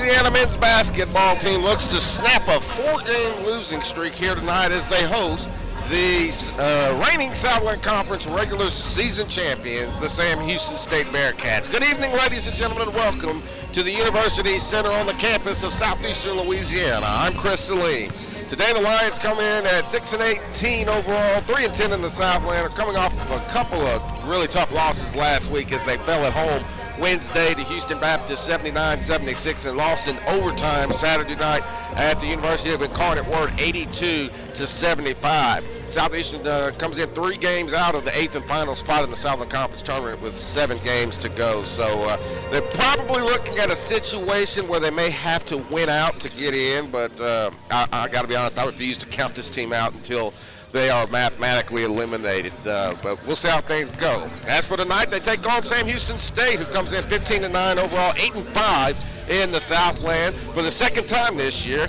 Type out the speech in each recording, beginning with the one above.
Louisiana men's basketball team looks to snap a 4-game losing streak here tonight as they host the reigning Southland Conference regular season champions, the Sam Houston State Bearcats. Good evening, ladies and gentlemen, and welcome to the University Center on the campus of Southeastern Louisiana. I'm Chris Salim. Today the Lions come in at 6-18 overall, 3-10 in the Southland, are coming off of a couple of really tough losses last week as they fell at home Wednesday to Houston Baptist 79-76 and lost in overtime Saturday night at the University of Incarnate Word 82-75. Southeastern comes in 3 games out of the 8th and final spot in the Southern Conference tournament with 7 games to go. So they're probably looking at a situation where they may have to win out to get in, but I got to be honest, I refuse to count this team out until they are mathematically eliminated, but we'll see how things go. As for tonight, they take on Sam Houston State, who comes in 15-9 overall, 8-5 in the Southland. For the second time this year,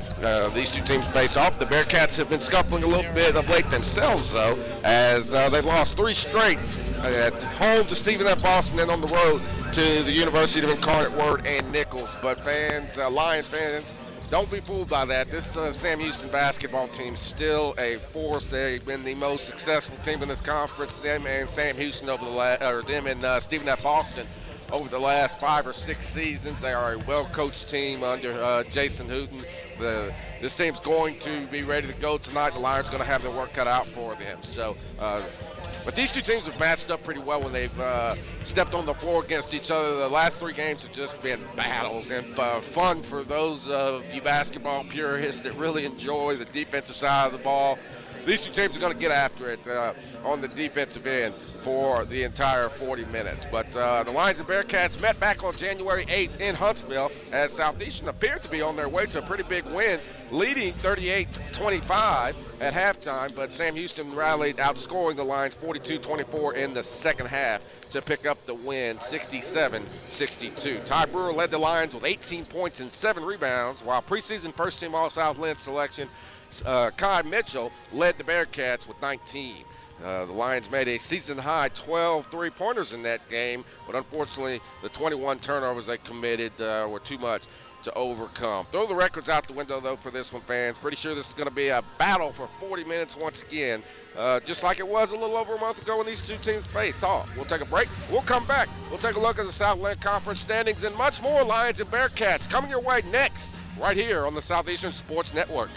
these two teams face off. The Bearcats have been scuffling a little bit of late themselves, though, as they've lost 3 straight at home to Stephen F. Austin and on the road to the University of Incarnate Word and Nichols. But fans, Lion fans, don't be fooled by that. This Sam Houston basketball team is still a force. They've been the most successful team in this conference. Them and Sam Houston over the them and Stephen F. Austin over the last 5 or 6 seasons. They are a well-coached team under Jason Hooten. This team's going to be ready to go tonight. The Lions are going to have their work cut out for them. So, but these two teams have matched up pretty well when they've stepped on the floor against each other. The last 3 games have just been battles and fun for those of you basketball purists that really enjoy the defensive side of the ball. These two teams are going to get after it on the defensive end for the entire 40 minutes. But the Lions and Bearcats met back on January 8th in Huntsville as Southeastern appeared to be on their way to a pretty big win, leading 38-25 at halftime. But Sam Houston rallied, outscoring the Lions 42-24 in the second half to pick up the win, 67-62. Ty Brewer led the Lions with 18 points and 7 rebounds, while preseason first-team All-Southland selection Kai Mitchell led the Bearcats with 19. The Lions made a season-high 12 three-pointers in that game, but unfortunately the 21 turnovers they committed were too much to overcome. Throw the records out the window, though, for this one, fans. Pretty sure this is going to be a battle for 40 minutes once again, just like it was a little over a month ago when these two teams faced off. We'll take a break. We'll come back. We'll take a look at the Southland Conference standings and much more Lions and Bearcats coming your way next, right here on the Southeastern Sports Network.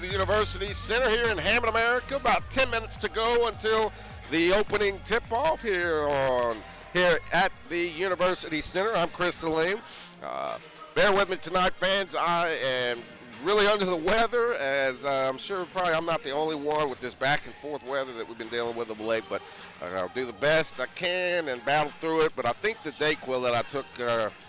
The University Center here in Hammond, America. About 10 minutes to go until the opening tip-off here at the University Center. I'm Chris Salim. Bear with me tonight, fans. I am really under the weather, as I'm sure probably I'm not the only one with this back and forth weather that we've been dealing with of late, but I'll do the best I can and battle through it. But I think the Dayquil that I took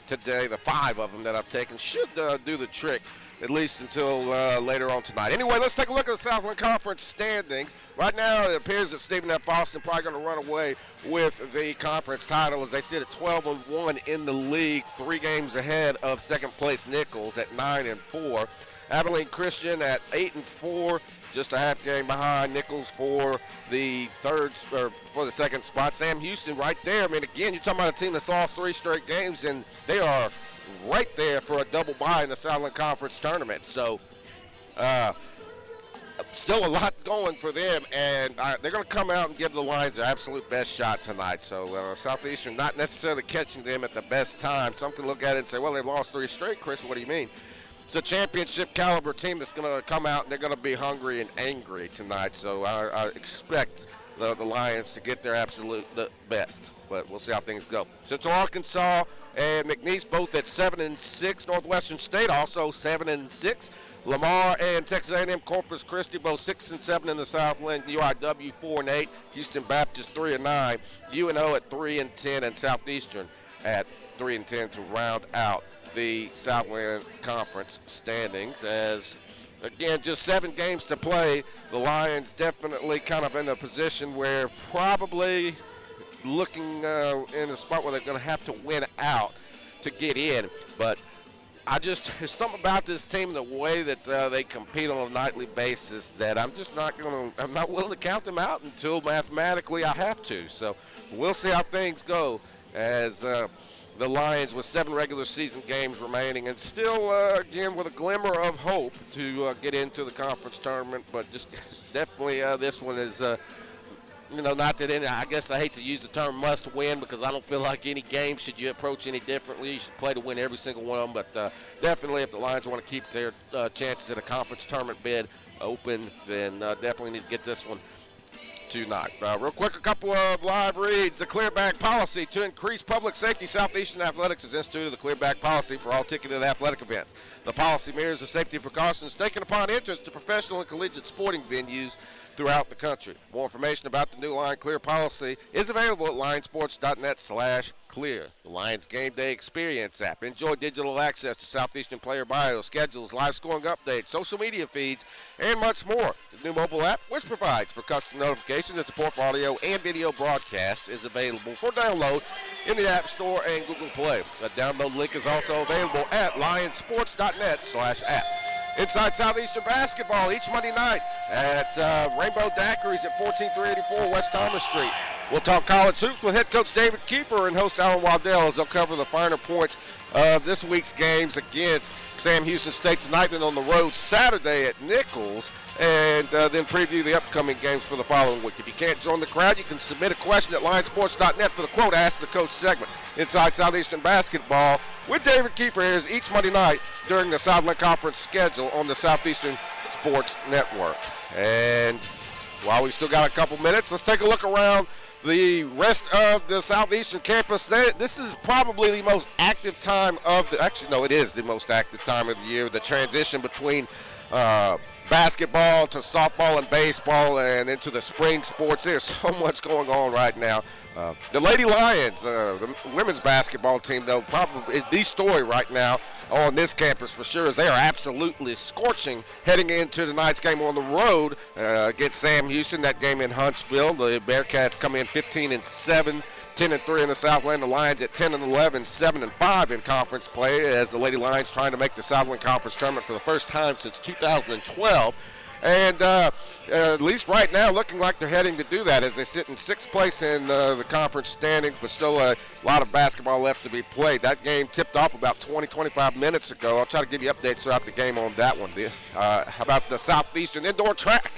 today, the 5 of them that I've taken, should do the trick, at least until later on tonight. Anyway, let's take a look at the Southland Conference standings. Right now, it appears that Stephen F. Austin probably going to run away with the conference title as they sit at 12-1 in the league, 3 games ahead of second-place Nichols at 9-4. Abilene Christian at 8-4, just a half game behind Nichols for the second spot. Sam Houston right there. I mean, again, you're talking about a team that's lost 3 straight games, and they are right there for a double bye in the Southland Conference tournament. So, still a lot going for them, and they're going to come out and give the Lions their absolute best shot tonight. So, Southeastern not necessarily catching them at the best time. Some can look at it and say, well, they've lost 3 straight, Chris. What do you mean? It's a championship caliber team that's going to come out and they're going to be hungry and angry tonight. So I expect the Lions to get their absolute best, but we'll see how things go. Central Arkansas and McNeese both at 7-6. Northwestern State also 7-6. Lamar and Texas A&M Corpus Christi both 6-7 in the Southland. UIW 4-8. Houston Baptist 3-9. UNO at 3-10, and Southeastern at 3-10 to round out the Southland Conference standings. As again, just 7 games to play, the Lions definitely kind of in a position where probably looking in a spot where they're going to have to win out to get in. But there's something about this team, the way that they compete on a nightly basis, that I'm not willing to count them out until mathematically I have to. So we'll see how things go as the Lions with 7 regular season games remaining, and still, again, with a glimmer of hope to get into the conference tournament. But just definitely this one is, not that any, I guess I hate to use the term must win, because I don't feel like any game should you approach any differently. You should play to win every single one of them. But definitely if the Lions want to keep their chances at a conference tournament bid open, then definitely need to get this one tonight. Real quick, a couple of live reads. The clearback policy to increase public safety. Southeastern Athletics has instituted the clearback policy for all ticketed athletic events. The policy mirrors the safety precautions taken upon entrance to professional and collegiate sporting venues throughout the country. More information about the new Lion Clear policy is available at lionsports.net/clear. The Lions Game Day Experience app. Enjoy digital access to Southeastern player bios, schedules, live scoring updates, social media feeds, and much more. The new mobile app, which provides for custom notifications and support for audio and video broadcasts, is available for download in the App Store and Google Play. A download link is also available at lionsports.net/app. Inside Southeastern basketball each Monday night at Rainbow Daiquiris at 14384 West Thomas Street. We'll talk college hoops with head coach David Keeper and host Alan Waddell as they'll cover the finer points of this week's games against Sam Houston State tonight and on the road Saturday at Nichols, and then preview the upcoming games for the following week. If you can't join the crowd, you can submit a question at lionsports.net for the quote Ask the Coach segment. Inside Southeastern basketball with David Keeper here each Monday night during the Southland Conference schedule on the Southeastern Sports Network. And while we still got a couple minutes, let's take a look around the rest of the Southeastern campus. This is probably the most active time of it is the most active time of the year. The transition between basketball to softball and baseball and into the spring sports. There's so much going on right now. The Lady Lions, the women's basketball team, though, probably is the story right now on this campus for sure, as they are absolutely scorching heading into tonight's game on the road against Sam Houston. That game in Huntsville. The Bearcats come in 15-7, 10-3 in the Southland. The Lions at 10-11, 7-5 in conference play, as the Lady Lions trying to make the Southland Conference tournament for the first time since 2012. And at least right now, looking like they're heading to do that as they sit in 6th place in the conference standings, but still a lot of basketball left to be played. That game tipped off about 20-25 minutes ago. I'll try to give you updates throughout the game on that one. How about the Southeastern indoor track?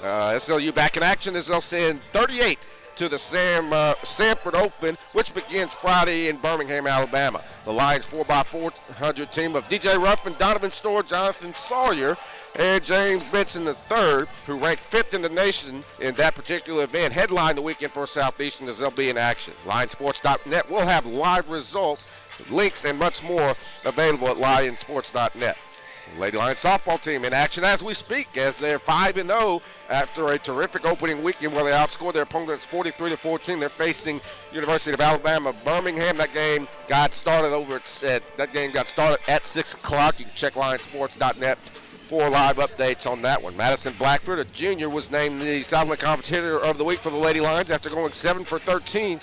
SLU back in action as they'll send 38 to the Sanford Open, which begins Friday in Birmingham, Alabama. The Lions 4x400 team of DJ Ruffin, Donovan Storr, Jonathan Sawyer, and James Benson III, who ranked 5th in the nation in that particular event, headline the weekend for Southeastern as they'll be in action. Lionsports.net will have live results, links, and much more available at lionsports.net. Lady Lions softball team in action as we speak, as they're 5-0 after a terrific opening weekend where they outscored their opponents 43-14. They're facing University of Alabama Birmingham. That game got started at 6 o'clock. You can check lionsports.net for live updates on that one. Madison Blackford, a junior, was named the Southland Conference Hitter of the Week for the Lady Lions after going 7 for 13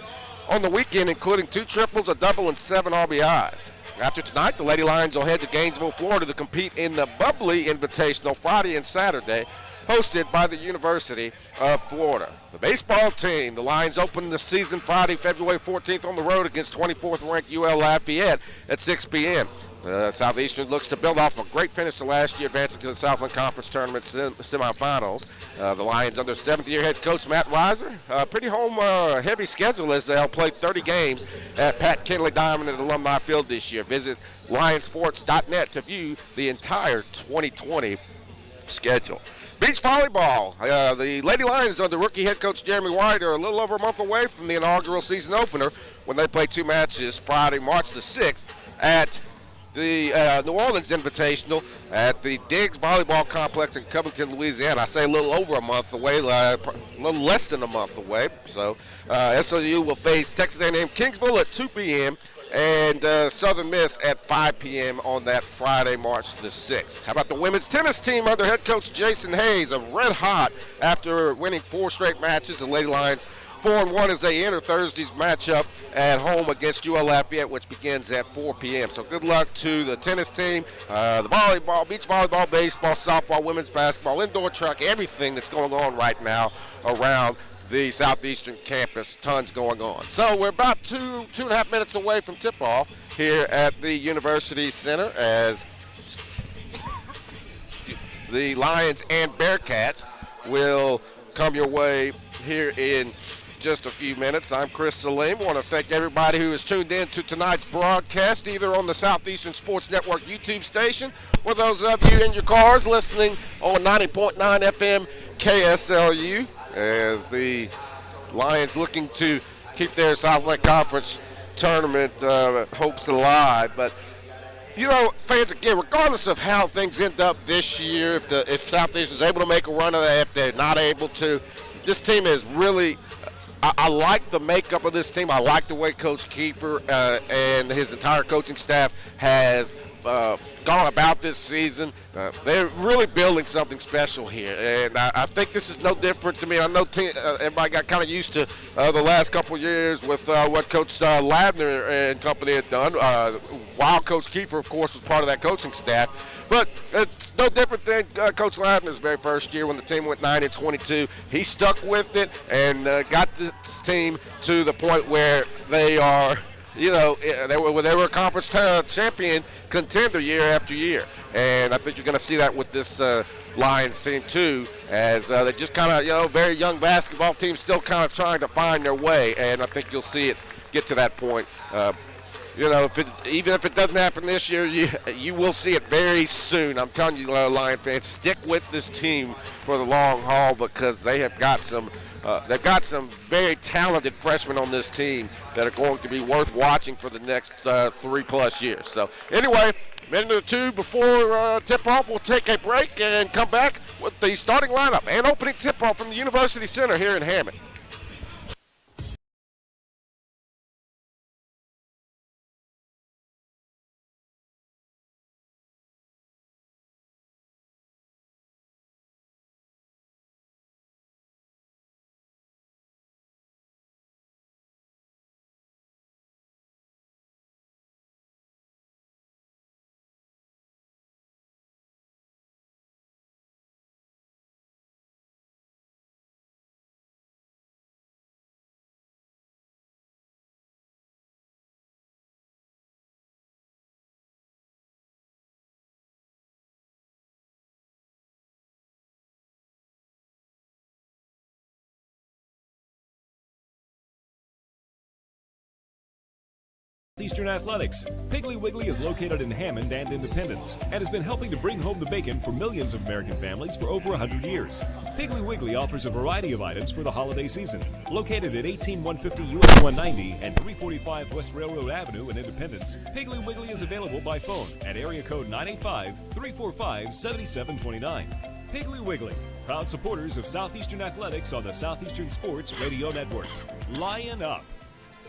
on the weekend, including 2 triples, a double, and 7 RBIs. After tonight, the Lady Lions will head to Gainesville, Florida to compete in the Bubbly Invitational Friday and Saturday, hosted by the University of Florida. The baseball team, the Lions open the season Friday, February 14th on the road against 24th-ranked UL Lafayette at 6 p.m. Southeastern looks to build off a great finish to last year, advancing to the Southland Conference Tournament semifinals. The Lions under 7th-year head coach Matt Reiser. Pretty home-heavy schedule as they'll play 30 games at Pat Kinley Diamond at Alumni Field this year. Visit lionsports.net to view the entire 2020 schedule. Beach volleyball. The Lady Lions under rookie head coach Jeremy White are a little over a month away from the inaugural season opener when they play 2 matches Friday, March the 6th at the New Orleans Invitational at the Diggs Volleyball Complex in Covington, Louisiana. I say a little over a month away, a little less than a month away. So SLU will face Texas A&M Kingsville at 2 p.m. and Southern Miss at 5 p.m. on that Friday, March the 6th. How about the women's tennis team under head coach Jason Hayes, of red hot after winning 4 straight matches? The Lady Lions 4-1 as they enter Thursday's matchup at home against UL Lafayette, which begins at 4 p.m. So good luck to the tennis team, the volleyball, beach volleyball, baseball, softball, women's basketball, indoor track, everything that's going on right now around the Southeastern campus. Tons going on. So we're about two and a half minutes away from tip-off here at the University Center as the Lions and Bearcats will come your way here in just a few minutes. I'm Chris Salim. I want to thank everybody who has tuned in to tonight's broadcast, either on the Southeastern Sports Network YouTube station or those of you in your cars listening on 90.9 FM KSLU, as the Lions looking to keep their Southland Conference tournament hopes alive. But you know, fans, again, regardless of how things end up this year, if Southeastern is able to make a run of that, if they're not able to, this team is really I like the makeup of this team. I like the way Coach Kiefer and his entire coaching staff has gone about this season. They're really building something special here, and I think this is no different to me. I know everybody got kind of used to the last couple of years with what Coach Ladner and company had done, while Coach Kiefer, of course, was part of that coaching staff. But it's no different than Coach Ladner's very first year when the team went 9-22. He stuck with it and got this team to the point where they are, you know, they were a conference champion contender year after year. And I think you're going to see that with this Lions team too, as they just kind of, you know, very young basketball team, still kind of trying to find their way. And I think you'll see it get to that point. You know, even if it doesn't happen this year, you will see it very soon. I'm telling you, Lion fans, stick with this team for the long haul, because they have got some very talented freshmen on this team that are going to be worth watching for the next 3+ years. So anyway, minute or two before tip-off, we'll take a break and come back with the starting lineup and opening tip-off from the University Center here in Hammond. Southeastern Athletics. Piggly Wiggly is located in Hammond and Independence and has been helping to bring home the bacon for millions of American families for over 100 years. Piggly Wiggly offers a variety of items for the holiday season. Located at 18150 US 190 and 345 West Railroad Avenue in Independence, Piggly Wiggly is available by phone at area code 985-345-7729. Piggly Wiggly, proud supporters of Southeastern Athletics on the Southeastern Sports Radio Network. Lion up!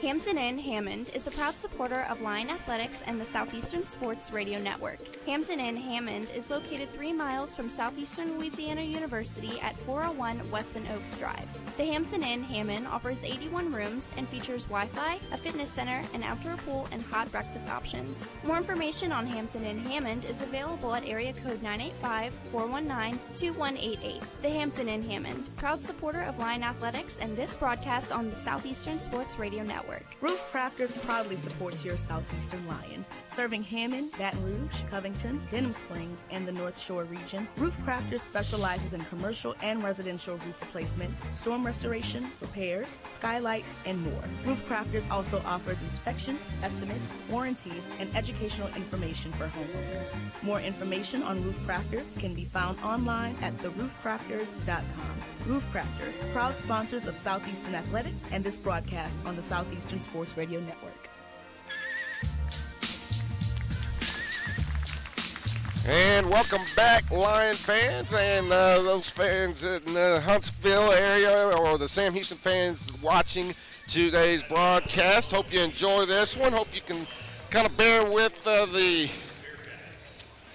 Hampton Inn Hammond is a proud supporter of Lion Athletics and the Southeastern Sports Radio Network. Hampton Inn Hammond is located 3 miles from Southeastern Louisiana University at 401 Weston Oaks Drive. The Hampton Inn Hammond offers 81 rooms and features Wi-Fi, a fitness center, an outdoor pool, and hot breakfast options. More information on Hampton Inn Hammond is available at area code 985-419-2188. The Hampton Inn Hammond, proud supporter of Lion Athletics and this broadcast on the Southeastern Sports Radio Network. Roof Crafters proudly supports your Southeastern Lions, serving Hammond, Baton Rouge, Covington, Denham Springs, and the North Shore region. Roof Crafters specializes in commercial and residential roof replacements, storm restoration, repairs, skylights, and more. Roof Crafters also offers inspections, estimates, warranties, and educational information for homeowners. More information on Roof Crafters can be found online at theroofcrafters.com. Roof Crafters, proud sponsors of Southeastern Athletics and this broadcast on the Southeastern Sports Radio Network. And welcome back, Lion fans, and those fans in the Huntsville area or the Sam Houston fans watching today's broadcast. Hope you enjoy this one. Hope you can kind of bear with the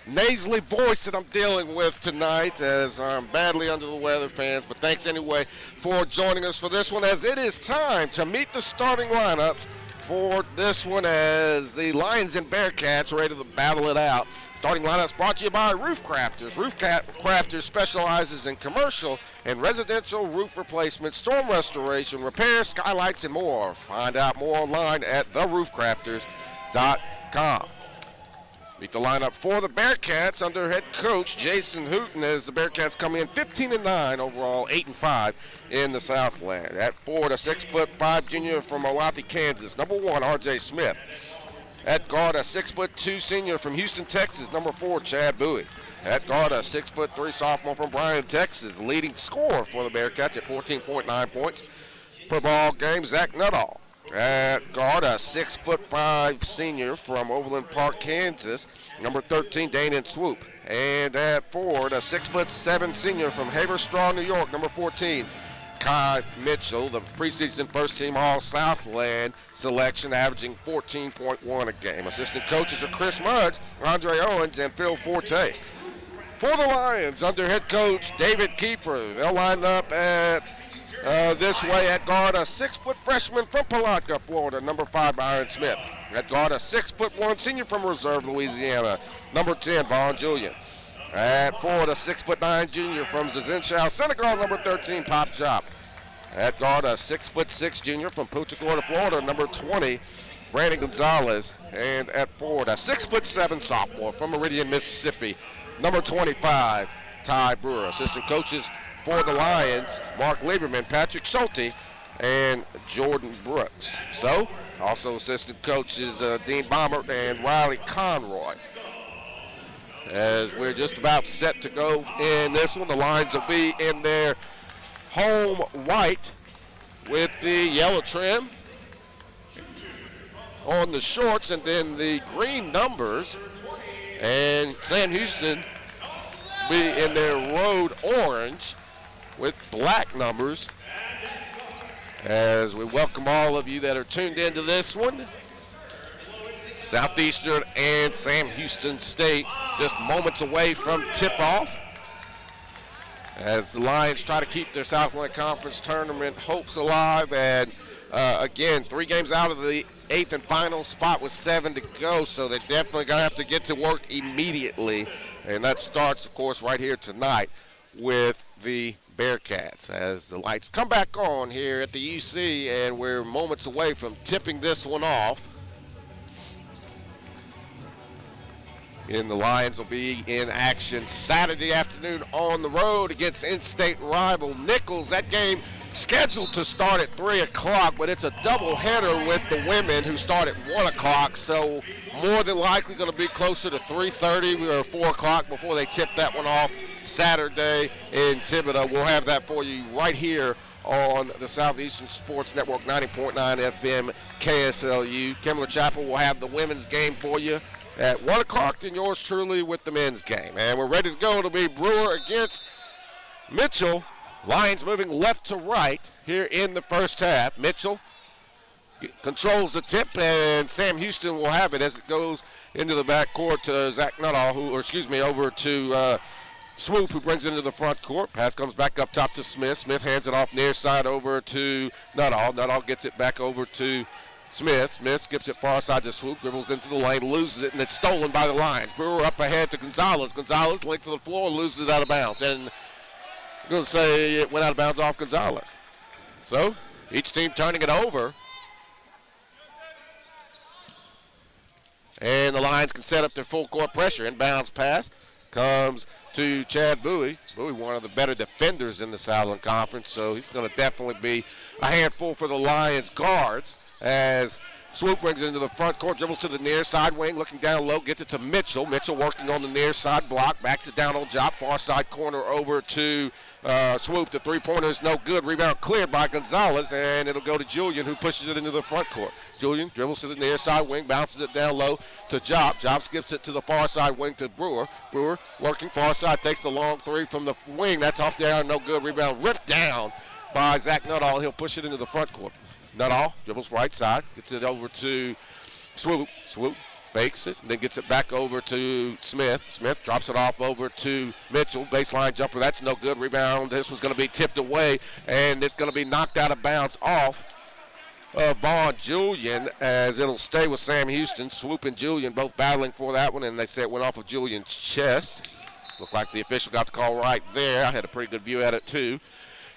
nasally voice that I'm dealing with tonight, as I'm badly under the weather, fans. But thanks anyway for joining us for this one, as it is time to meet the starting lineups for this one, as the Lions and Bearcats are ready to battle it out. Starting lineups brought to you by Roof Crafters. Roof Crafters specializes in commercial and residential roof replacement, storm restoration, repairs, skylights, and more. Find out more online at theroofcrafters.com. Meet the lineup for the Bearcats under head coach Jason Hooten, as the Bearcats come in 15-9 overall, 8-5 in the Southland. At forward, a 6'5" junior from Olathe, Kansas, number 1, R.J. Smith. At guard, a 6'2" senior from Houston, Texas, number 4, Chad Bowie. At guard, a 6'3" sophomore from Bryan, Texas, leading scorer for the Bearcats at 14.9 points per ball game, Zach Nuttall. At guard, a 6'5" senior from Overland Park, Kansas, number 13, Danon Swoop. And at forward, a 6'7" senior from Haverstraw, New York, number 14, Kai Mitchell, the preseason first-team All-Southland selection, averaging 14.1 a game. Assistant coaches are Chris Mudge, Andre Owens, and Phil Forte. For the Lions, under head coach David Kiefer, they'll line up at this way. At guard, a 6-foot freshman from Palatka, Florida, number 5, Byron Smith. At guard, a 6'1" senior from Reserve, Louisiana, number 10, Vaughn Julian. At forward, a 6'9" junior from Zazenshao, Senegal, number 13, Pop Jop. At guard, a 6'6" junior from Punta Gorda, Florida, number 20, Brandon Gonzalez. And at forward, a 6'7" sophomore from Meridian, Mississippi, number 25, Ty Brewer. Assistant coaches for the Lions, Mark Lieberman, Patrick Schulte, and Jordan Brooks. So, also assistant coaches Dean Baumert and Riley Conroy. As we're just about set to go in this one, the Lions will be in their home white with the yellow trim on the shorts and then the green numbers. And Sam Houston will be in their road orange with black numbers, as we welcome all of you that are tuned into this one. Southeastern and Sam Houston State just moments away from tip-off, as the Lions try to keep their Southland Conference tournament hopes alive. And again, 3 games out of the 8th and final spot with 7 to go, so they're definitely going to have to get to work immediately. And that starts, of course, right here tonight with the Bearcats, as the lights come back on here at the UC, and we're moments away from tipping this one off. And the Lions will be in action Saturday afternoon on the road against in-state rival Nichols. That game scheduled to start at 3 o'clock, but it's a doubleheader with the women who start at 1 o'clock, so more than likely going to be closer to 3:30 or 4 o'clock before they tip that one off Saturday in Thibodaux. We'll have that for you right here on the Southeastern Sports Network, 90.9 FM KSLU. Kimler Chapel will have the women's game for you at 1 o'clock, and yours truly with the men's game. And we're ready to go. It'll be Brewer against Mitchell. Lions moving left to right here in the first half. Mitchell controls the tip, and Sam Houston will have it as it goes into the backcourt to Zach Nuttall, over to Swoop, who brings it into the front court. Pass comes back up top to Smith. Smith hands it off near side over to Nuttall. Nuttall gets it back over to Smith. Smith skips it far side to Swoop, dribbles into the lane, loses it, and it's stolen by the Lions. Brewer up ahead to Gonzalez. Gonzalez length to the floor, loses it out of bounds. And I'm going to say it went out of bounds off Gonzalez. So each team turning it over. And the Lions can set up their full court pressure. Inbounds pass comes to Chad Bowie. Bowie, one of the better defenders in the Southland Conference, so he's going to definitely be a handful for the Lions guards as Swoop brings it into the front court, dribbles to the near side wing, looking down low, gets it to Mitchell. Mitchell working on the near side block, backs it down on Jop, far side corner over to Swoop. The three-pointer is no good. Rebound cleared by Gonzalez, and it'll go to Julian, who pushes it into the front court. Julian dribbles to the near side wing, bounces it down low to Jop. Jop skips it to the far side wing to Brewer. Brewer working far side, takes the long three from the wing. That's off there, no good. Rebound ripped down by Zach Nuttall. He'll push it into the front court. Nuttall dribbles right side, gets it over to Swoop. Swoop fakes it, and then gets it back over to Smith. Smith drops it off over to Mitchell. Baseline jumper, that's no good. Rebound, this one's going to be tipped away, and it's going to be knocked out of bounds off of Vaughn Julian, as it'll stay with Sam Houston. Swoop and Julian both battling for that one, and they say it went off of Julian's chest. Looked like the official got the call right there. I had a pretty good view at it, too.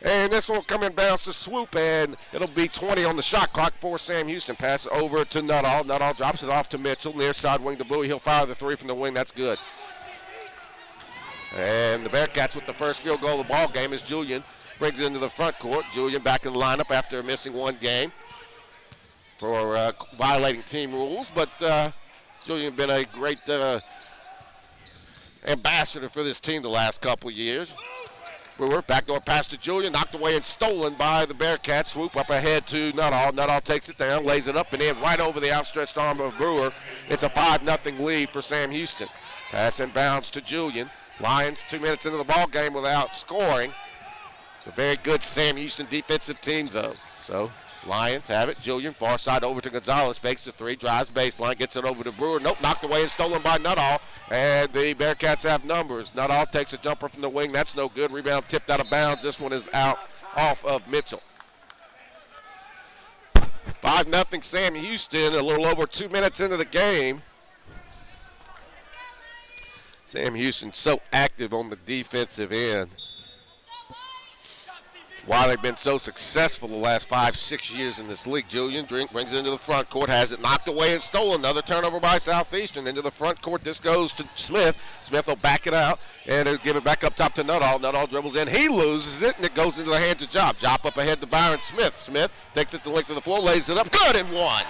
And this one will come in bounds to Swoop, and it'll be 20 on the shot clock for Sam Houston. Pass over to Nuttall. Nuttall drops it off to Mitchell. Near side wing to Bowie. He'll fire the three from the wing. That's good. And the Bearcats with the first field goal of the ball game as Julian brings it into the front court. Julian back in the lineup after missing one game for violating team rules. But Julian been a great ambassador for this team the last couple years. Brewer, backdoor pass to Julian, knocked away and stolen by the Bearcats. Swoop up ahead to Nuttall. Nuttall takes it down, lays it up and in right over the outstretched arm of Brewer. It's a 5-0 lead for Sam Houston. Pass and bounds to Julian. Lions 2 minutes into the ball game without scoring. It's a very good Sam Houston defensive team, though. So Lions have it. Julian, far side over to Gonzalez. Fakes the three, drives baseline, gets it over to Brewer. Nope, knocked away and stolen by Nuttall. And the Bearcats have numbers. Nuttall takes a jumper from the wing. That's no good. Rebound tipped out of bounds. This one is out off of Mitchell. 5-0 Sam Houston, a little over 2 minutes into the game. Sam Houston so active on the defensive end. Why they've been so successful the last 5-6 years in this league. Julian brings it into the front court, has it knocked away and stolen. Another turnover by Southeastern. Into the front court, this goes to Smith. Smith will back it out, and he'll give it back up top to Nuttall. Nuttall dribbles in. He loses it, and it goes into the hands of Jop. Jop up ahead to Byron Smith. Smith takes it the length of the floor, lays it up. Good and one.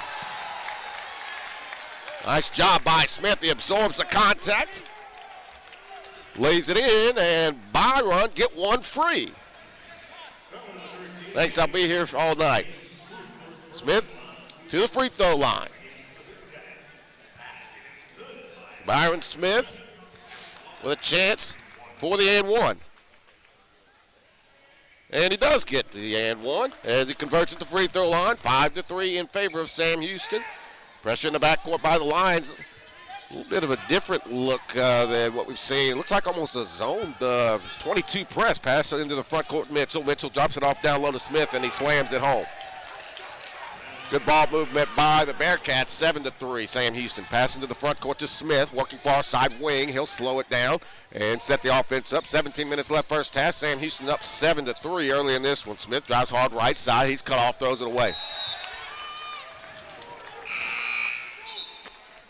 Nice job by Smith. He absorbs the contact, lays it in, and Byron get one free. Thanks, I'll be here all night. Smith to the free throw line. Byron Smith with a chance for the and one. And he does get to the and one as he converts at the free throw line. 5-3 in favor of Sam Houston. Pressure in the backcourt by the Lions. A little bit of a different look than what we've seen. It looks like almost a zone 22 press. Pass it into the front court. Mitchell drops it off down low to Smith, and he slams it home. Good ball movement by the Bearcats, 7-3. Sam Houston passing to the front court to Smith, working far side wing. He'll slow it down and set the offense up. 17 minutes left first half. Sam Houston up 7-3 early in this one. Smith drives hard right side. He's cut off, throws it away.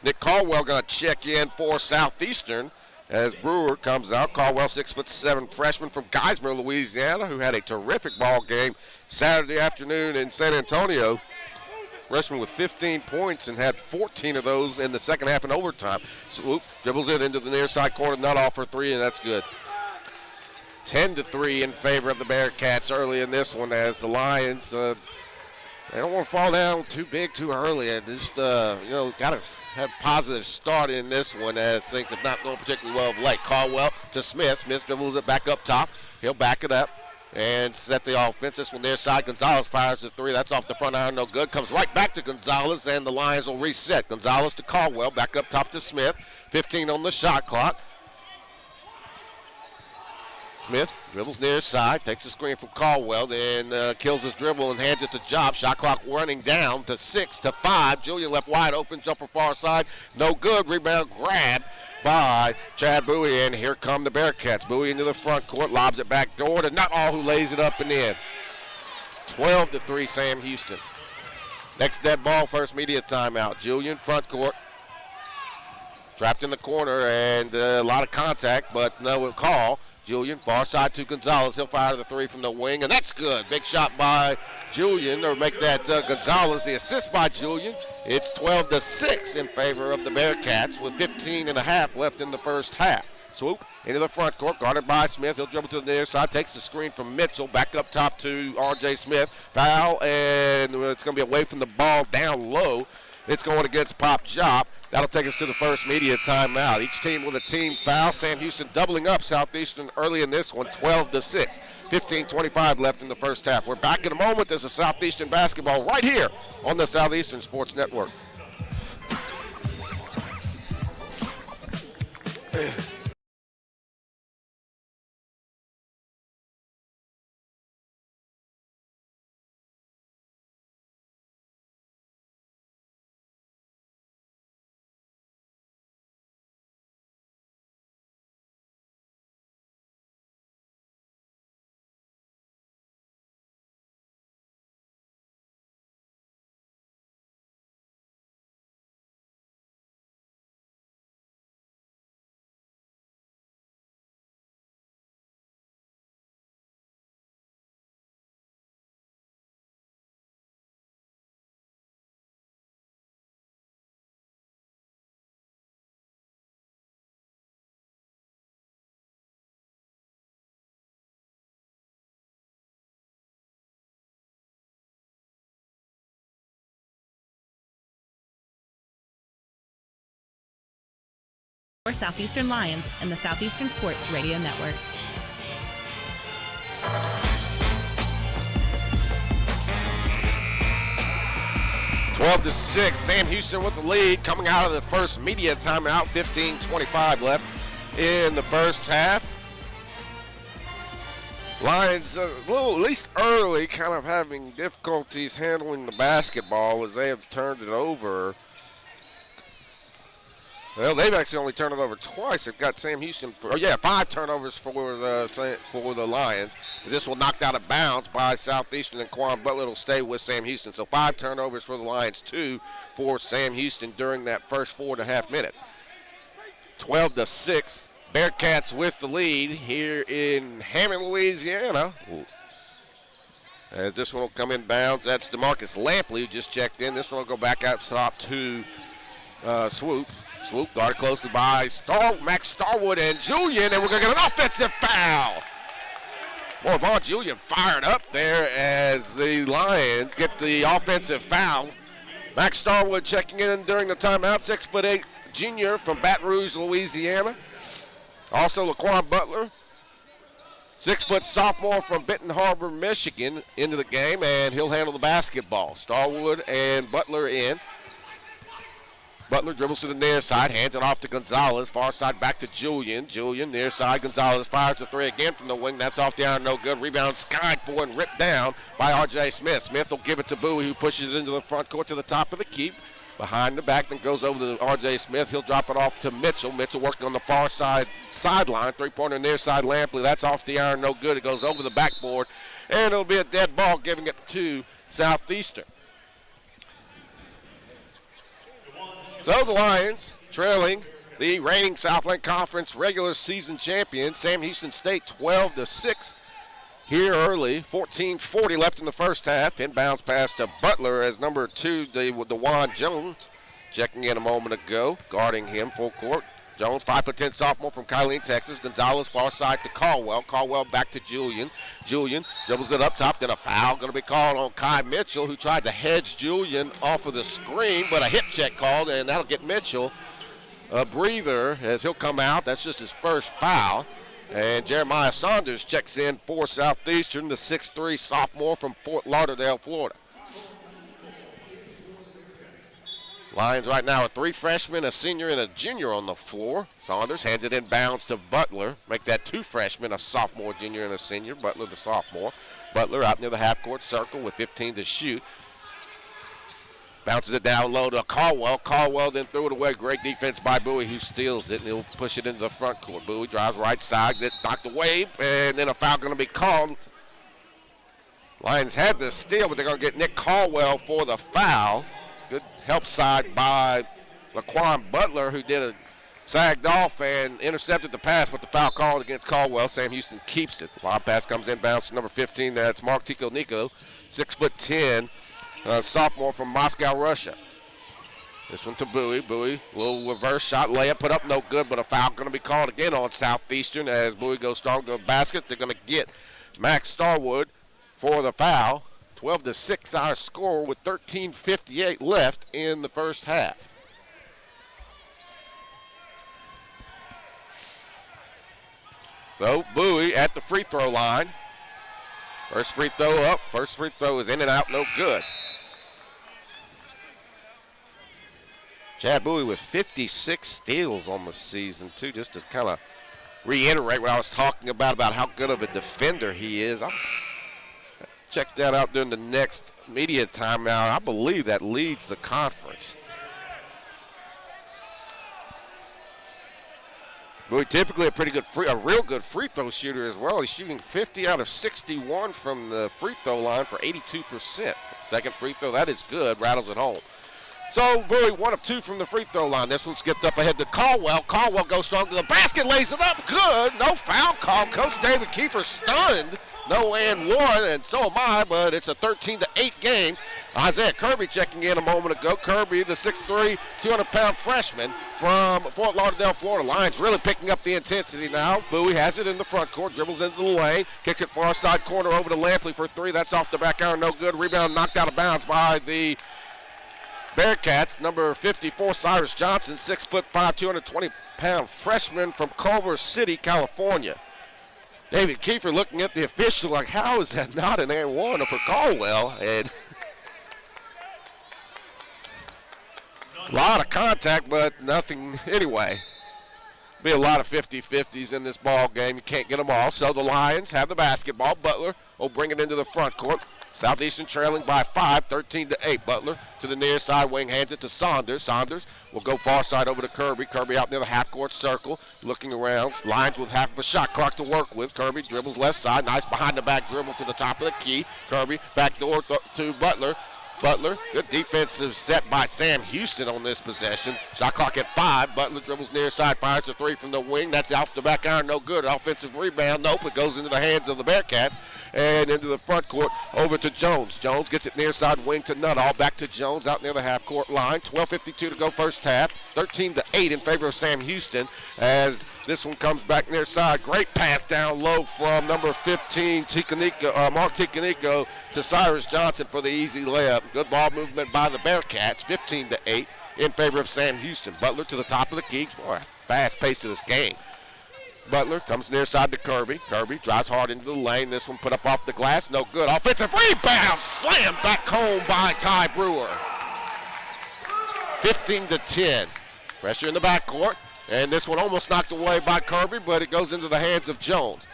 Nick Caldwell going to check in for Southeastern as Brewer comes out. Caldwell, 6'7" freshman from Geismar, Louisiana, who had a terrific ball game Saturday afternoon in San Antonio. Freshman with 15 points and had 14 of those in the second half in overtime. Swoop dribbles it into the near side corner, not off for three, and that's good. 10-3 in favor of the Bearcats early in this one, as the Lions, they don't want to fall down too big too early. And just, got to have a positive start in this one, as things have not gone particularly well of late. Caldwell to Smith. Smith dribbles it back up top. He'll back it up and set the offense. This one near side. Gonzalez fires the three. That's off the front iron, no good. Comes right back to Gonzalez, and the Lions will reset. Gonzalez to Caldwell, back up top to Smith. 15 on the shot clock. Smith dribbles near side, takes the screen from Caldwell, then kills his dribble and hands it to Job. Shot clock running down to 6-5. Julian left wide open, jumper far side, no good. Rebound grab by Chad Bowie, and here come the Bearcats. Bowie into the front court, lobs it back door to Not All, who lays it up and in. 12-3 Sam Houston. Next dead ball, first media timeout. Julian front court. Trapped in the corner, and a lot of contact, but no call. Julian, far side to Gonzalez. He'll fire the three from the wing, and that's good. Big shot by Julian, or make that Gonzalez. The assist by Julian. It's 12-6 in favor of the Bearcats with 15.5 left in the first half. Swoop into the front court, guarded by Smith. He'll dribble to the near side, takes the screen from Mitchell. Back up top to R.J. Smith. Foul, and it's going to be away from the ball, down low. It's going against Pop Job. That'll take us to the first media timeout. Each team with a team foul. Sam Houston doubling up Southeastern early in this one, 12-6. 15:25 left in the first half. We're back in a moment. This is Southeastern basketball right here on the Southeastern Sports Network. Southeastern Lions and the Southeastern Sports Radio Network. Twelve to 6, Sam Houston with the lead coming out of the first media timeout. 15:25 left in the first half. Lions a little, at least early, kind of having difficulties handling the basketball as they have turned it over. Well, they've actually only turned it over twice. They've got Sam Houston, 5 turnovers for the Lions. This will knocked out of bounds by Southeastern, and Quan Butler will stay with Sam Houston. So 5 turnovers for the Lions, 2 for Sam Houston during that first 4.5 minutes. 12-6, Bearcats with the lead here in Hammond, Louisiana. As this one will come in bounds, that's DeMarcus Lampley, who just checked in. This one will go back out top to Swoop. Swoop guarded closely by Max Starwood and Julian, and we're going to get an offensive foul. Boy, Vaughn Julian fired up there as the Lions get the offensive foul. Max Starwood checking in during the timeout, 6'8" junior from Baton Rouge, Louisiana. Also Laquan Butler, 6' sophomore from Benton Harbor, Michigan, into the game, and he'll handle the basketball. Starwood and Butler in. Butler dribbles to the near side, hands it off to Gonzalez. Far side back to Julian. Julian near side. Gonzalez fires the three again from the wing. That's off the iron, no good. Rebound skied for and ripped down by R.J. Smith. Smith will give it to Bowie, who pushes it into the front court to the top of the keep. Behind the back, then goes over to R.J. Smith. He'll drop it off to Mitchell. Mitchell working on the far side sideline. Three-pointer near side, Lampley. That's off the iron, no good. It goes over the backboard, and it'll be a dead ball, giving it to Southeastern. So the Lions trailing the reigning Southland Conference regular season champion, Sam Houston State, 12-6 here early. 14:40 left in the first half. Inbounds pass to Butler as number 2, DeJuan Jones, checking in a moment ago, guarding him full court. Jones, 5'10" sophomore from Kylene, Texas. Gonzalez far side to Caldwell. Caldwell back to Julian. Julian dribbles it up top. Then a foul going to be called on Kai Mitchell, who tried to hedge Julian off of the screen, but a hip check called, and that'll get Mitchell a breather as he'll come out. That's just his first foul. And Jeremiah Saunders checks in for Southeastern, the 6'3" sophomore from Fort Lauderdale, Florida. Lions right now with 3 freshmen, a senior, and a junior on the floor. Saunders hands it in bounds to Butler. Make that 2 freshmen, a sophomore, junior, and a senior. Butler the sophomore. Butler out near the half-court circle with 15 to shoot. Bounces it down low to Caldwell. Caldwell then threw it away. Great defense by Bowie, who steals it, and he'll push it into the front court. Bowie drives right side, gets knocked away, and then a foul going to be called. Lions had the steal, but they're going to get Nick Caldwell for the foul. Good help side by Laquan Butler, who sagged off and intercepted the pass, but the foul called against Caldwell. Sam Houston keeps it. Lob pass comes in, bounce to number 15. That's Mark Tico-Nico, 6'10", sophomore from Moscow, Russia. This one to Bowie. Bowie, little reverse shot, layup, put up no good, but a foul going to be called again on Southeastern as Bowie goes strong to the basket. They're going to get Max Starwood for the foul. 12-6 our score with 13:58 left in the first half. So Bowie at the free throw line. First free throw up. First free throw is in and out, no good. Chad Bowie with 56 steals on the season, too, just to kind of reiterate what I was talking about how good of a defender he is. I'll check that out during the next media timeout. I believe that leads the conference. Bowie typically a real good free throw shooter as well. He's shooting 50 out of 61 from the free throw line for 82%. Second free throw, that is good, rattles it home. So Bowie 1 of 2 from the free throw line. This one skipped up ahead to Caldwell. Caldwell goes strong to the basket, lays it up, good. No foul call. Coach David Kiefer stunned. No and 1, and so am I, but it's a 13-8 game. Isaiah Kirby checking in a moment ago. Kirby, the 6'3", 200-pound freshman from Fort Lauderdale, Florida. Lions really picking up the intensity now. Bowie has it in the front court, dribbles into the lane, kicks it far side corner over to Lampley for 3. That's off the back iron, no good. Rebound knocked out of bounds by the Bearcats. Number 54, Cyrus Johnson, 6'5", 220-pound freshman from Culver City, California. David Kiefer looking at the official like, how is that not an and 1 for Caldwell? And a lot of contact, but nothing anyway. Be a lot of 50-50s in this ball game. You can't get them all. So the Lions have the basketball. Butler will bring it into the front court. Southeastern trailing by 5, 13-8. Butler to the near side wing, hands it to Saunders. Saunders will go far side over to Kirby. Kirby out near the half-court circle, looking around. Lions with half of a shot clock to work with. Kirby dribbles left side. Nice behind-the-back dribble to the top of the key. Kirby back door to Butler. Butler, good defensive set by Sam Houston on this possession. Shot clock at 5. Butler dribbles near side, fires a 3 from the wing. That's off the back iron, no good. Offensive rebound, nope. It goes into the hands of the Bearcats and into the front court over to Jones. Jones gets it near side wing to Nuttall. Back to Jones out near the half court line. 12:52 to go first half. 13-8 in favor of Sam Houston as this one comes back near side. Great pass down low from number 15, Mark Tico-Nico to Cyrus Johnson for the easy layup. Good ball movement by the Bearcats, 15-8 in favor of Sam Houston. Butler to the top of the key. Boy, fast pace to this game. Butler comes near side to Kirby. Kirby drives hard into the lane. This one put up off the glass. No good. Offensive rebound. Slammed back home by Ty Brewer. 15-10. Pressure in the backcourt. And this one almost knocked away by Kirby, but it goes into the hands of Jones.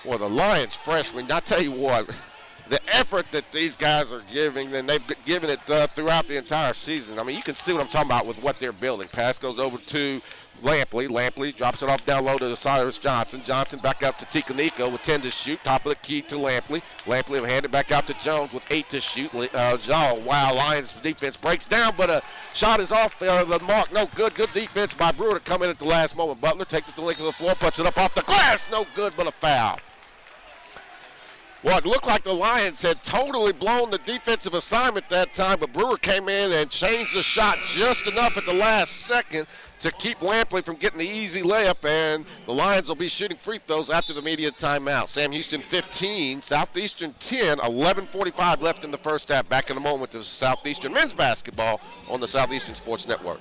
Well, the Lions freshmen, I tell you what, the effort that these guys are giving, and they've given it throughout the entire season. I mean, you can see what I'm talking about with what they're building. Pass goes over to Lampley. Lampley drops it off down low to Cyrus Johnson. Johnson back out to Tikanico with 10 to shoot. Top of the key to Lampley. Lampley will hand it back out to Jones with 8 to shoot. Lions defense breaks down, but a shot is off the mark. No good. Good defense by Brewer to come in at the last moment. Butler takes it to the length of the floor, puts it up off the glass. No good, but a foul. Well, it looked like the Lions had totally blown the defensive assignment that time, but Brewer came in and changed the shot just enough at the last second to keep Lampley from getting the easy layup, and the Lions will be shooting free throws after the immediate timeout. Sam Houston 15, Southeastern 10, 11:45 left in the first half. Back in a moment to Southeastern men's basketball on the Southeastern Sports Network.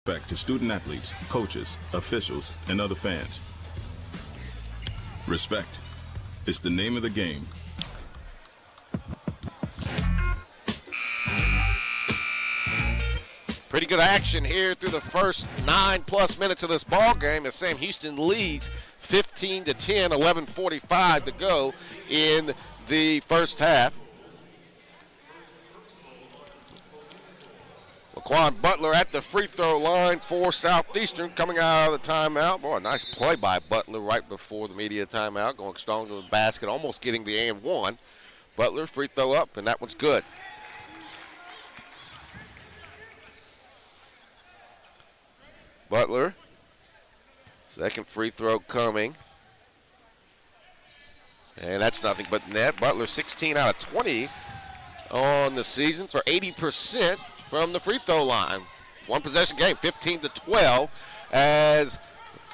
Back to student athletes, coaches, officials, and other fans. Respect. It's the name of the game. Pretty good action here through the first 9+ minutes of this ball game as Sam Houston leads 15 to 10, 11:45 to go in the first half. Laquan Butler at the free throw line for Southeastern coming out of the timeout. Boy, a nice play by Butler right before the media timeout, going strong to the basket, almost getting the and one. Butler free throw up, and that one's good. Butler, second free throw coming. And that's nothing but net. Butler 16 out of 20 on the season for 80% from the free throw line. One possession game, 15 to 12 as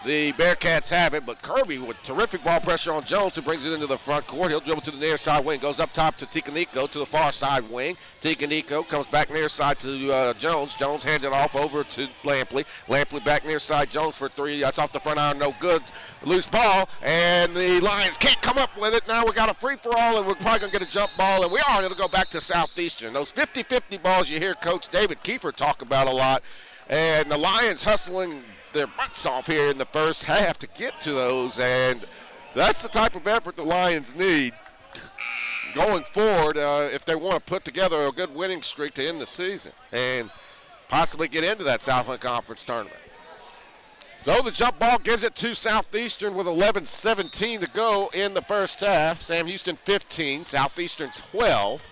the Bearcats have it, but Kirby with terrific ball pressure on Jones, who brings it into the front court. He'll dribble to the near side wing, goes up top to Tikanico to the far side wing. Tikanico comes back near side to Jones. Jones hands it off over to Lampley. Lampley back near side. Jones for three. That's off the front iron, no good. Loose ball, and the Lions can't come up with it. Now we got a free-for-all, and we're probably going to get a jump ball, and we are. It'll go back to Southeastern. Those 50-50 balls you hear Coach David Kiefer talk about a lot, and the Lions hustling their butts off here in the first half to get to those, and that's the type of effort the Lions need going forward if they want to put together a good winning streak to end the season and possibly get into that Southland Conference tournament. So the jump ball gives it to Southeastern with 11:17 to go in the first half. Sam Houston 15, Southeastern 12.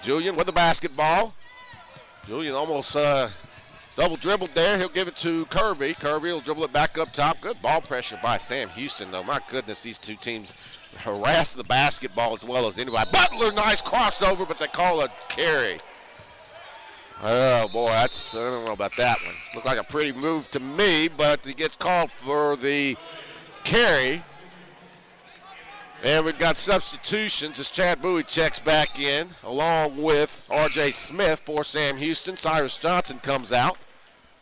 Julian with the basketball. Julian almost double dribbled there. He'll give it to Kirby. Kirby will dribble it back up top. Good ball pressure by Sam Houston, though. My goodness, these two teams harass the basketball as well as anybody. Butler, nice crossover, but they call a carry. Oh, boy, I don't know about that one. Looked like a pretty move to me, but he gets called for the carry. And we've got substitutions as Chad Bowie checks back in, along with R.J. Smith for Sam Houston. Cyrus Johnson comes out.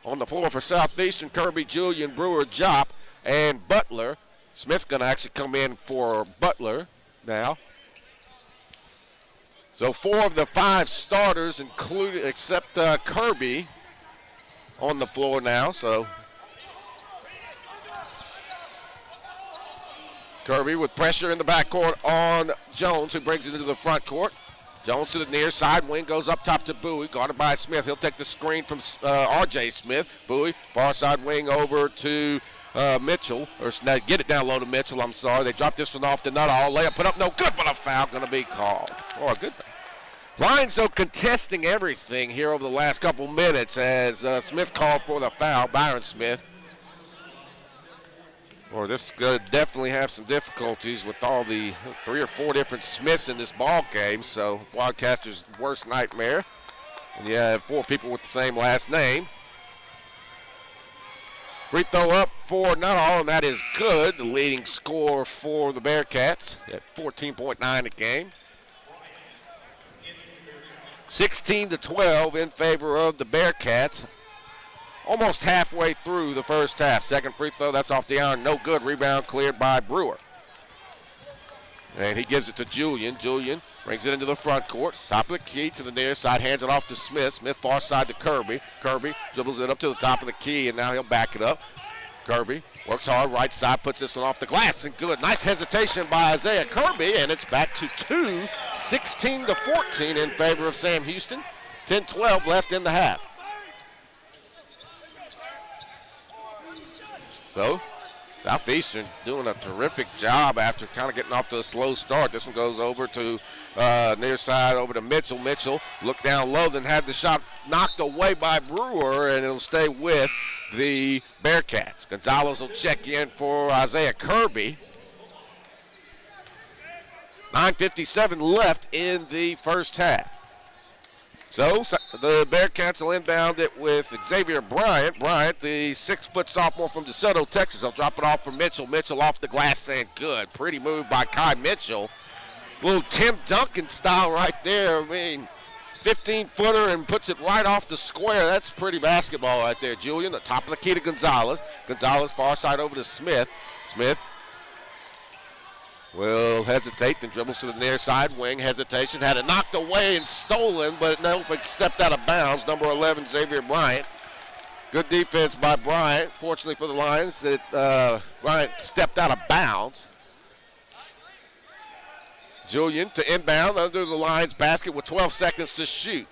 On the floor for Southeastern, Kirby, Julian, Brewer, Jop, and Butler. Smith's going to actually come in for Butler now. So 4 of the 5 starters, except Kirby, on the floor now. So Kirby with pressure in the backcourt on Jones, who brings it into the front court. Jones to the near side wing, goes up top to Bowie, guarded by Smith. He'll take the screen from R.J. Smith. Bowie, far side wing over to Mitchell. Or get it down low to Mitchell, I'm sorry. They dropped this one off to Nuttall. Layup put up, no good, but a foul going to be called. Oh, good. Lions, though, contesting everything here over the last couple minutes as Smith called for the foul, Byron Smith. Or this could definitely have some difficulties with all the 3 or 4 different Smiths in this ball game. So Wildcats' worst nightmare. And you have 4 people with the same last name. Free throw up for Nuttall, and that is good. The leading score for the Bearcats at 14.9 a game. 16-12 in favor of the Bearcats. Almost halfway through the first half. Second free throw, that's off the iron. No good. Rebound cleared by Brewer. And he gives it to Julian. Julian brings it into the front court. Top of the key to the near side. Hands it off to Smith. Smith far side to Kirby. Kirby dribbles it up to the top of the key, and now he'll back it up. Kirby works hard. Right side, puts this one off the glass, and good. Nice hesitation by Isaiah Kirby, and it's back to 2. 16-14 in favor of Sam Houston. 10-12 left in the half. So, Southeastern doing a terrific job after kind of getting off to a slow start. This one goes over to near side, over to Mitchell. Mitchell looked down low, then had the shot knocked away by Brewer, and it'll stay with the Bearcats. Gonzalez will check in for Isaiah Kirby. 9:57 left in the first half. So the Bearcats will inbound it with Xavier Bryant. Bryant, the 6-foot sophomore from DeSoto, Texas. They'll drop it off for Mitchell. Mitchell off the glass and good. Pretty move by Kai Mitchell. Little Tim Duncan style right there. I mean, 15-footer and puts it right off the square. That's pretty basketball right there. Julian, the top of the key to Gonzalez. Gonzalez far side over to Smith. Smith will hesitate, then dribbles to the near side wing. Hesitation, had it knocked away and stolen, but no, stepped out of bounds. Number 11, Xavier Bryant. Good defense by Bryant. Fortunately for the Lions, Bryant stepped out of bounds. Julian to inbound under the Lions basket with 12 seconds to shoot.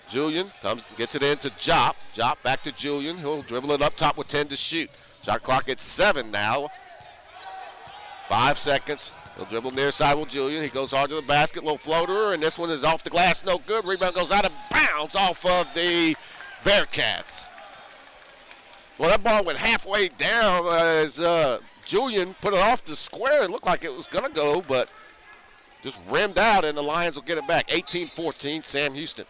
Julian gets it into Jop. Jop back to Julian. He'll dribble it up top with 10 to shoot. Shot clock at 7 now. 5 seconds. He'll dribble near side with Julian. He goes hard to the basket. Little floater, and this one is off the glass. No good. Rebound goes out of bounds off of the Bearcats. Well, that ball went halfway down as Julian put it off the square. It looked like it was going to go, but just rimmed out, and the Lions will get it back. 18-14, Sam Houston.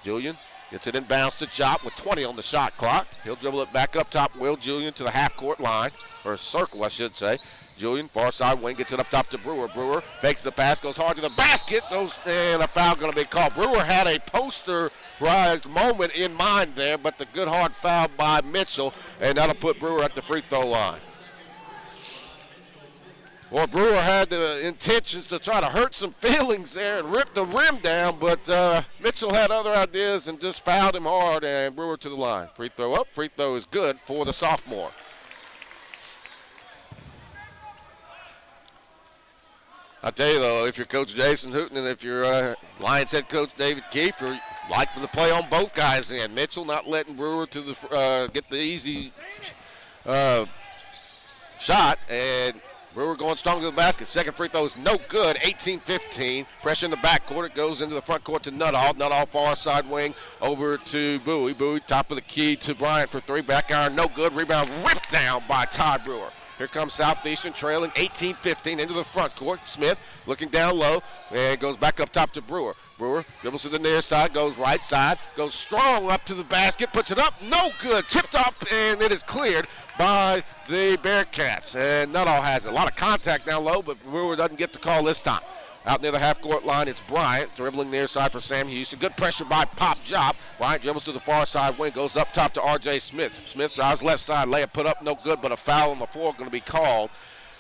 Julian gets it inbounds to Jop with 20 on the shot clock. He'll dribble it back up top. Will Julian to the half-court line, or circle, I should say. Julian, far side wing, gets it up top to Brewer. Brewer fakes the pass, goes hard to the basket, and a foul going to be called. Brewer had a posterized moment in mind there, but the good hard foul by Mitchell, and that'll put Brewer at the free throw line. Well, Brewer had the intentions to try to hurt some feelings there and rip the rim down, but Mitchell had other ideas and just fouled him hard, and Brewer to the line. Free throw up. Free throw is good for the sophomore. I tell you, though, if you're Coach Jason Hooten and if you're Lions head coach David Kiefer, like to play on both guys in. Mitchell not letting Brewer to the get the easy shot, and Brewer going strong to the basket. Second free throw is no good. 18-15. Pressure in the backcourt. It goes into the front court to Nuttall. Nuttall far side wing over to Bowie. Bowie top of the key to Bryant for 3. Back iron, no good. Rebound ripped down by Todd Brewer. Here comes Southeastern trailing 18-15 into the front court. Smith looking down low and goes back up top to Brewer. Brewer dribbles to the near side, goes right side, goes strong up to the basket, puts it up, no good. Tipped up, and it is cleared by the Bearcats. And Nuttall has it. A lot of contact down low, but Brewer doesn't get the call this time. Out near the half-court line, it's Bryant dribbling near side for Sam Houston. Good pressure by Pop Jop. Bryant dribbles to the far side wing, goes up top to R.J. Smith. Smith drives left side, layup put up, no good, but a foul on the floor going to be called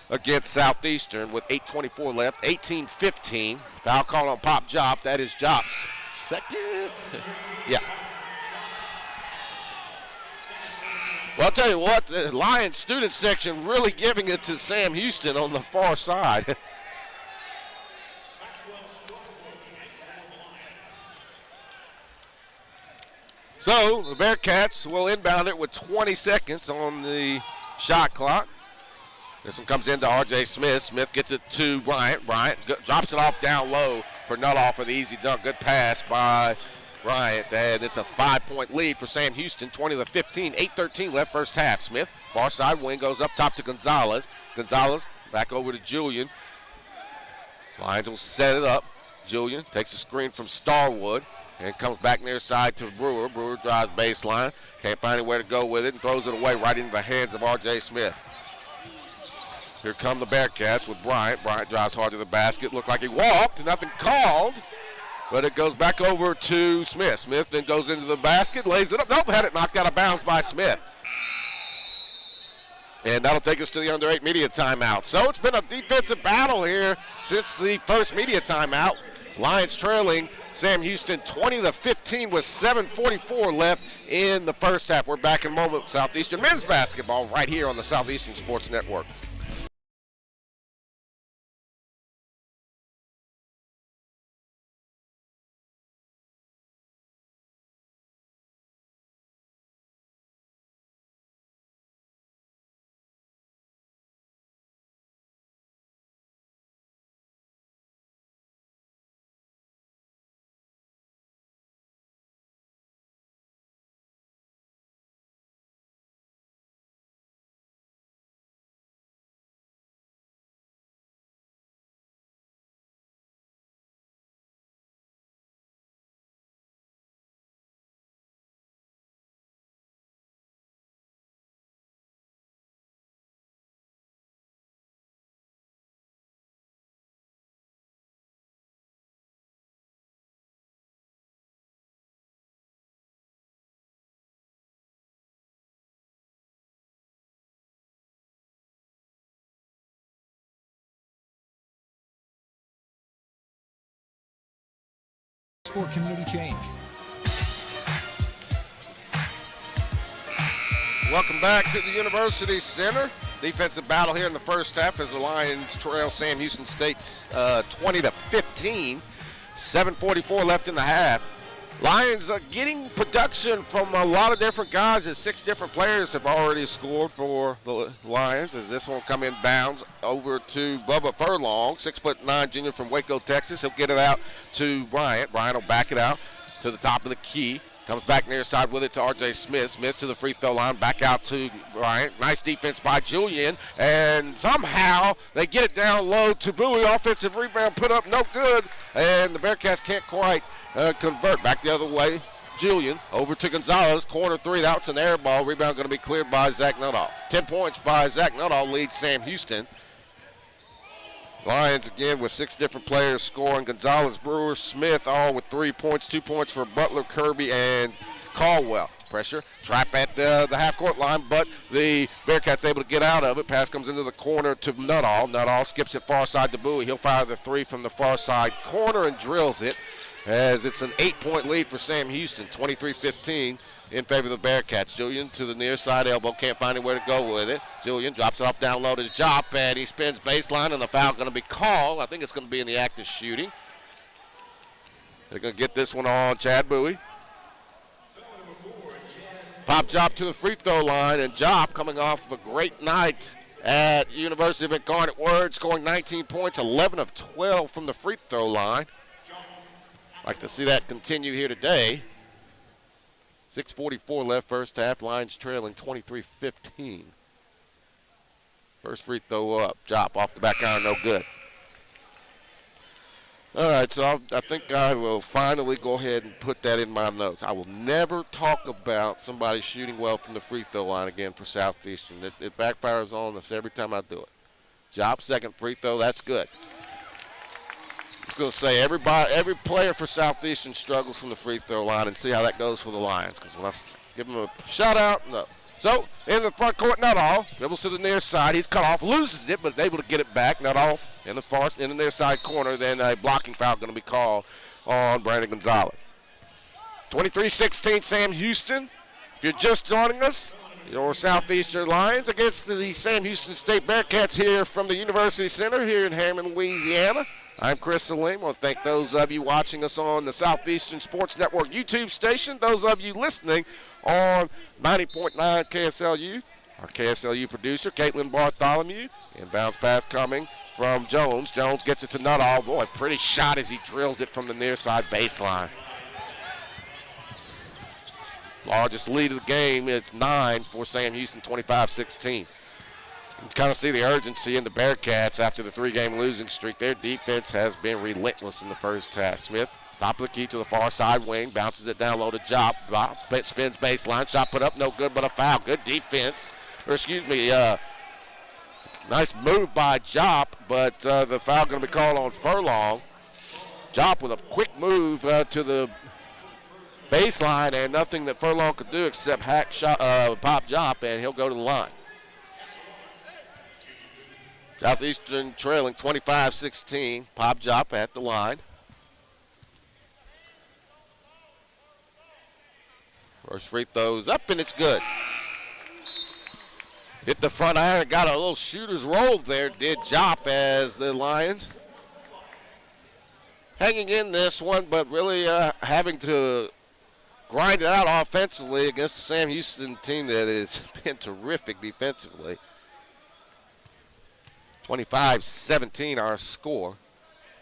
against Southeastern with 8:24 left. 18-15. Foul called on Pop Jop. That is Jop's second. Yeah. Well, I'll tell you what, the Lions student section really giving it to Sam Houston on the far side. So the Bearcats will inbound it with 20 seconds on the shot clock. This one comes into R.J. Smith. Smith gets it to Bryant. Bryant drops it off down low for Nuttall for the easy dunk. Good pass by Bryant, and it's a 5-point lead for Sam Houston, 20-15, 8:13 left first half. Smith, far side wing, goes up top to Gonzalez. Gonzalez back over to Julian. Lions will set it up. Julian takes a screen from Starwood and comes back near side to Brewer. Brewer drives baseline, can't find anywhere to go with it and throws it away right into the hands of R.J. Smith. Here come the Bearcats with Bryant. Bryant drives hard to the basket. Looked like he walked, nothing called. But it goes back over to Smith. Smith then goes into the basket, lays it up. Nope, had it knocked out of bounds by Smith. And that'll take us to the under 8 media timeout. So it's been a defensive battle here since the first media timeout. Lions trailing Sam Houston 20-15 with 7:44 left in the first half. We're back in a moment with Southeastern men's basketball right here on the Southeastern Sports Network. For community change. Welcome back to the University Center. Defensive battle here in the first half as the Lions trail Sam Houston State's 20-15. 7:44 left in the half. Lions are getting production from a lot of different guys as 6 different players have already scored for the Lions as this one will come in bounds over to Bubba Furlong, 6'9" junior from Waco, Texas. He'll get it out to Bryant. Bryant will back it out to the top of the key. Comes back near side with it to R.J. Smith. Smith to the free throw line, back out to Bryant. Nice defense by Julian, and somehow they get it down low to Bowie. Offensive rebound put up, no good, and the Bearcats can't quite convert. Back the other way, Julian over to Gonzalez. Corner 3, that's an air ball. Rebound going to be cleared by Zach Nuttall. 10 points by Zach Nuttall leads Sam Houston. Lions again with 6 different players scoring. Gonzalez, Brewer, Smith all with 3 points. 2 points for Butler, Kirby, and Caldwell. Pressure, trap at the half-court line, but the Bearcats able to get out of it. Pass comes into the corner to Nuttall. Nuttall skips it far side to Bowie. He'll fire the 3 from the far side corner and drills it as it's an 8-point lead for Sam Houston, 23-15 in favor of the Bearcats. Julian to the near side elbow, can't find anywhere to go with it. Julian drops it off down low to Jop, and he spins baseline, and the foul going to be called. I think it's going to be in the act of shooting. They're going to get this one on Chad Bowie. Pop Jop to the free throw line, and Jop coming off of a great night at University of Incarnate Word, scoring 19 points, 11 of 12 from the free throw line. Like to see that continue here today. 6:44 left first half. Lions trailing 23-15. First free throw up. Jop off the back iron, no good. All right, so I think I will finally go ahead and put that in my notes. I will never talk about somebody shooting well from the free throw line again for Southeastern. It backfires on us every time I do it. Jop, second free throw, that's good. I was going to say every player for Southeastern struggles from the free throw line, and see how that goes for the Lions. Because when I give them a shout out, no. So in the front court, Nuttall dribbles to the near side. He's cut off, loses it, but able to get it back. Nuttall in the near side corner. Then a blocking foul going to be called on Brandon Gonzalez. 23-16, Sam Houston. If you're just joining us, your Southeastern Lions against the Sam Houston State Bearcats here from the University Center here in Hammond, Louisiana. I'm Chris Salim. I want to thank those of you watching us on the Southeastern Sports Network YouTube station, those of you listening on 90.9 KSLU, our KSLU producer, Caitlin Bartholomew. Inbounds pass coming from Jones. Jones gets it to Nuttall. Boy, pretty shot as he drills it from the near side baseline. Largest lead of the game. It's 9 for Sam Houston, 25-16. You kind of see the urgency in the Bearcats after the 3-game losing streak. Their defense has been relentless in the first half. Smith, top of the key to the far side wing, bounces it down low to Jop. Spins baseline, shot put up, no good, but a foul. Good defense. Nice move by Jop, but the foul going to be called on Furlong. Jop with a quick move to the baseline, and nothing that Furlong could do except pop Jop, and he'll go to the line. Southeastern trailing 25-16. Pop Jop at the line. First free throw's up, and it's good. Hit the front iron, got a little shooter's roll there, did Jop, as the Lions hanging in this one, but really having to grind it out offensively against the Sam Houston team that has been terrific defensively. 25-17 our score.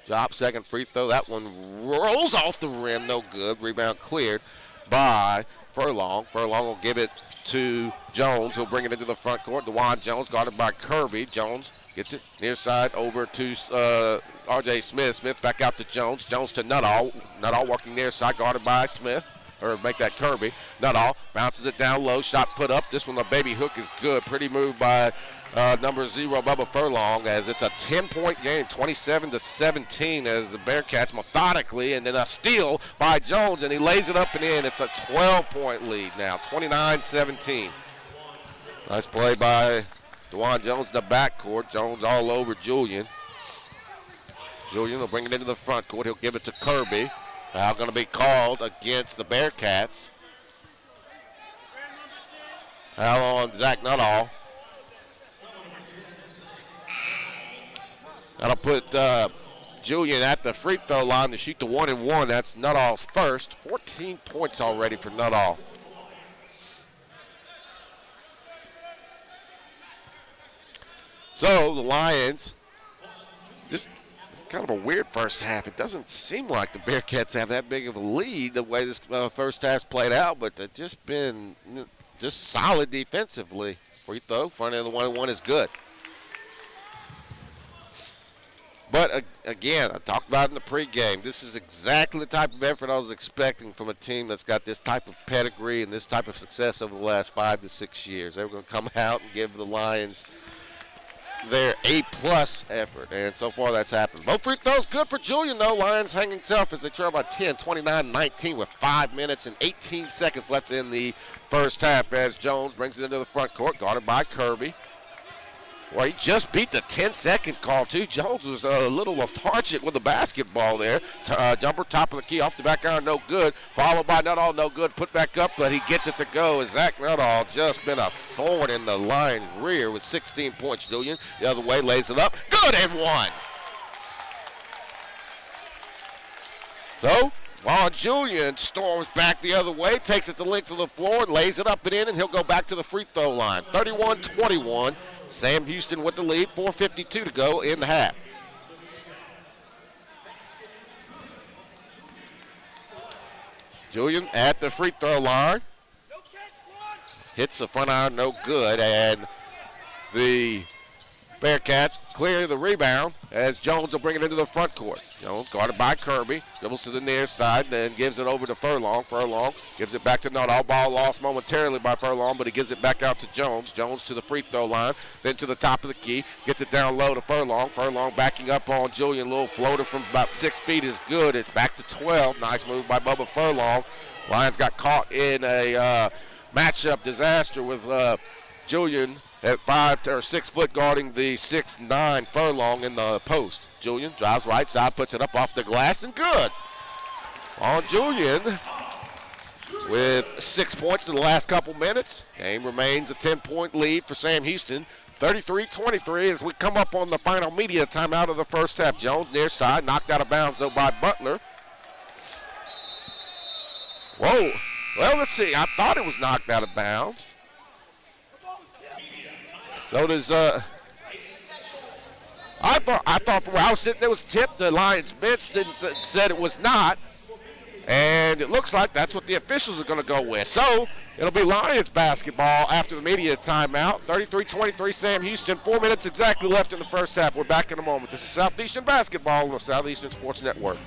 Jop, second free throw. That one rolls off the rim, no good. Rebound cleared by Furlong. Furlong will give it to Jones. He'll bring it into the front court. DeJuan Jones guarded by Kirby. Jones gets it near side over to R.J. Smith. Smith back out to Jones. Jones to Nuttall. Nuttall working near side, guarded by Smith. Or make that Kirby. Nuttall bounces it down low. Shot put up. This one, the baby hook is good. Pretty move by number 0, Bubba Furlong, as it's a 10-point game, 27-17, as the Bearcats methodically, and then a steal by Jones, and he lays it up and in. It's a 12-point lead now, 29-17. Nice play by DeJuan Jones in the backcourt. Jones all over Julian. Julian will bring it into the front court. He'll give it to Kirby. Foul going to be called against the Bearcats. Foul on Zach Nuttall. That'll put Julian at the free throw line to shoot the 1-and-1. That's Nuttall's first. 14 points already for Nuttall. So the Lions, just kind of a weird first half. It doesn't seem like the Bearcats have that big of a lead the way this first half's played out, but they've just been solid defensively. Free throw, front end of the 1-and-1 is good. But, again, I talked about it in the pregame. This is exactly the type of effort I was expecting from a team that's got this type of pedigree and this type of success over the last 5 to 6 years. They were going to come out and give the Lions their A-plus effort, and so far that's happened. Both free throws good for Julian, though. Lions hanging tough as they trail by 10, 29-19 with 5 minutes and 18 seconds left in the first half, as Jones brings it into the front court, guarded by Kirby. Well, he just beat the 10-second call, too. Jones was a little lethargic with the basketball there. Jumper, top of the key, off the back iron, no good. Followed by Nuttall, no good. Put back up, but he gets it to go. As Zach Nuttall just been a thorn in the Lions' rear with 16 points. Julian, the other way, lays it up. Good and one. So, while Julian storms back the other way, takes it the length of the floor, lays it up and in, and he'll go back to the free throw line. 31-21. Sam Houston with the lead, 4:52 to go in the half. Julian at the free throw line. Hits the front iron, no good, and the Bearcats clear the rebound as Jones will bring it into the front court. Jones guarded by Kirby, dribbles to the near side, then gives it over to Furlong. Furlong gives it back to Nuttall. Ball lost momentarily by Furlong, but he gives it back out to Jones. Jones to the free throw line, then to the top of the key. Gets it down low to Furlong. Furlong backing up on Julian. Little floater from about 6 feet is good. It's back to 12. Nice move by Bubba Furlong. Lions got caught in a matchup disaster with Julian at 5 or 6 foot guarding the 6'9" Furlong in the post. Julian drives right side, puts it up off the glass, and good. On Julian with 6 points in the last couple minutes. Game remains a 10-point lead for Sam Houston. 33-23 as we come up on the final media timeout of the first half. Jones near side, knocked out of bounds though by Butler. Whoa. Well, let's see. I thought it was knocked out of bounds. So does I thought where I was sitting there was tipped. The Lions bench said it was not, And it looks like that's what the officials are going to go with. So it'll be Lions basketball after the media timeout. 33-23 Sam Houston. 4 minutes exactly left in the first half. We're back in a moment. This is Southeastern basketball on the Southeastern Sports Network.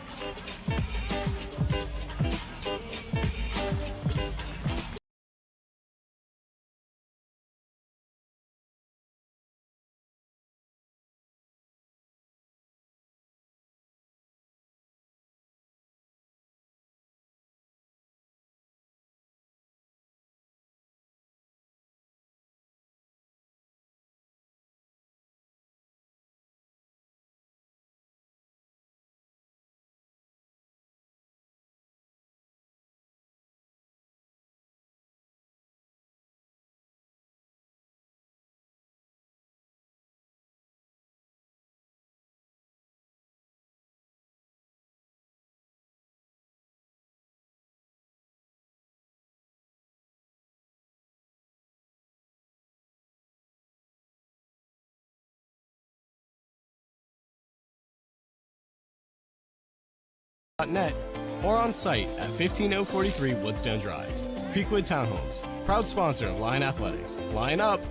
.net or on site at 15043 Woodstone Drive. Creekwood Townhomes, proud sponsor of Lion Athletics. Line up!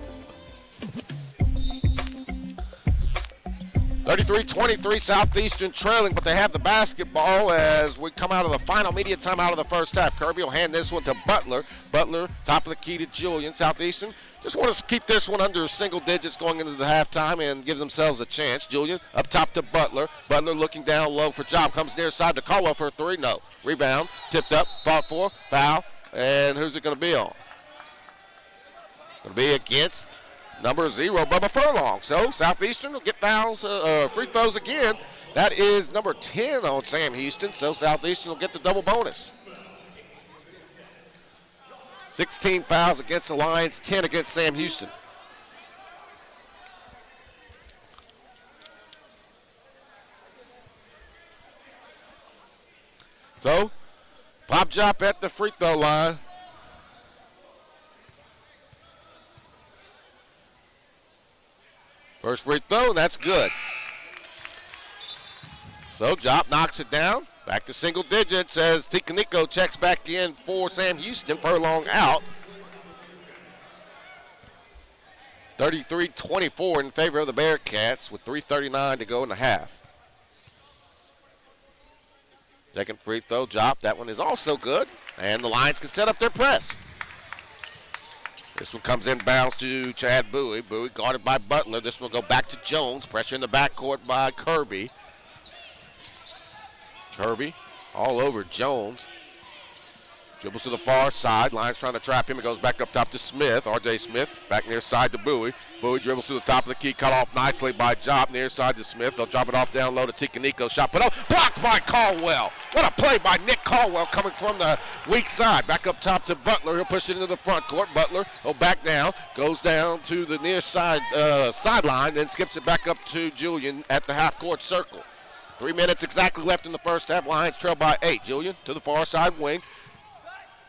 33-23 Southeastern trailing, but they have the basketball as we come out of the final media time out of the first half. Kirby will hand this one to Butler. Butler, top of the key to Julian. Southeastern just want to keep this one under single digits going into the halftime and give themselves a chance. Julian up top to Butler. Butler looking down low for Job. Comes near side to Caldwell for a three. No. Rebound. Tipped up. Fought for. Foul. And who's it going to be on? Going to be against number 0, Bubba Furlong. So Southeastern will get fouls, free throws again. That is number 10 on Sam Houston. So Southeastern will get the double bonus. 16 fouls against the Lions, 10 against Sam Houston. So, Pop Jop at the free throw line. First free throw, and that's good. So, Jop knocks it down. Back to single digits as Ticaniko checks back in for Sam Houston. Furlong out. 33-24 in favor of the Bearcats with 3:39 to go in the half. Second free throw, Jop. That one is also good. And the Lions can set up their press. This one comes in bounds to Chad Bowie. Bowie guarded by Butler. This one will go back to Jones. Pressure in the backcourt by Kirby. Kirby all over Jones. Dribbles to the far side. Lions trying to trap him. It goes back up top to Smith. R.J. Smith back near side to Bowie. Bowie dribbles to the top of the key. Cut off nicely by Job near side to Smith. They'll drop it off down low to Ticaniko. Shot put up. Blocked by Caldwell. What a play by Nick Caldwell coming from the weak side. Back up top to Butler. He'll push it into the front court. Butler will back down. Goes down to the near side sideline. Then skips it back up to Julian at the half court circle. 3 minutes exactly left in the first half. Lions trail by 8. Julian to the far side wing.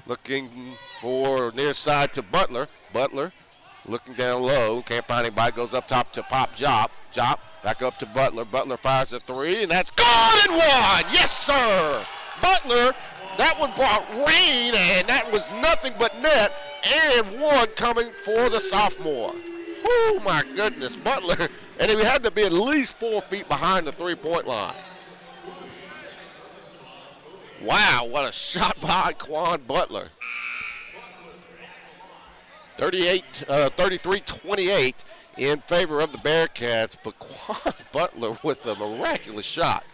Looking for near side to Butler. Butler looking down low. Can't find anybody. Goes up top to Pop Jop. Jop back up to Butler. Butler fires a three, and that's good and one. Yes, sir. Butler, that one brought rain, and that was nothing but net. And one coming for the sophomore. Oh, my goodness. Butler, and he had to be at least 4 feet behind the three-point line. Wow, what a shot by Quan Butler. 33-28 in favor of the Bearcats, but Quan Butler with a miraculous shot.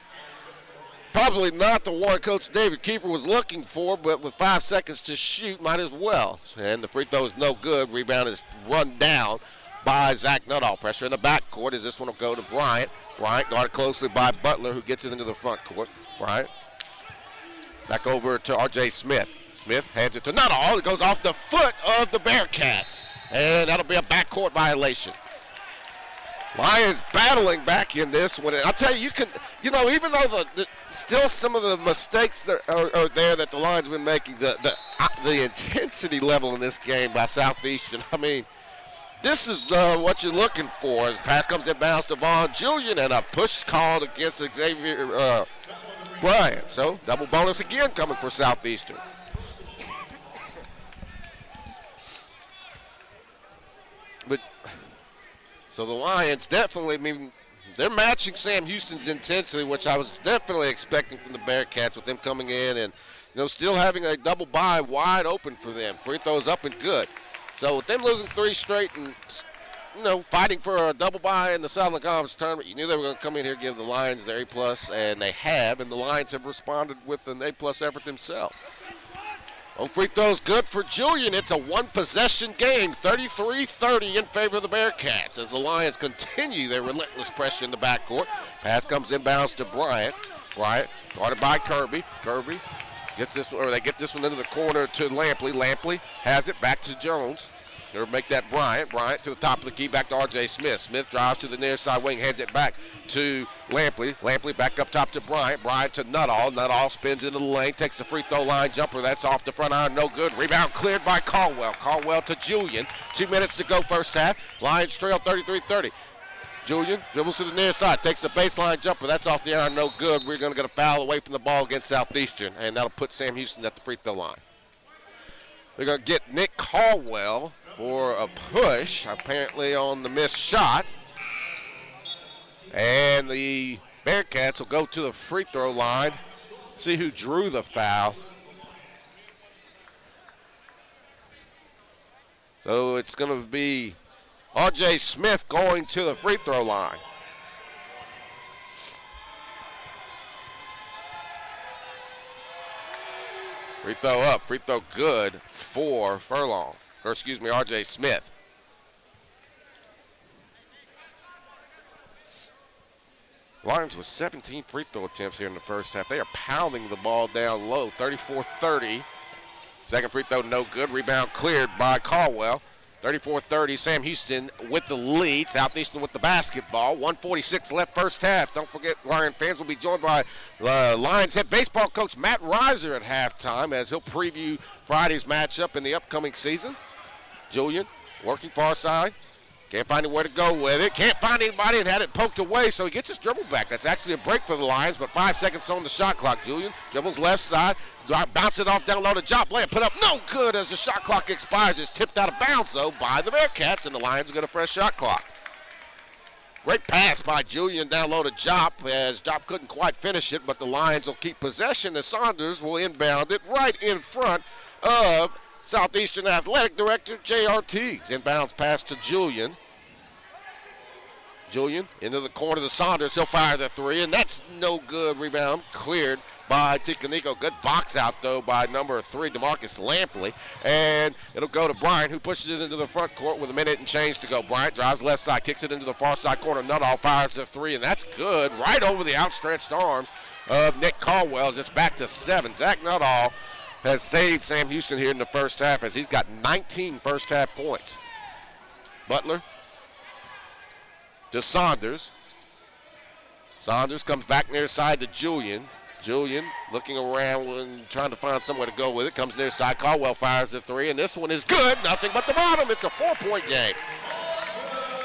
Probably not the one Coach David Kiefer was looking for, but with 5 seconds to shoot, might as well. And the free throw is no good. Rebound is run down by Zach Nuttall. Pressure in the backcourt as this one will go to Bryant. Bryant guarded closely by Butler, who gets it into the front court. Bryant back over to R.J. Smith. Smith hands it to Nuttall. It goes off the foot of the Bearcats. And that'll be a backcourt violation. Lions battling back in this one. And I'll tell you, even though still some of the mistakes that are there that the Lions have been making, the intensity level in this game by Southeastern, I mean, this is what you're looking for. As pass comes in bounds to Vaughn Julian, and a push called against Xavier Bryant. So double bonus again coming for Southeastern. But so the Lions definitely, I mean, they're matching Sam Houston's intensity, which I was definitely expecting from the Bearcats with them coming in and, still having a double bye wide open for them. Free throws up and good. So with them losing 3 straight and, fighting for a double bye in the Southern Conference tournament, you knew they were going to come in here and give the Lions their A+, and they have, and the Lions have responded with an A+ effort themselves. On free throws, good for Julian. It's a one-possession game, 33-30 in favor of the Bearcats as the Lions continue their relentless pressure in the backcourt. Pass comes inbounds to Bryant. Bryant guarded by Kirby. Kirby gets this, or they get this one into the corner to Lampley. Lampley has it back to Jones. They'll make that Bryant. Bryant to the top of the key, back to R.J. Smith. Smith drives to the near side wing, hands it back to Lampley. Lampley back up top to Bryant. Bryant to Nuttall. Nuttall spins into the lane, takes a free throw line jumper. That's off the front iron, no good. Rebound cleared by Caldwell. Caldwell to Julian. 2 minutes to go first half. Lions trail 33-30. Julian dribbles to the near side, takes a baseline jumper. That's off the iron, no good. We're going to get a foul away from the ball against Southeastern, and that'll put Sam Houston at the free throw line. They're going to get Nick Caldwell for a push, apparently on the missed shot. And the Bearcats will go to the free throw line. See who drew the foul. So it's going to be R.J. Smith going to the free throw line. Free throw up, free throw good for Furlong. Or excuse me, R.J. Smith. Lions with 17 free throw attempts here in the first half. They are pounding the ball down low, 34-30. Second free throw no good. Rebound cleared by Caldwell. 34-30, Sam Houston with the lead. Southeastern with the basketball. 1:46 left first half. Don't forget, Lion fans will be joined by Lions head baseball coach Matt Reiser at halftime as he'll preview Friday's matchup in the upcoming season. Julian working far side. Can't find anywhere to go with it. Can't find anybody and had it poked away, so he gets his dribble back. That's actually a break for the Lions, but 5 seconds on the shot clock. Julian dribbles left side. Bounce it off down low to Jop. Layup put up no good as the shot clock expires. It's tipped out of bounds, though, by the Bearcats, and the Lions get a fresh shot clock. Great pass by Julian down low to Jop as Jop couldn't quite finish it, but the Lions will keep possession as Saunders will inbound it right in front of Southeastern Athletic Director J.R. Teagues. Inbounds pass to Julian. Julian into the corner to Saunders. He'll fire the three, and that's no good. Rebound cleared by Ticanico. Good box out, though, by number 3, DeMarcus Lampley. And it'll go to Bryant, who pushes it into the front court with a minute and change to go. Bryant drives left side, kicks it into the far side corner. Nuttall fires the three, and that's good. Right over the outstretched arms of Nick Caldwell. It's back to 7. Zach Nuttall has saved Sam Houston here in the first half as he's got 19 first half points. Butler to Saunders. Saunders comes back near side to Julian. Julian looking around and trying to find somewhere to go with it. Comes near side. Caldwell fires the three, and this one is good. Nothing but the bottom. It's a 4-point game.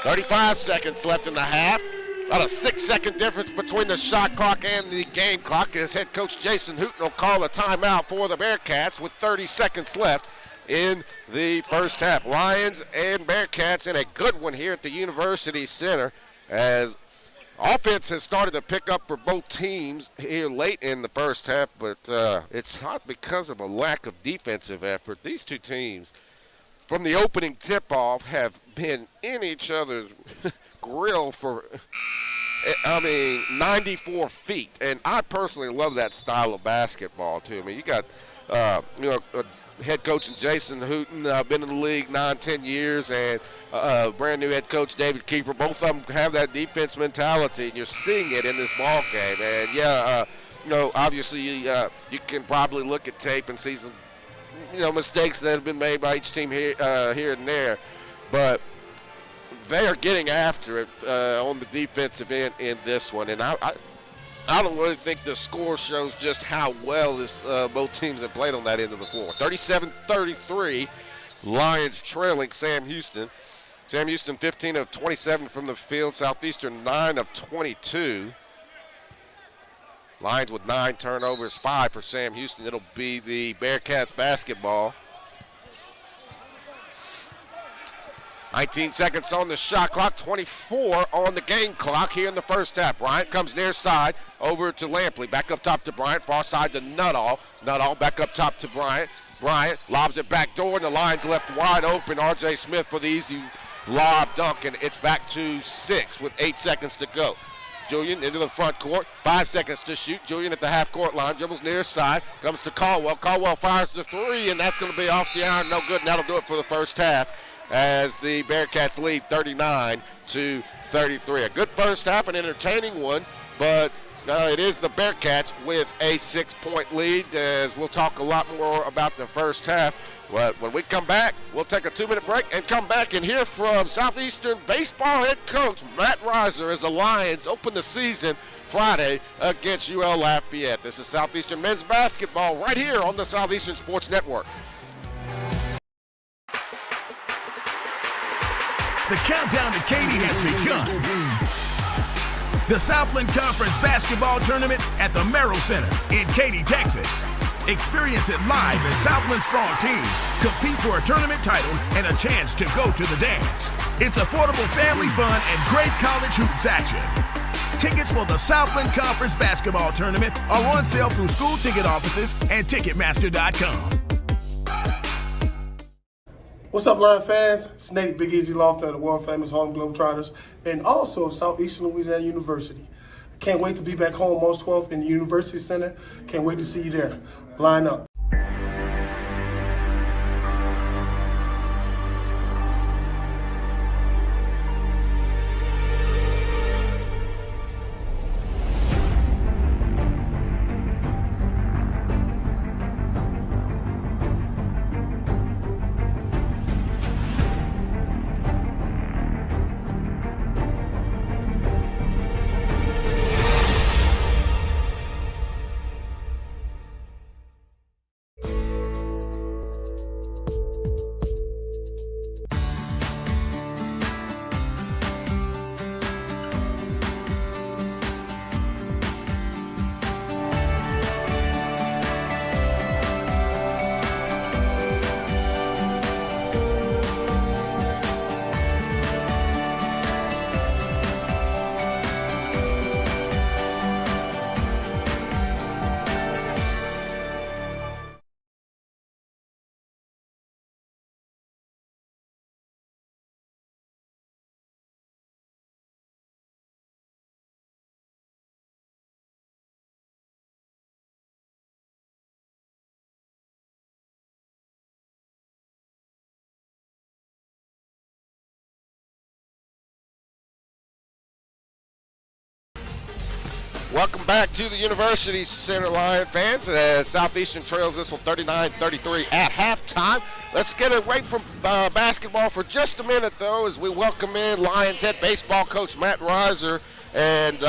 35 seconds left in the half. About a 6-second difference between the shot clock and the game clock as head coach Jason Hooten will call a timeout for the Bearcats with 30 seconds left in the first half. Lions and Bearcats in a good one here at the University Center as offense has started to pick up for both teams here late in the first half, but it's not because of a lack of defensive effort. These two teams, from the opening tip-off, have been in each other's grill for, 94 feet. And I personally love that style of basketball, too. I mean, you got, head coach Jason Hooten, been in the league 9-10 years, and brand new head coach David Kiefer. Both of them have that defense mentality, and you're seeing it in this ball game. And obviously you can probably look at tape and see some mistakes that have been made by each team here and there, but they are getting after it on the defensive end in this one. And I don't really think the score shows just how well both teams have played on that end of the floor. 37-33, Lions trailing Sam Houston. Sam Houston 15 of 27 from the field. Southeastern 9 of 22. Lions with 9 turnovers, 5 for Sam Houston. It'll be the Bearcats basketball. 19 seconds on the shot clock, 24 on the game clock here in the first half. Bryant comes near side over to Lampley. Back up top to Bryant, far side to Nuttall. Nuttall back up top to Bryant. Bryant lobs it back door, and the Lions left wide open. R.J. Smith for the easy lob dunk, and it's back to 6 with 8 seconds to go. Julian into the front court, 5 seconds to shoot. Julian at the half-court line, dribbles near side, comes to Caldwell. Caldwell fires the 3, and that's going to be off the iron, no good, and that'll do it for the first half as the Bearcats lead 39-33. A good first half, an entertaining one, but it is the Bearcats with a 6-point lead, as we'll talk a lot more about the first half. But when we come back, we'll take a 2-minute break and come back and hear from Southeastern baseball head coach Matt Reiser as the Lions open the season Friday against UL Lafayette. This is Southeastern men's basketball right here on the Southeastern Sports Network. The countdown to Katy has begun. The Southland Conference Basketball Tournament at the Merrill Center in Katy, Texas. Experience it live as Southland strong teams compete for a tournament title and a chance to go to the dance. It's affordable family fun and great college hoops action. Tickets for the Southland Conference Basketball Tournament are on sale through school ticket offices and Ticketmaster.com. What's up, Lion fans? Snake, Big Easy Lofton of the world-famous Harlem Globetrotters, and also Southeastern Louisiana University. Can't wait to be back home March 12th in the University Center. Can't wait to see you there. Line up. Welcome back to the University Center, Lion fans, as Southeastern trails this one 39-33 at halftime. Let's get away from basketball for just a minute, though, as we welcome in Lions head baseball coach Matt Reiser. And,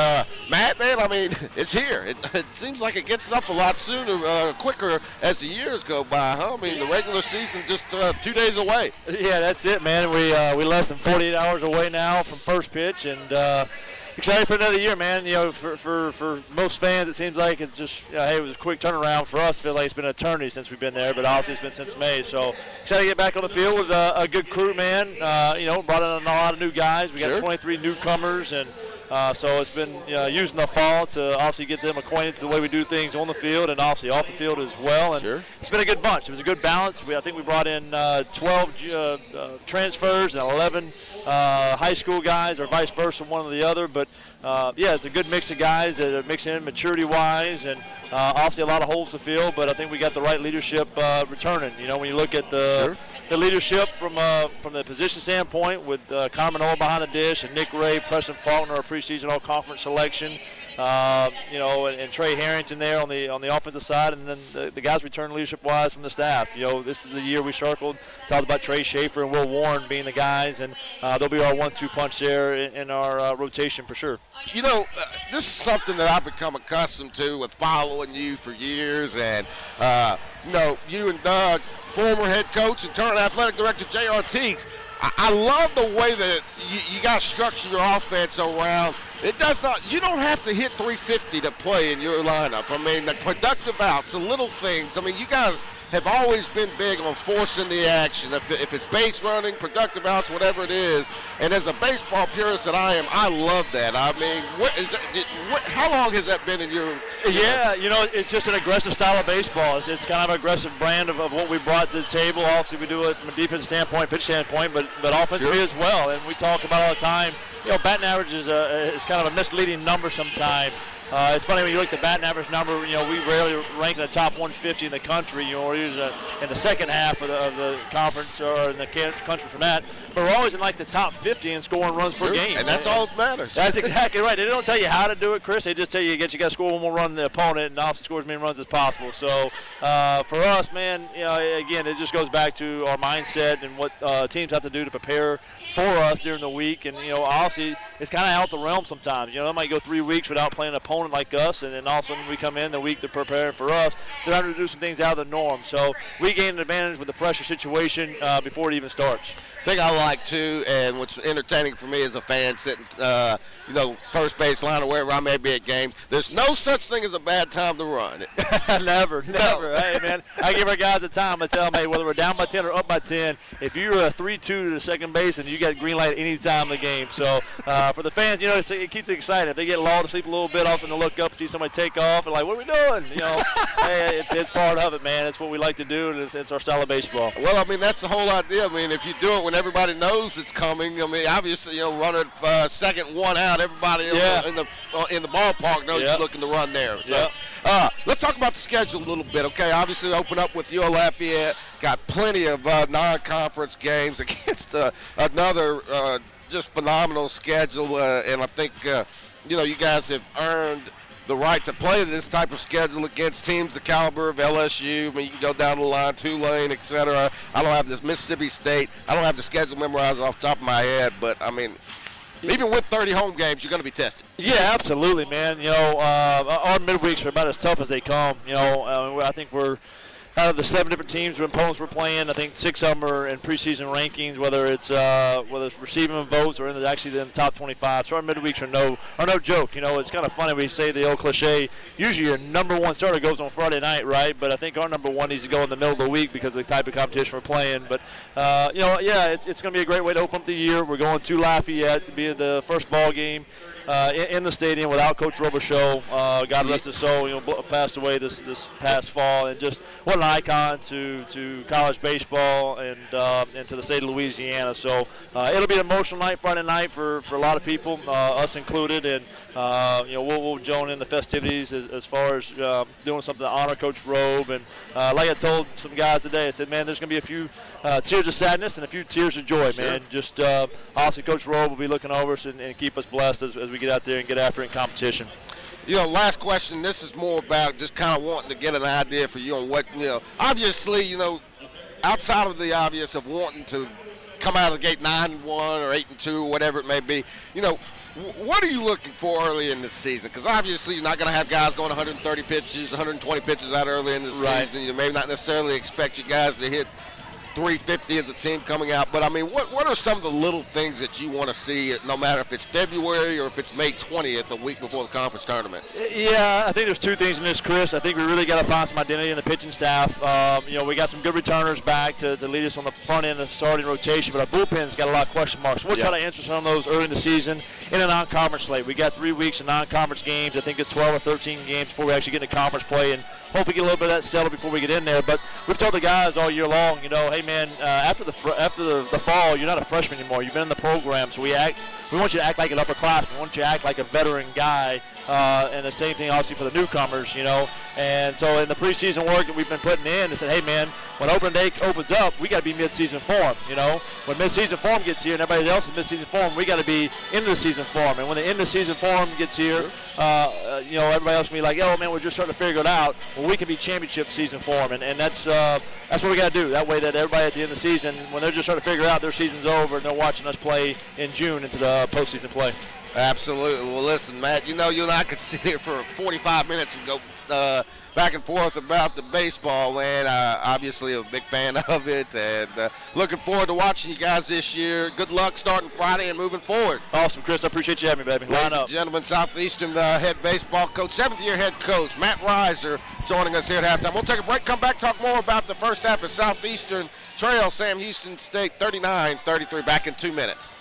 Matt, man, I mean, it's here. It seems like it gets up a lot sooner, quicker as the years go by, huh? I mean, the regular season just 2 days away. Yeah, that's it, man. We less than 48 hours away now from first pitch, and excited for another year, man. You know, for most fans, it seems like it's just, hey, it was a quick turnaround. For us, I feel like it's been an eternity since we've been there, but obviously it's been since May. So excited to get back on the field with a good crew, man. You know, brought in a lot of new guys. We got 23 newcomers, and so it's been using the fall to obviously get them acquainted to the way we do things on the field and obviously off the field as well. And it's been a good bunch. It was a good balance. I think we brought in 12 transfers and 11 high school guys, or vice versa, one or the other. But yeah, it's a good mix of guys that are mixing in maturity-wise, and obviously a lot of holes to fill. But I think we got the right leadership returning. You know, when you look at the leadership from the position standpoint, with Carmen Oil behind the dish and Nick Ray, Preston Faulkner, our preseason all-conference selection, you know, and Trey Harrington there on the offensive side, and then the guys return leadership-wise from the staff. You know, this is the year we circled, talked about Trey Schaefer and Will Warren being the guys, and they'll be our 1-2 punch there in our rotation for sure. You know, this is something that I've become accustomed to with following you for years, and you know, you and Doug, former head coach and current athletic director J.R. Teagues, I love the way that you got to structure your offense around. It does not. You don't have to hit 350 to play in your lineup. I mean, the productive outs, the little things. I mean, you guys have always been big on forcing the action. If it's base running, productive outs, whatever it is. And as a baseball purist that I am, I love that. I mean, how long has that been in your? Yeah, it's just an aggressive style of baseball. It's kind of an aggressive brand of what we brought to the table. Obviously, we do it from a defensive standpoint, pitch standpoint, but offensively as well. And we talk about all the time. Batting average is kind of a misleading number sometimes. It's funny when you look at the batting average number. We rarely rank in the top 150 in the country. We're usually in the second half of the conference or in the country from that. But we're always in like the top 50 in scoring runs per game. And that's all that matters. That's exactly right. They don't tell you how to do it, Chris. They just tell you got to score one more run than the opponent and also score as many runs as possible. So for us, man, again, it just goes back to our mindset and what teams have to do to prepare for us during the week. And obviously, it's kind of out the realm sometimes. They might go 3 weeks without playing an opponent like us, and then all of a sudden we come in the week they're preparing for us. They're having to do some things out of the norm. So we gain an advantage with the pressure situation before it even starts. Thing I like too, and what's entertaining for me as a fan sitting, first base line or wherever I may be at games, there's no such thing as a bad time to run. Never. Hey, man, I give our guys the time. I tell them, hey, whether we're down by 10 or up by 10, if you're a 3-2 to the second base, and you got green light any time of the game. So for the fans, it keeps it exciting. If they get lulled to sleep a little bit, often to look up, see somebody take off, and like, what are we doing? Hey, it's part of it, man. It's what we like to do, and it's our style of baseball. Well, I mean, that's the whole idea. I mean, if you do it when everybody knows it's coming, I mean, obviously, running second one out, everybody in the ballpark knows you're looking to run there. So, let's talk about the schedule a little bit, okay? Obviously, open up with UL Lafayette. Got plenty of non-conference games against another just phenomenal schedule, and I think, you guys have earned the right to play this type of schedule against teams the caliber of LSU. I mean, you can go down the line, Tulane, etc. I don't have this Mississippi State. I don't have the schedule memorized off the top of my head, but, I mean, even with 30 home games, you're going to be tested. Yeah, absolutely, man. Our midweeks are about as tough as they come. I think we're out of the 7 different teams or opponents we're playing, I think 6 of them are in preseason rankings, whether it's receiving votes or actually in the top 25. So our midweeks are no joke. It's kind of funny. We say the old cliche, usually your number one starter goes on Friday night, right? But I think our number one needs to go in the middle of the week because of the type of competition we're playing. But, it's going to be a great way to open up the year. We're going to Lafayette to be the first ball game in the stadium without Coach Robichaux. God rest his soul, passed away this past fall. And just what an icon to college baseball and to the state of Louisiana. So it'll be an emotional night, Friday night for a lot of people, us included. And we'll join in the festivities as far as doing something to honor Coach Robe. And like I told some guys today, I said, man, there's going to be a few tears of sadness and a few tears of joy, man. Sure. Just obviously Coach Robe will be looking over us and keep us blessed as we get out there and get after it in competition. Last question. This is more about just kind of wanting to get an idea for you on what, obviously, outside of the obvious of wanting to come out of the gate 9-1 or 8-2, whatever it may be, what are you looking for early in this season? Because obviously you're not going to have guys going 130 pitches, 120 pitches out early in the season. You may not necessarily expect you guys to hit 350 as a team coming out, but I mean, what are some of the little things that you want to see, no matter if it's February or if it's May 20th, a week before the conference tournament? Yeah, I think there's 2 things in this, Chris. I think we really got to find some identity in the pitching staff. We got some good returners back to lead us on the front end of the starting rotation, but our bullpen's got a lot of question marks. We'll try to answer some of those early in the season in a non-conference slate. We got 3 weeks of non-conference games. I think it's 12 or 13 games before we actually get into conference play, and hopefully get a little bit of that settled before we get in there. But we've told the guys all year long, hey man, after the fall, you're not a freshman anymore. You've been in the program, so we want you to act like an upperclassman. We want you to act like a veteran guy. And the same thing, obviously, for the newcomers, And so in the preseason work that we've been putting in, they said, hey, man, when opening day opens up, we got to be mid-season form, When mid-season form gets here and everybody else is mid-season form, we got to be end-of-the-season form. And when the end-of-the-season form gets here, everybody else will be like, oh, man, we're just starting to figure it out. Well, we can be championship season form. And that's what we got to do. That way that everybody at the end of the season, when they're just starting to figure out their season's over and they're watching us play in June into the postseason play. Absolutely. Well, listen, Matt, you and I could sit here for 45 minutes and go back and forth about the baseball, man. Obviously a big fan of it, and looking forward to watching you guys this year. Good luck starting Friday and moving forward. Awesome, Chris. I appreciate you having me, baby. Line Ladies up. and gentlemen, Southeastern head baseball coach, 7th-year head coach, Matt Reiser, joining us here at halftime. We'll take a break, come back, talk more about the first half of Southeastern Trail Sam Houston State 39-33, back in 2 minutes.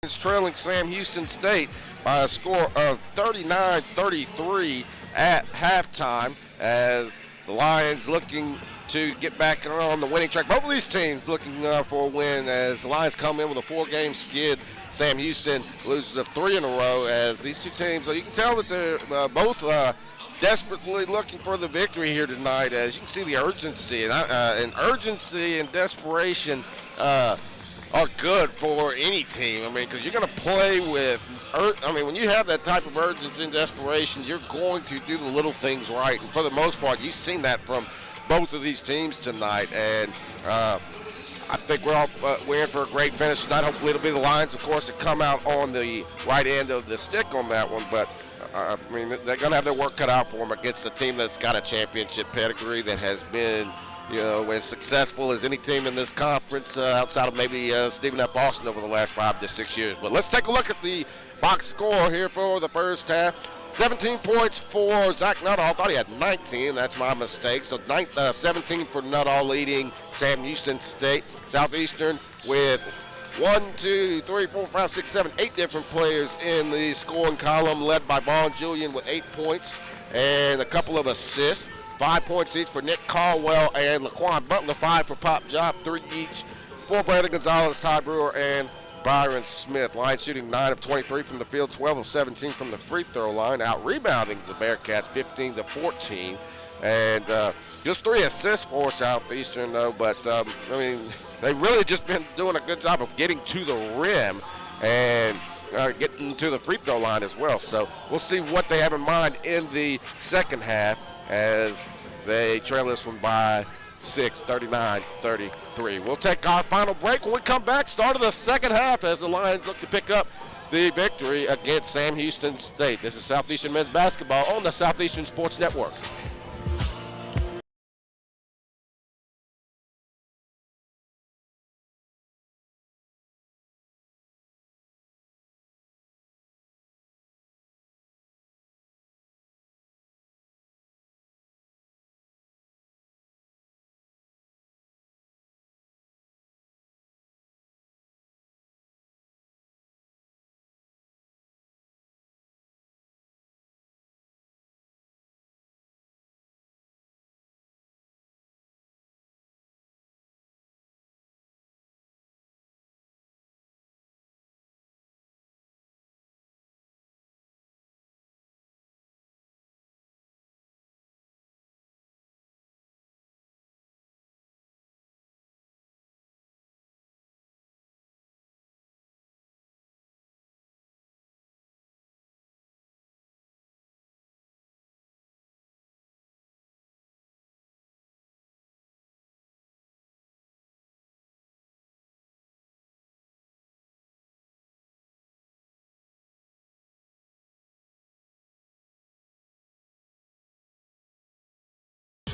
Is trailing Sam Houston State by a score of 39-33 at halftime, as the Lions looking to get back on the winning track. Both of these teams looking for a win, as the Lions come in with a 4-game skid. Sam Houston loses of 3 in a row, as these two teams, you can tell that they're both desperately looking for the victory here tonight, as you can see the urgency. And urgency and desperation are good for any team. I mean, because you're going to play with, when you have that type of urgency and desperation, you're going to do the little things right. And for the most part, you've seen that from both of these teams tonight. And I think we're in for a great finish tonight. Hopefully it'll be the Lions, of course, that come out on the right end of the stick on that one. But, they're going to have their work cut out for them against a team that's got a championship pedigree, that has been as successful as any team in this conference, outside of maybe Stephen F. Austin over the last 5 to 6 years. But let's take a look at the box score here for the first half. 17 points for Zach Nuttall. I thought he had 19. That's my mistake. So 17 for Nuttall, leading Sam Houston State. Southeastern with 8 different players in the scoring column, led by Vaughn Julian with 8 points and a couple of assists. 5 points each for Nick Caldwell and Laquan Butler. 5 for Pop Job, 3 each for Brandon Gonzalez, Ty Brewer, and Byron Smith. Lions shooting 9 of 23 from the field, 12 of 17 from the free throw line. Out rebounding the Bearcats 15-14. And just 3 assists for Southeastern, though. But, they've really just been doing a good job of getting to the rim and getting to the free throw line as well. So we'll see what they have in mind in the second half, as they trail this one by 6, 39-33. We'll take our final break. When we come back, start of the second half, as the Lions look to pick up the victory against Sam Houston State. This is Southeastern men's basketball on the Southeastern Sports Network.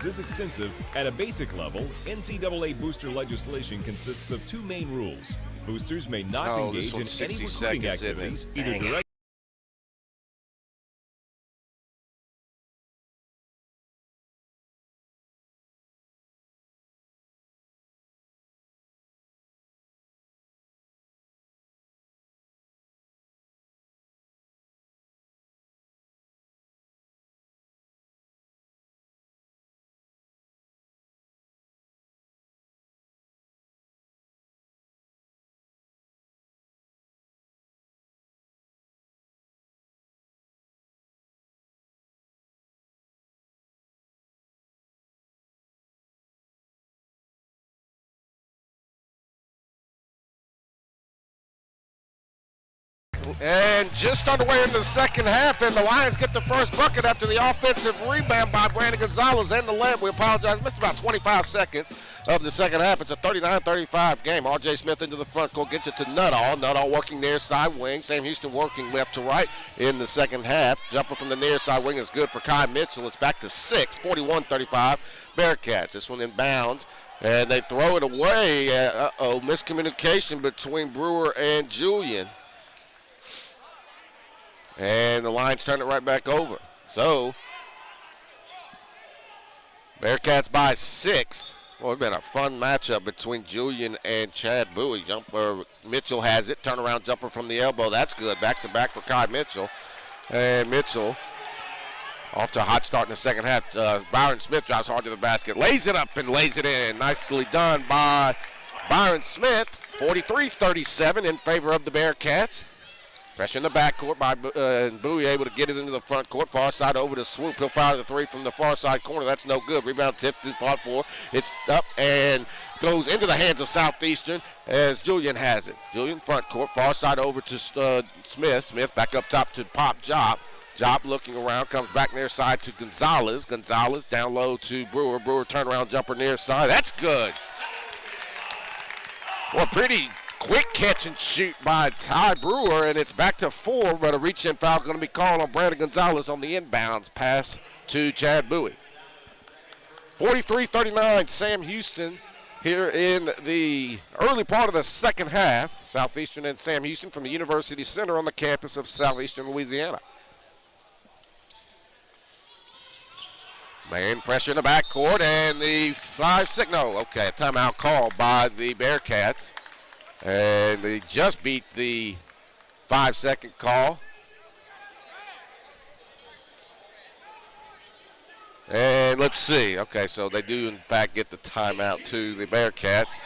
Boost is extensive. At a basic level, NCAA booster legislation consists of two main rules. Boosters may not engage in any recruiting activities, either direct. And just underway into the second half, and the Lions get the first bucket after the offensive rebound by Brandon Gonzalez and the lead. We apologize. Missed about 25 seconds of the second half. It's a 39-35 game. R.J. Smith into the front court, gets it to Nuttall. Nuttall working near side wing. Sam Houston working left to right in the second half. Jumper from the near side wing is good for Kai Mitchell. It's back to 6, 41-35 Bearcats. This one inbounds, and they throw it away. Miscommunication between Brewer and Julian. And the Lions turn it right back over. So, Bearcats by 6. Well, it's been a fun matchup between Julian and Chad Bowie. Jumper, Mitchell has it. Turnaround jumper from the elbow. That's good. Back-to-back for Kai Mitchell. And Mitchell off to a hot start in the second half. Byron Smith drives hard to the basket. Lays it up and lays it in. Nicely done by Byron Smith. 43-37 in favor of the Bearcats. Pressure in the backcourt by Bowie, able to get it into the front court. Far side over to Swoop. He'll fire the three from the far side corner. That's no good. Rebound tipped to part 4. It's up and goes into the hands of Southeastern as Julian has it. Julian front court. Far side over to Smith. Smith back up top to Pop Job. Job looking around. Comes back near side to Gonzalez. Gonzalez down low to Brewer. Brewer turnaround jumper near side. That's good. Well, pretty quick catch and shoot by Ty Brewer, and it's back to 4, but a reach-in foul going to be called on Brandon Gonzalez on the inbounds pass to Chad Bowie. 43-39, Sam Houston here in the early part of the second half. Southeastern and Sam Houston from the University Center on the campus of Southeastern Louisiana. Man pressure in the backcourt, and the 5-6, no, okay, a timeout called by the Bearcats. And they just beat the 5-second call. And let's see. Okay, so they do, in fact, get the timeout to the Bearcats.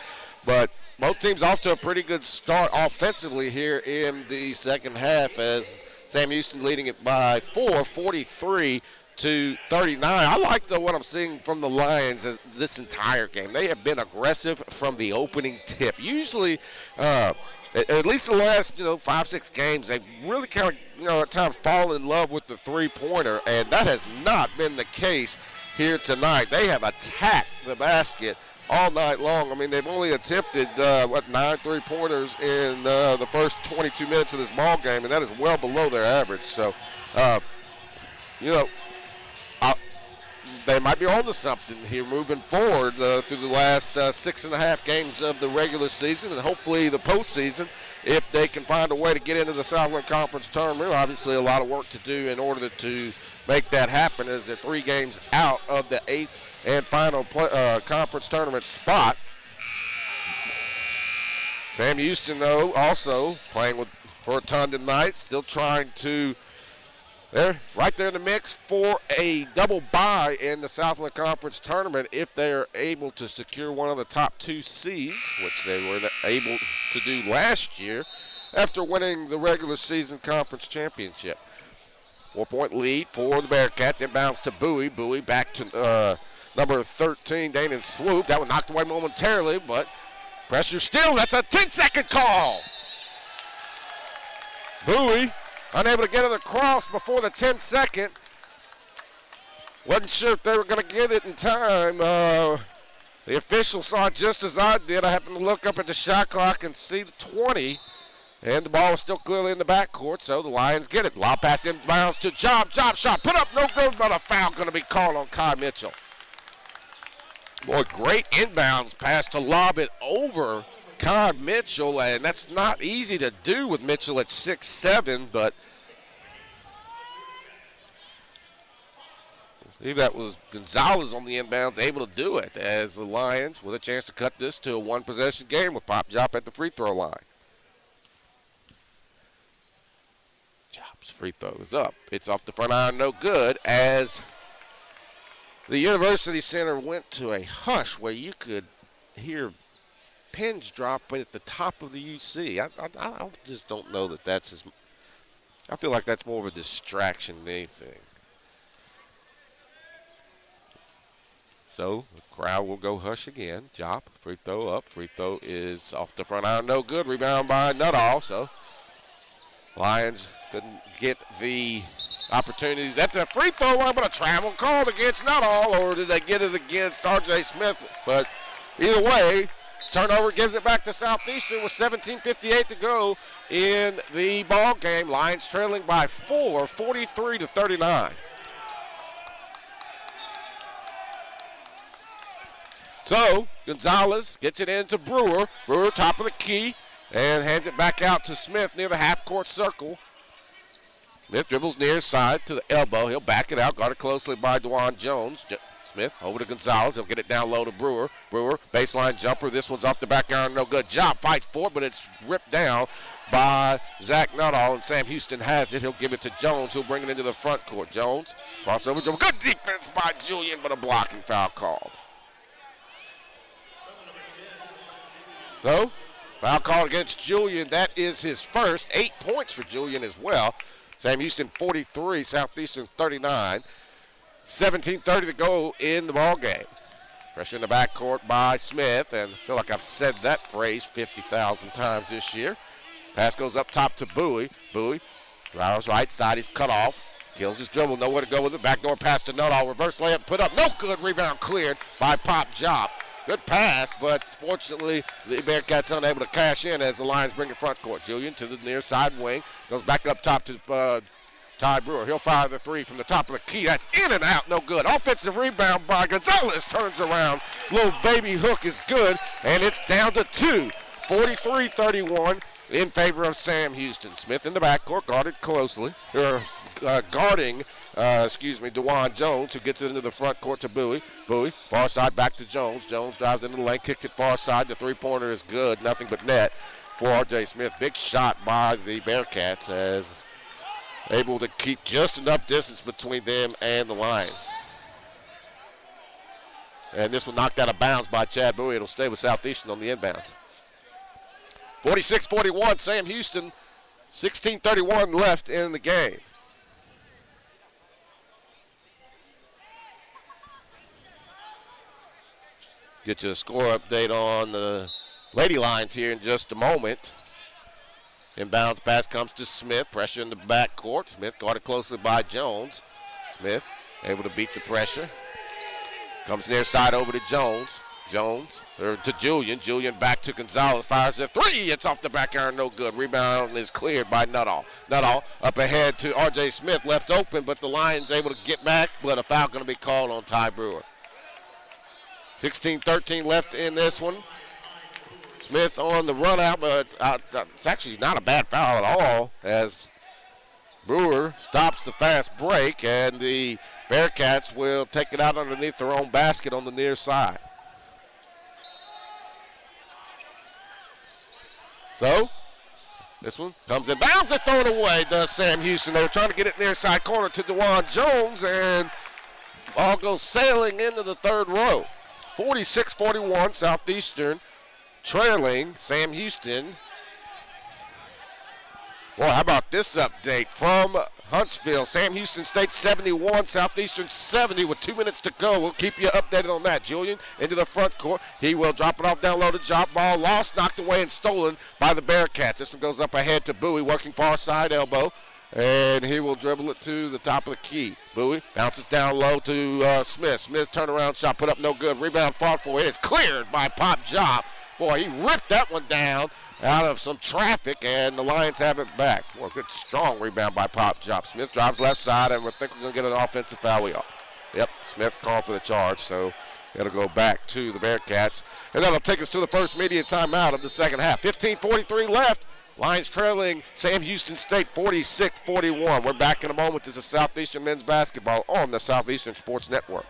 But both teams off to a pretty good start offensively here in the second half as Sam Houston leading it by 4, 43-39. I like what I'm seeing from the Lions this entire game. They have been aggressive from the opening tip. Usually, at least the last 5-6 games, they've really kind of at times fallen in love with the three-pointer, and that has not been the case here tonight. They have attacked the basket all night long. I mean, they've only attempted 9 three-pointers in the first 22 minutes of this ball game, and that is well below their average. So, they might be on to something here moving forward through the last 6.5 games of the regular season and hopefully the postseason if they can find a way to get into the Southland Conference tournament. Obviously a lot of work to do in order to make that happen as they're 3 games out of the 8th and final conference tournament spot. Sam Houston, though, also playing for a ton tonight, still trying to they're right there in the mix for a double bye in the Southland Conference tournament if they're able to secure one of the top 2 seeds, which they were able to do last year after winning the regular season conference championship. 4-point lead for the Bearcats. Inbounds to Bowie. Bowie back to number 13, Danon Swoop. That one knocked away momentarily, but pressure still. That's a 10-second call. Bowie unable to get it across before the 10-second. Wasn't sure if they were going to get it in time. The official saw it just as I did. I happened to look up at the shot clock and see the 20. And the ball is still clearly in the backcourt, so the Lions get it. Lob pass inbounds to Job. Job shot. Put up, no good, but a foul going to be called on Kai Mitchell. Boy, great inbounds pass to lob it over Con Mitchell, and that's not easy to do with Mitchell at 6'7", but I believe that was Gonzalez on the inbounds, able to do it as the Lions with a chance to cut this to a one-possession game with Pop Jop at the free throw line. Jop's free throw is up. It's off the front iron, no good, as the University Center went to a hush where you could hear pins drop at the top of the UC. I just don't know that that's as. I feel like that's more of a distraction than anything. So the crowd will go hush again. Jop, free throw up. Free throw is off the front iron, no good. Rebound by Nuttall. So Lions couldn't get the opportunities at the free throw line, but a travel called against Nuttall, or did they get it against R.J. Smith? But either way, turnover gives it back to Southeastern with 17:58 to go in the ball game. Lions trailing by 4, 43-39. So Gonzalez gets it into Brewer. Brewer top of the key and hands it back out to Smith near the half-court circle. Smith dribbles near his side to the elbow. He'll back it out, guarded closely by DeJuan Jones. Smith over to Gonzalez. He'll get it down low to Brewer. Brewer, baseline jumper. This one's off the back iron, no good. Job fights for it, but it's ripped down by Zach Nuttall, and Sam Houston has it. He'll give it to Jones, who'll bring it into the front court. Jones, crossover dribble. Good defense by Julian, but a blocking foul called. So, foul called against Julian. That is his first. 8 points for Julian as well. Sam Houston 43, Southeastern 39. 17:30 to go in the ball game. Pressure in the backcourt by Smith, and I feel like I've said that phrase 50,000 times this year. Pass goes up top to Bowie. Bowie, right side, he's cut off. Kills his dribble, nowhere to go with it. Backdoor pass to Nuttall. Reverse layup, put up, no good. Rebound cleared by Pop Jop. Good pass, but fortunately the Bearcats unable to cash in as the Lions bring it front court. Julian to the near side wing. Goes back up top to Ty Brewer. He'll fire the three from the top of the key. That's in and out, no good. Offensive rebound by Gonzalez. Turns around. Little baby hook is good, and it's down to 2. 43-31 in favor of Sam Houston. Smith in the backcourt, guarded closely. Guarding DeJuan Jones, who gets it into the front court to Bowie. Bowie, far side back to Jones. Jones drives into the lane, kicks it far side. The three-pointer is good, nothing but net for R.J. Smith. Big shot by the Bearcats as able to keep just enough distance between them and the Lions. And this one knocked out of bounds by Chad Bowie. It'll stay with Southeastern on the inbounds. 46-41, Sam Houston, 16:31 left in the game. Get you a score update on the Lady Lions here in just a moment. Inbounds pass comes to Smith. Pressure in the backcourt. Smith guarded closely by Jones. Smith able to beat the pressure. Comes near side over to Jones. Jones to Julian. Julian back to Gonzalez. Fires a three. It's off the back iron. No good. Rebound is cleared by Nuttall. Nuttall up ahead to R.J. Smith. Left open, but the Lions able to get back. But a foul going to be called on Ty Brewer. 16-13 left in this one. Smith on the run out, but it's actually not a bad foul at all as Brewer stops the fast break, and the Bearcats will take it out underneath their own basket on the near side. So, this one comes in bounds and thrown away, does Sam Houston. They were trying to get it near side corner to DeJuan Jones, and ball goes sailing into the third row. 46-41, Southeastern trailing Sam Houston. Well, how about this update from Huntsville? Sam Houston State 71, Southeastern 70 with 2 minutes to go. We'll keep you updated on that. Julian into the front court. He will drop it off down low to Job. Ball lost, knocked away, and stolen by the Bearcats. This one goes up ahead to Bowie, working far side elbow. And he will dribble it to the top of the key. Bowie bounces down low to Smith. Smith turnaround shot, put up no good. Rebound fought for. It is cleared by Pop Jop. Boy, he ripped that one down out of some traffic, and the Lions have it back. Boy, good strong rebound by Pop Jop. Smith drives left side, and we think we're going to get an offensive foul. We are. Yep, Smith called for the charge, so It'll go back to the Bearcats. And that'll take us to the first media timeout of the second half. 15:43 left. Lions trailing Sam Houston State 46-41. We're back in a moment. This is Southeastern men's basketball on the Southeastern Sports Network.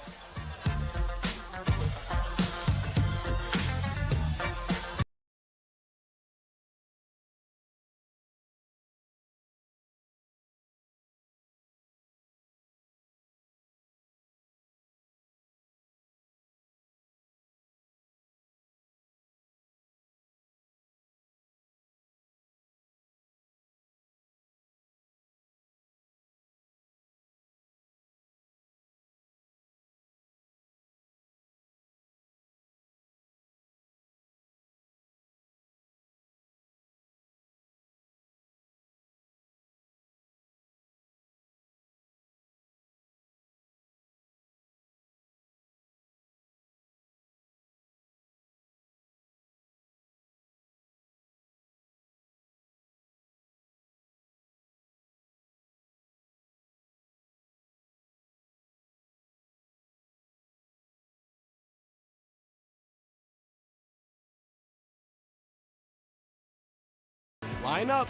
Line up.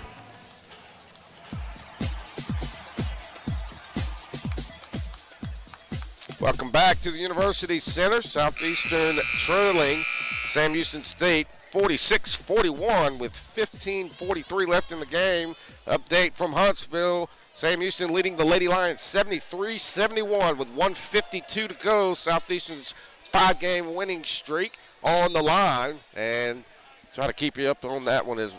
Welcome back to the University Center. Southeastern trailing Sam Houston State 46-41 with 15:43 left in the game. Update from Huntsville. Sam Houston leading the Lady Lions 73-71 with 1:52 to go. Southeastern's 5-game winning streak on the line. And try to keep you up on that one as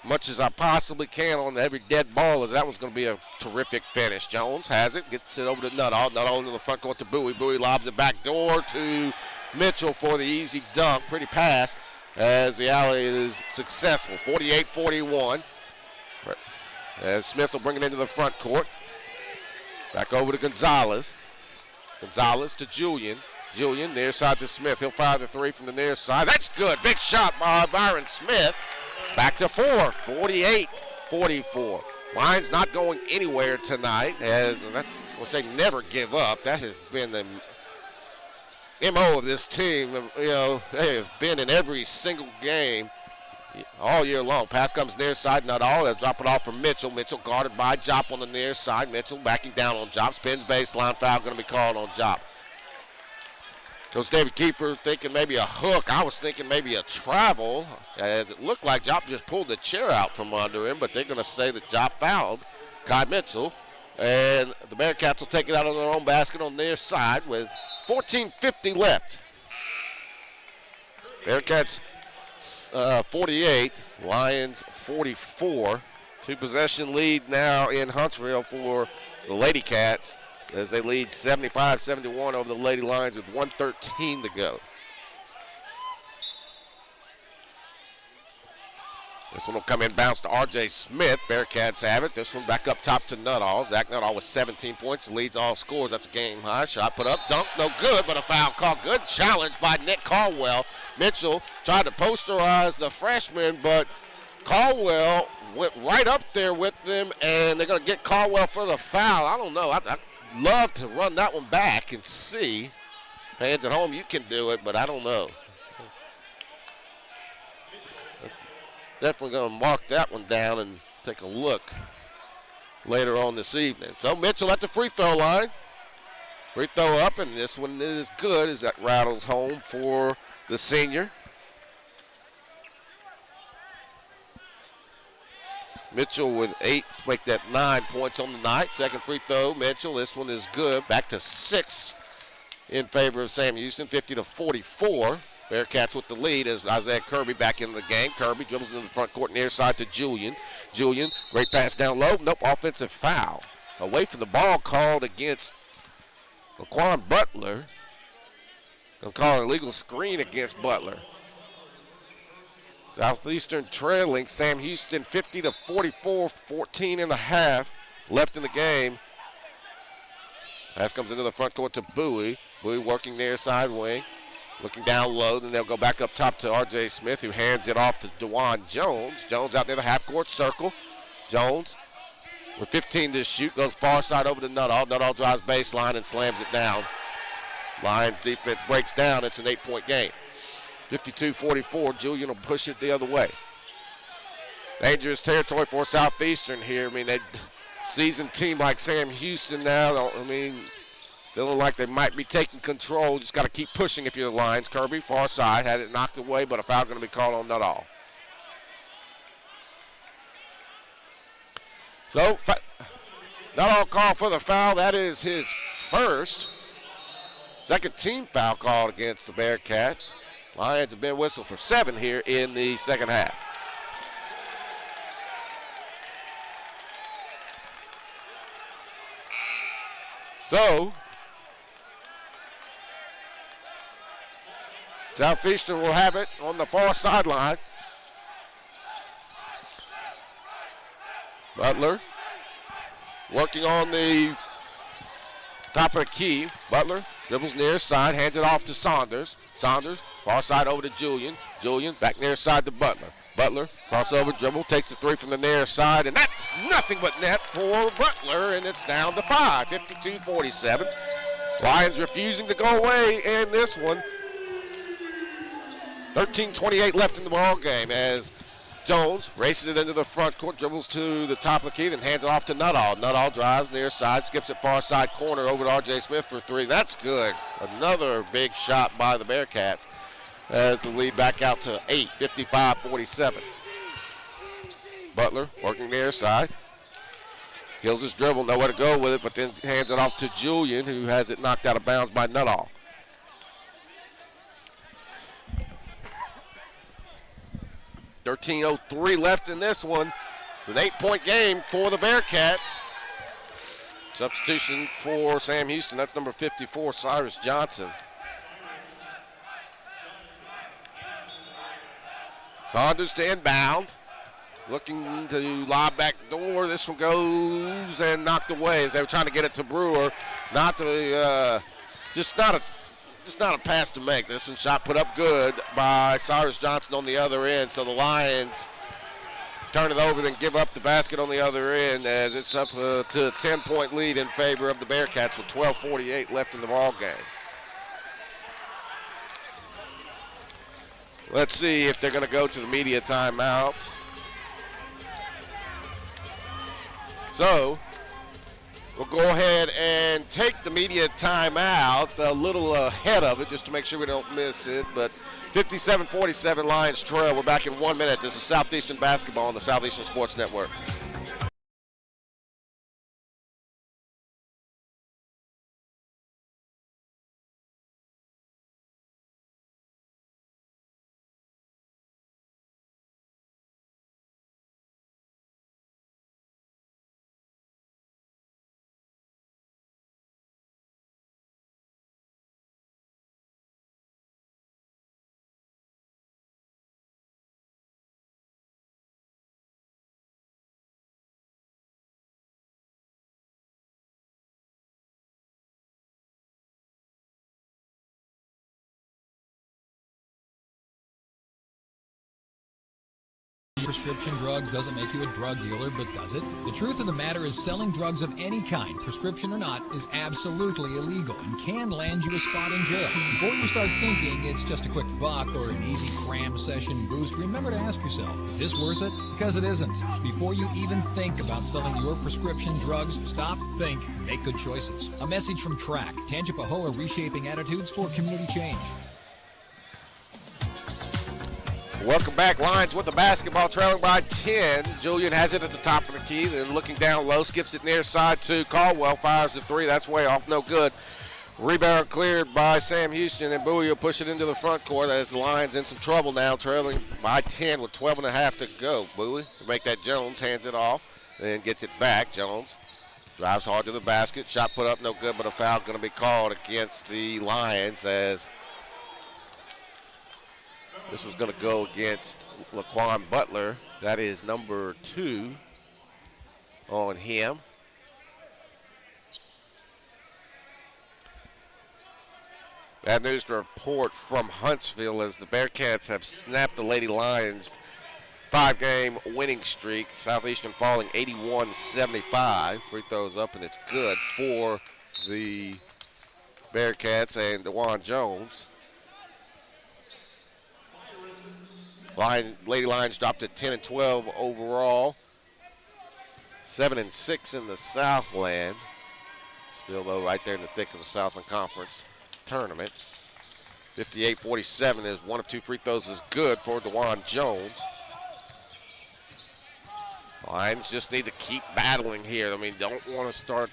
much as I possibly can on every dead ball, as that one's going to be a terrific finish. Jones has it, gets it over to Nuttall. Nuttall into the front court to Bowie. Bowie lobs it back door to Mitchell for the easy dunk. Pretty pass as the alley is successful. 48-41. As Smith will bring it into the front court. Back over to Gonzalez. Gonzalez to Julian. Julian near side to Smith. He'll fire the three from the near side. That's good. Big shot by Byron Smith. Back to 4, 48-44. Lions not going anywhere tonight. We'll say never give up. That has been the MO of this team. You know, they have been in every single game all year long. Pass comes near side, not all. They'll drop it off from Mitchell. Mitchell guarded by Jop on the near side. Mitchell backing down on Jop. Spins baseline, foul going to be called on Jop. Goes David Kiefer thinking maybe a hook. I was thinking maybe a travel, as it looked like Jop just pulled the chair out from under him, but they're going to say that Jop fouled Kai Mitchell. And the Bearcats will take it out on their own basket on their side with 14:50 left. Bearcats 48, Lions 44. Two-possession lead now in Huntsville for the Lady Cats, as they lead 75-71 over the Lady Lions with 1:13 to go. This one will come in, bounce to R.J. Smith. Bearcats have it. This one back up top to Nuttall. Zach Nuttall with 17 points, leads all scores. That's a game high. Shot put up, dunk, no good, but a foul call. Good challenge by Nick Caldwell. Mitchell tried to posterize the freshman, but Caldwell went right up there with them, and they're going to get Caldwell for the foul. I don't know. I'd love to run that one back and see. Fans at home, you can do it, but I don't know. Definitely going to mark that one down and take a look later on this evening. So Mitchell at the free throw line. Free throw up, and this one is good as that rattles home for the senior. Mitchell with 8, make that 9 points on the night. Second free throw, Mitchell. This one is good. Back to 6 in favor of Sam Houston, 50-44. Bearcats with the lead as Isaiah Kirby back into the game. Kirby dribbles into the front court near side to Julian. Julian, great pass down low. Nope, offensive foul. Away from the ball called against Laquan Butler. They'll call an illegal screen against Butler. Southeastern trailing Sam Houston 50-44, 14 and a half left in the game. Pass comes into the front court to Bowie. Bowie working near side wing. Looking down low, then they'll go back up top to R.J. Smith, who hands it off to DeJuan Jones. Jones out there, the half-court circle. Jones with 15 to shoot, goes far side over to Nuttall. Nuttall drives baseline and slams it down. Lions defense breaks down. It's an 8-point game. 52-44. Julian will push it the other way. Dangerous territory for Southeastern here. I mean, a seasoned team like Sam Houston now, feeling like they might be taking control. Just got to keep pushing if you're the Lions. Kirby, far side, had it knocked away, but a foul going to be called on Nuttall. So, Nuttall called for the foul. That is his first. Second team foul called against the Bearcats. Lions have been whistled for 7 here in the second half. So, Southeastern will have it on the far sideline. Butler working on the top of the key. Butler dribbles near side, hands it off to Saunders. Saunders, far side over to Julian. Julian back near side to Butler. Butler, crossover dribble, takes the 3 from the near side, and that's nothing but net for Butler, and it's down to 5, 52-47. Lions refusing to go away in this one. 13:28 left in the ball game as Jones races it into the front court, dribbles to the top of the key, then hands it off to Nuttall. Nuttall drives near side, skips it far side corner over to R.J. Smith for 3. That's good. Another big shot by the Bearcats as the lead back out to 8, 55-47. Butler working near side. Kills his dribble, nowhere to go with it, but then hands it off to Julian, who has it knocked out of bounds by Nuttall. .03 left in this one. It's an 8-point game for the Bearcats. Substitution for Sam Houston. That's number 54, Cyrus Johnson. Saunders to inbound. Looking to lob back the door. This one goes and knocked away as they were trying to get it to Brewer. Just not a pass to make. This one shot put up good by Cyrus Johnson on the other end. So the Lions turn it over, then give up the basket on the other end as it's up to a 10-point lead in favor of the Bearcats with 12:48 left in the ball game. Let's see if they're going to go to the media timeout. So we'll go ahead and take the media timeout a little ahead of it just to make sure we don't miss it. But 57-47 Lions trail. We're back in 1 minute. This is Southeastern basketball on the Southeastern Sports Network. Prescription drugs doesn't make you a drug dealer, but does it? The truth of the matter is selling drugs of any kind, prescription or not, is absolutely illegal and can land you a spot in jail. Before you start thinking it's just a quick buck or an easy cram session boost, remember to ask yourself, is this worth it? Because it isn't. Before you even think about selling your prescription drugs, stop, think, make good choices. A message from TRAC, Tangipahoa reshaping attitudes for community change. Welcome back. Lions with the basketball, trailing by 10. Julian has it at the top of the key, then looking down low, skips it near side to Caldwell, fires the 3. That's way off, no good. Rebound cleared by Sam Houston, and Bowie will push it into the front court as the Lions in some trouble now, trailing by 10 with 12.5 to go. Bowie to make that Jones, hands it off, then gets it back. Jones drives hard to the basket, shot put up, no good, but a foul going to be called against the Lions as this was going to go against Laquan Butler. That is number 2 on him. Bad news to report from Huntsville as the Bearcats have snapped the Lady Lions' 5-game winning streak. Southeastern falling 81-75. Free throws up and it's good for the Bearcats and DeJuan Jones. Lady Lions dropped at 10-12 overall. 7-6 in the Southland. Still, though, right there in the thick of the Southland Conference tournament. 58-47 is one of 2 free throws is good for DeJuan Jones. Lions just need to keep battling here. I mean, don't want to start,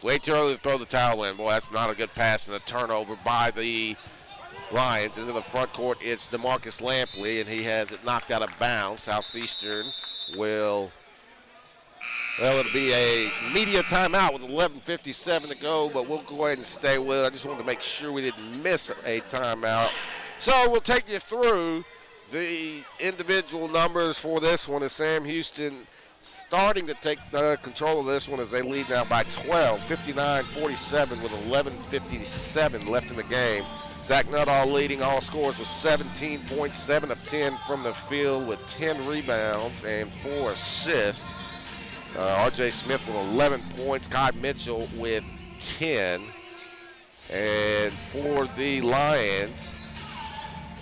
way too early to throw the towel in. Boy, that's not a good pass, and a turnover by the Lions. Into the front court, it's DeMarcus Lampley, and he has it knocked out of bounds. Southeastern will, it'll be a media timeout with 11:57 to go, but we'll go ahead and stay with it. I just wanted to make sure we didn't miss a timeout. So we'll take you through the individual numbers for this one as Sam Houston starting to take control of this one as they lead now by 12, 59-47 with 11:57 left in the game. Zach Nuttall leading all scores with 17.7 of 10 from the field with 10 rebounds and 4 assists. R.J. Smith with 11 points, Kai Mitchell with 10. And for the Lions,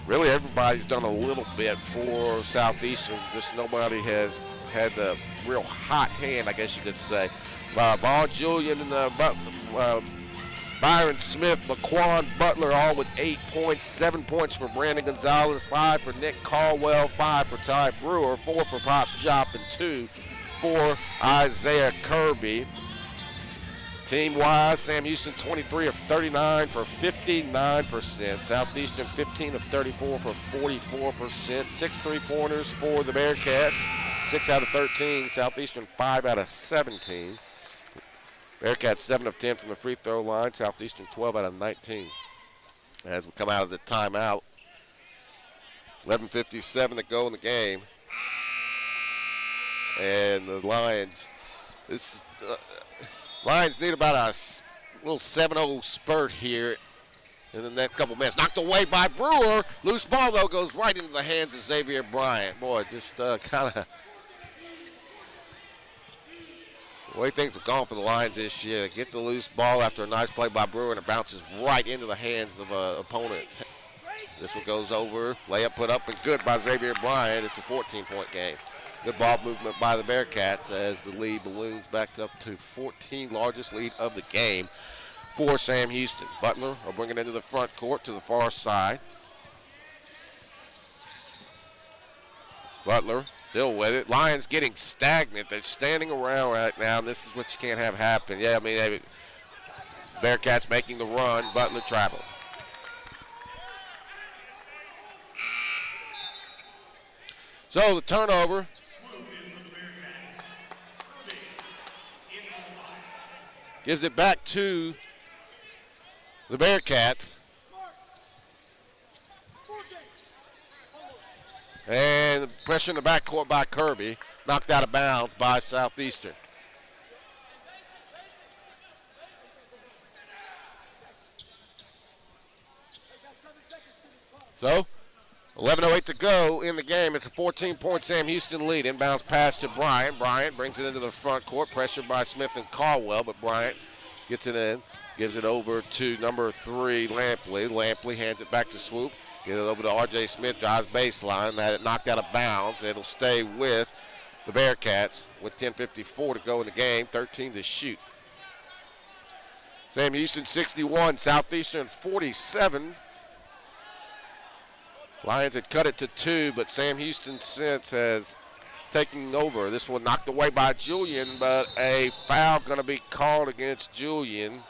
really everybody's done a little bit for Southeastern. Just nobody has had the real hot hand, I guess you could say. Vaughn Julian and Byron Smith, Laquan Butler, all with 8 points, 7 points for Brandon Gonzalez, 5 for Nick Caldwell, 5 for Ty Brewer, 4 for Pop Jop, and 2 for Isaiah Kirby. Team-wise, Sam Houston 23 of 39 for 59%. Southeastern 15 of 34 for 44%. 6 3-pointers for the Bearcats, 6 out of 13. Southeastern 5 out of 17. Bearcats 7 of 10 from the free throw line. Southeastern 12 out of 19. As we come out of the timeout, 11:57 to go in the game. And the Lions, Lions need about a little 7-0 spurt here in the next couple minutes. Knocked away by Brewer. Loose ball, though, goes right into the hands of Xavier Bryant. Boy, just kind of the way things have gone for the Lions this year. They get the loose ball after a nice play by Brewer, and it bounces right into the hands of opponents. This one goes over. Layup put up and good by Xavier Bryant. It's a 14-point game. Good ball movement by the Bearcats as the lead balloons back up to 14, largest lead of the game for Sam Houston. Butler will bring it into the front court to the far side. Butler still with it. Lions getting stagnant. They're standing around right now, and this is what you can't have happen. Yeah, I mean, Bearcats making the run. Butler travel. So the turnover. Gives it back to the Bearcats. And pressure in the backcourt by Kirby. Knocked out of bounds by Southeastern. So, 11:08 to go in the game. It's a 14-point Sam Houston lead. Inbounds pass to Bryant. Bryant brings it into the front court. Pressure by Smith and Caldwell, but Bryant gets it in. Gives it over to number 3, Lampley. Lampley hands it back to Swoop. Get it over to R.J. Smith, drives baseline. Had it knocked out of bounds. It'll stay with the Bearcats with 10:54 to go in the game. 13 to shoot. Sam Houston 61, Southeastern 47. Lions had cut it to 2, but Sam Houston since has taken over. This one knocked away by Julian, but a foul going to be called against Julian.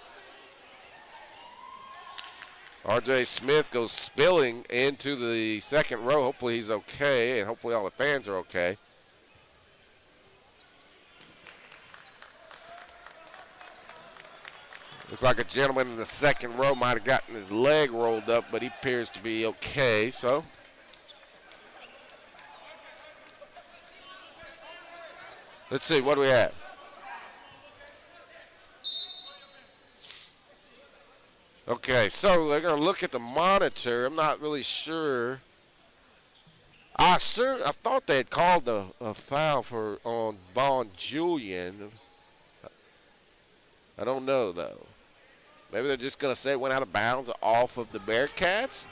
R.J. Smith goes spilling into the second row. Hopefully he's okay, and hopefully all the fans are okay. Looks like a gentleman in the second row might have gotten his leg rolled up, but he appears to be okay. So, let's see, what do we have? Okay, so they're going to look at the monitor. I'm not really sure. I thought they had called a foul on Vaughn Julian. I don't know, though. Maybe they're just going to say it went out of bounds off of the Bearcats.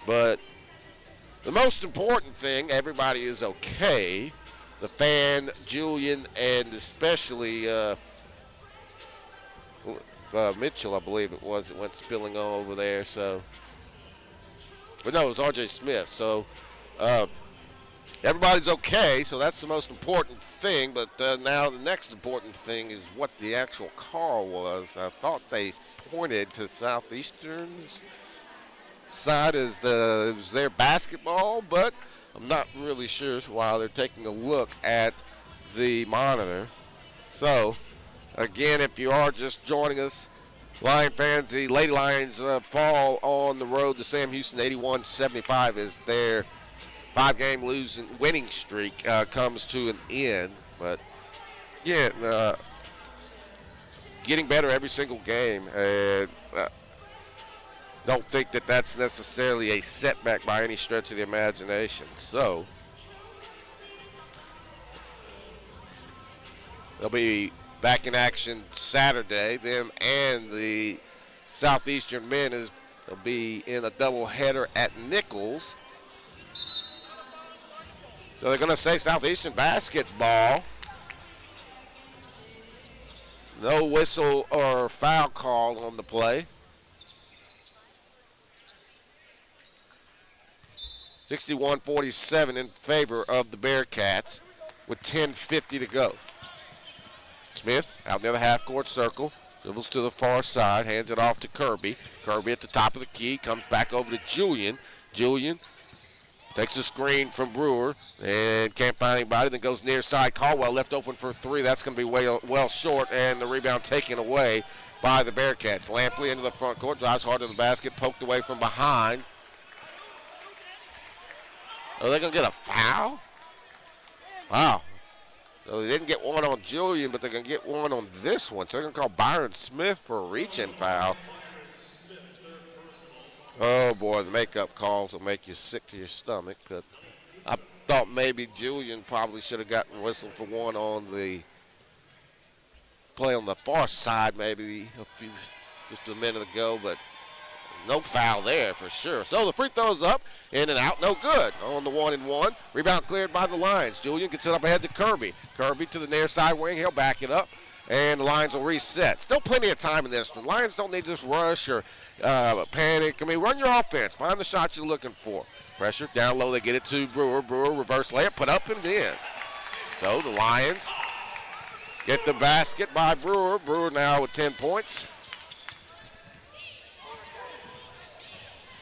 But the most important thing, everybody is okay. The fan, Julian, and especially Mitchell, I believe it was, it went spilling over there. So, but no, it was R.J. Smith. So everybody's okay, so that's the most important thing. But now the next important thing is what the actual call was. I thought they pointed to Southeastern's side as it was their basketball, but I'm not really sure while they're taking a look at the monitor. So, again, if you are just joining us, Lion fans, the Lady Lions fall on the road to Sam Houston 81-75 as their 5-game winning streak comes to an end. But, again, getting better every single game. Don't think that that's necessarily a setback by any stretch of the imagination. So they'll be back in action Saturday. Them and the Southeastern men they'll be in a doubleheader at Nichols. So they're going to say Southeastern basketball. No whistle or foul call on the play. 61-47 in favor of the Bearcats with 10:50 to go. Smith out near the half-court circle. Dribbles to the far side, hands it off to Kirby. Kirby at the top of the key, comes back over to Julian. Julian takes a screen from Brewer and can't find anybody. Then goes near side. Caldwell left open for three. That's going to be well short, and the rebound taken away by the Bearcats. Lampley into the front court, drives hard to the basket, poked away from behind. Are they going to get a foul? Wow. So they didn't get one on Julian, but they're going to get one on this one. So they're going to call Byron Smith for a reach-in foul. Oh, boy, the makeup calls will make you sick to your stomach. But I thought maybe Julian probably should have gotten whistled for one on the play on the far side maybe just a minute ago, but no foul there for sure. So the free throw's up, in and out, no good on the 1-and-1. Rebound cleared by the Lions. Julian gets it up ahead to Kirby. Kirby to the near side wing. He'll back it up, and the Lions will reset. Still plenty of time in this. The Lions don't need to just rush or panic. I mean, run your offense. Find the shots you're looking for. Pressure down low. They get it to Brewer. Brewer reverse layup, put up and in. So the Lions get the basket by Brewer. Brewer now with 10 points.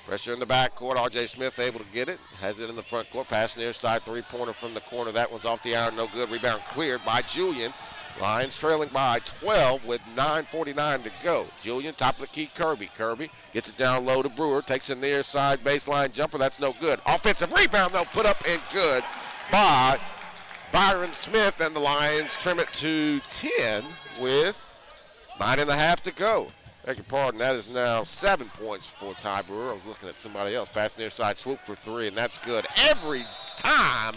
Pressure in the backcourt. R.J. Smith able to get it. Has it in the front court. Pass near side. Three-pointer from the corner. That one's off the iron. No good. Rebound cleared by Julian. Lions trailing by 12 with 9:49 to go. Julian, top of the key. Kirby. Kirby gets it down low to Brewer. Takes a near side baseline jumper. That's no good. Offensive rebound, though. Put up and good by Byron Smith. And the Lions trim it to 10 with 9.5 to go. Beg your pardon, that is now 7 points for Ty Brewer. I was looking at somebody else. Pass near side, swoop for three, and that's good. Every time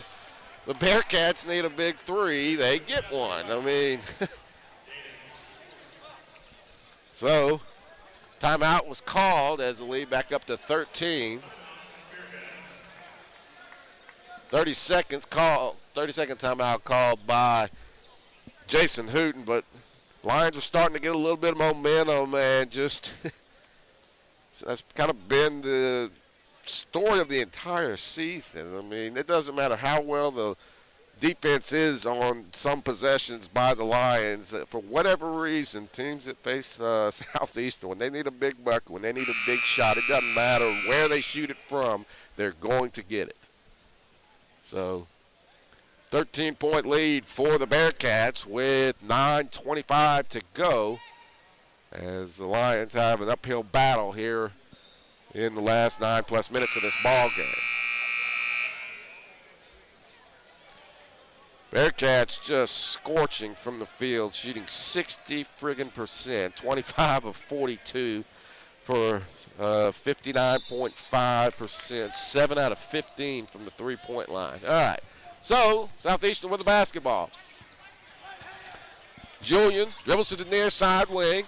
the Bearcats need a big three, they get one. I mean, so timeout was called as the lead back up to 13. 30-second timeout called by Jason Hooten, but Lions are starting to get a little bit of momentum, and just that's kind of been the story of the entire season. I mean, it doesn't matter how well the defense is on some possessions by the Lions. For whatever reason, teams that face Southeastern, when they need a big bucket, when they need a big shot, it doesn't matter where they shoot it from, they're going to get it. So 13-point lead for the Bearcats with 9:25 to go as the Lions have an uphill battle here in the last 9+ minutes of this ball game. Bearcats just scorching from the field, shooting 60%, 25 of 42 for 59.5%, 7 out of 15 from the three-point line. All right. So, Southeastern with the basketball. Julian dribbles to the near side wing.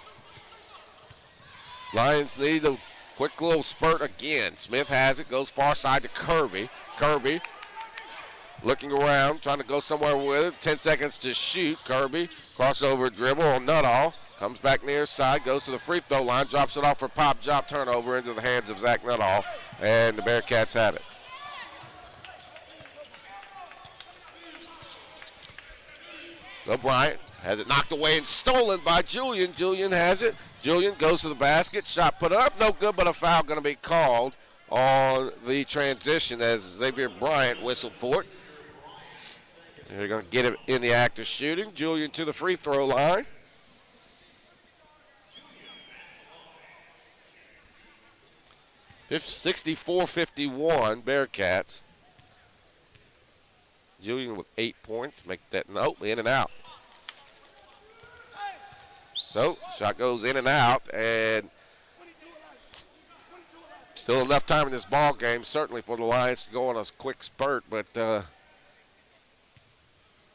Lions need a quick little spurt again. Smith has it, goes far side to Kirby. Kirby looking around, trying to go somewhere with it. 10 seconds to shoot. Kirby, crossover dribble on Nuttall. Comes back near side, goes to the free throw line, drops it off for pop, drop, turnover into the hands of Zach Nuttall, and the Bearcats have it. So Bryant has it knocked away and stolen by Julian. Julian has it. Julian goes to the basket, shot put up, no good, but a foul going to be called on the transition as Xavier Bryant whistled for it. They're going to get him in the act of shooting. Julian to the free throw line. It's 64-51 Bearcats. Julian with 8 points. Make that note. In and out. So, shot goes in and out, and still enough time in this ball game, certainly for the Lions to go on a quick spurt, but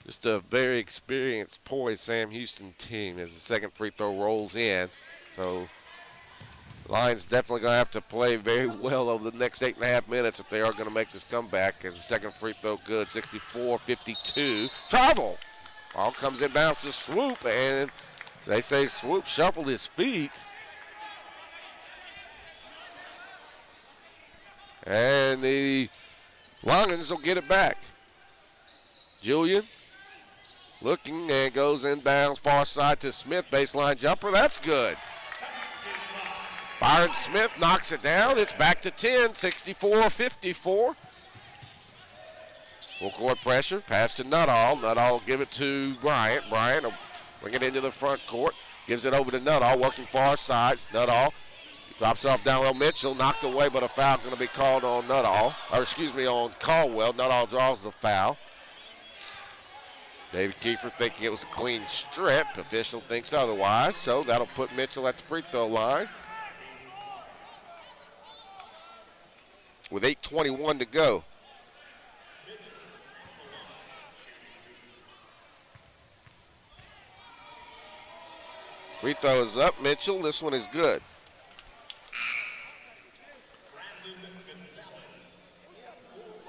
just a very experienced, poised Sam Houston team as the second free throw rolls in. So, Lions definitely going to have to play very well over the next 8.5 minutes if they are going to make this comeback. As the second free throw good, 64-52. Travel. Ball comes in, bounces, Swoop, and they say Swoop shuffled his feet. And the Lions will get it back. Julian looking and goes inbounds, far side to Smith, baseline jumper. That's good. Byron Smith knocks it down. It's back to 10, 64-54. Full court pressure. Pass to Nuttall. Nuttall will give it to Bryant. Bryant will bring it into the front court. Gives it over to Nuttall, working far side. Nuttall drops it off down low. Mitchell knocked away, but a foul going to be called on Nuttall. On Caldwell. Nuttall draws the foul. David Kiefer thinking it was a clean strip. Official thinks otherwise, so that'll put Mitchell at the free throw line. With 8:21 to go. Free throw is up. Mitchell, this one is good.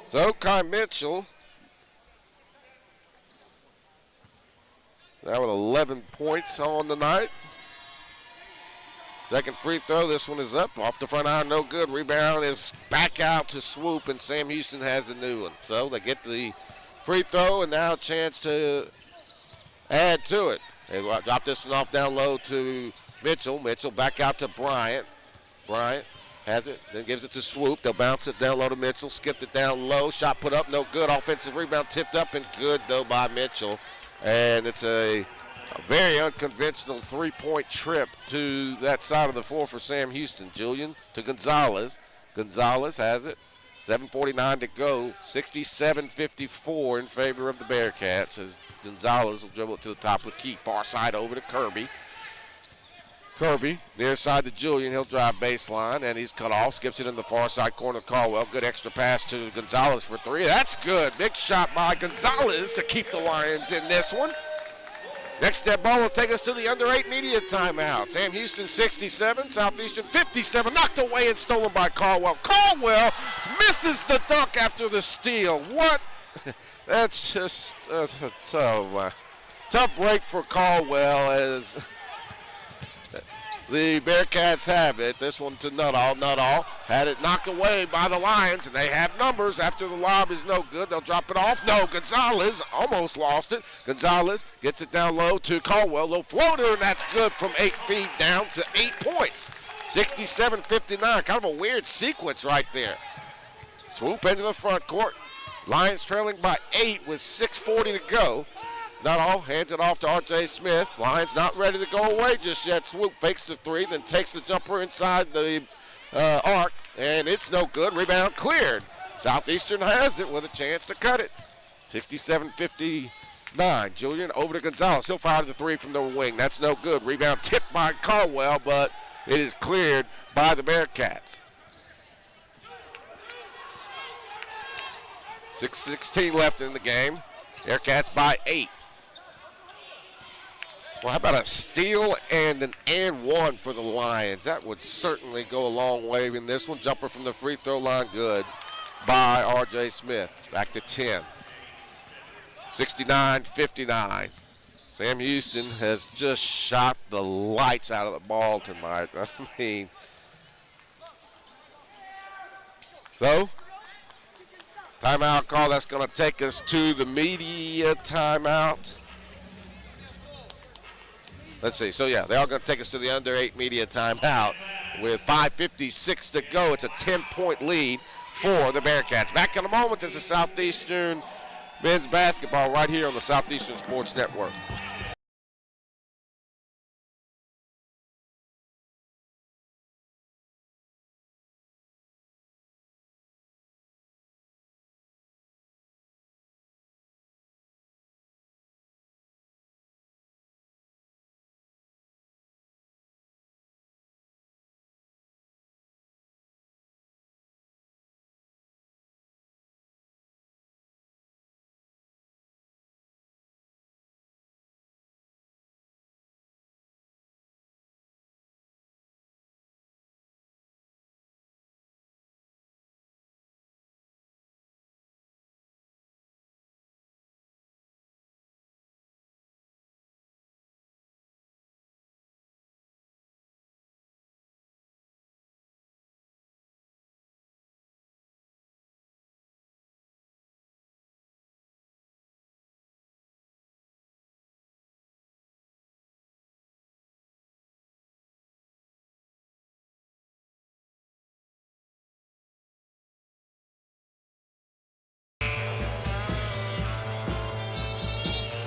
So Kai Mitchell now with 11 points on the night. Second free throw, this one is up. Off the front iron, no good. Rebound is back out to Swoop, and Sam Houston has a new one. So they get the free throw, and now a chance to add to it. They drop this one off down low to Mitchell. Mitchell back out to Bryant. Bryant has it, then gives it to Swoop. They'll bounce it down low to Mitchell. Skipped it down low. Shot put up, no good. Offensive rebound tipped up and good, though, by Mitchell. And it's a very unconventional three-point trip to that side of the floor for Sam Houston. Julian to Gonzalez. Gonzalez has it. 7:49 to go. 67-54 in favor of the Bearcats as Gonzalez will dribble it to the top of the key. Far side over to Kirby. Kirby, near side to Julian. He'll drive baseline, and he's cut off. Skips it in the far side corner. Caldwell. Good extra pass to Gonzalez for three. That's good. Big shot by Gonzalez to keep the Lions in this one. Next step ball will take us to the under 8 media timeout. Sam Houston 67, Southeastern 57. Knocked away and stolen by Caldwell. Caldwell misses the dunk after the steal. What? That's just a tough break for Caldwell as the Bearcats have it. This one to Nuttall. Nuttall had it knocked away by the Lions, and they have numbers. After the lob is no good, they'll drop it off. No, Gonzalez almost lost it. Gonzalez gets it down low to Caldwell. Low floater, and that's good from 8 feet down to 8 points. 67-59. Kind of a weird sequence right there. Swoop into the front court. Lions trailing by 8 with 6:40 to go. Nuttall hands it off to R.J. Smith. Lions not ready to go away just yet. Swoop fakes the three, then takes the jumper inside the arc, and it's no good. Rebound cleared. Southeastern has it with a chance to cut it. 67-59. Julian over to Gonzalez. He'll fire the three from the wing. That's no good. Rebound tipped by Caldwell, but it is cleared by the Bearcats. 6:16 left in the game. Bearcats by 8. Well, how about a steal and an and one for the Lions? That would certainly go a long way in this one. Jumper from the free throw line, good by R.J. Smith. Back to 10. 69-59. Sam Houston has just shot the lights out of the ball tonight. I mean, so timeout call. That's going to take us to the media timeout. Let's see. So, yeah, they're all going to take us to the under 8 media timeout. With 5:56 to go, it's a 10-point lead for the Bearcats. Back in a moment, this is Southeastern men's basketball right here on the Southeastern Sports Network.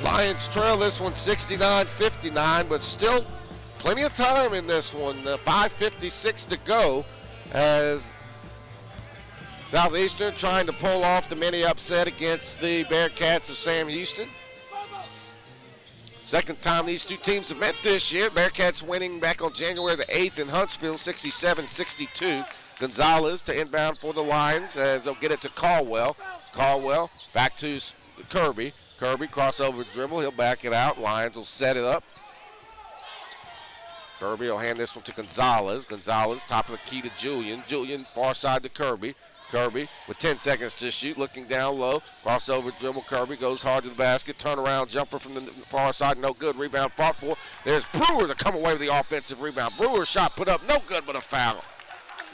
Lions trail this one 69-59, but still plenty of time in this one. 5:56 to go as Southeastern trying to pull off the mini upset against the Bearcats of Sam Houston. Second time these two teams have met this year. Bearcats winning back on January the 8th in Huntsville, 67-62. Gonzalez to inbound for the Lions as they'll get it to Caldwell. Caldwell back to Kirby. Kirby crossover dribble. He'll back it out. Lions will set it up. Kirby will hand this one to Gonzalez. Gonzalez top of the key to Julian. Julian far side to Kirby. Kirby with 10 seconds to shoot, looking down low. Crossover dribble. Kirby goes hard to the basket. Turnaround jumper from the far side. No good. Rebound fought for. There's Brewer to come away with the offensive rebound. Brewer shot put up. No good, but a foul.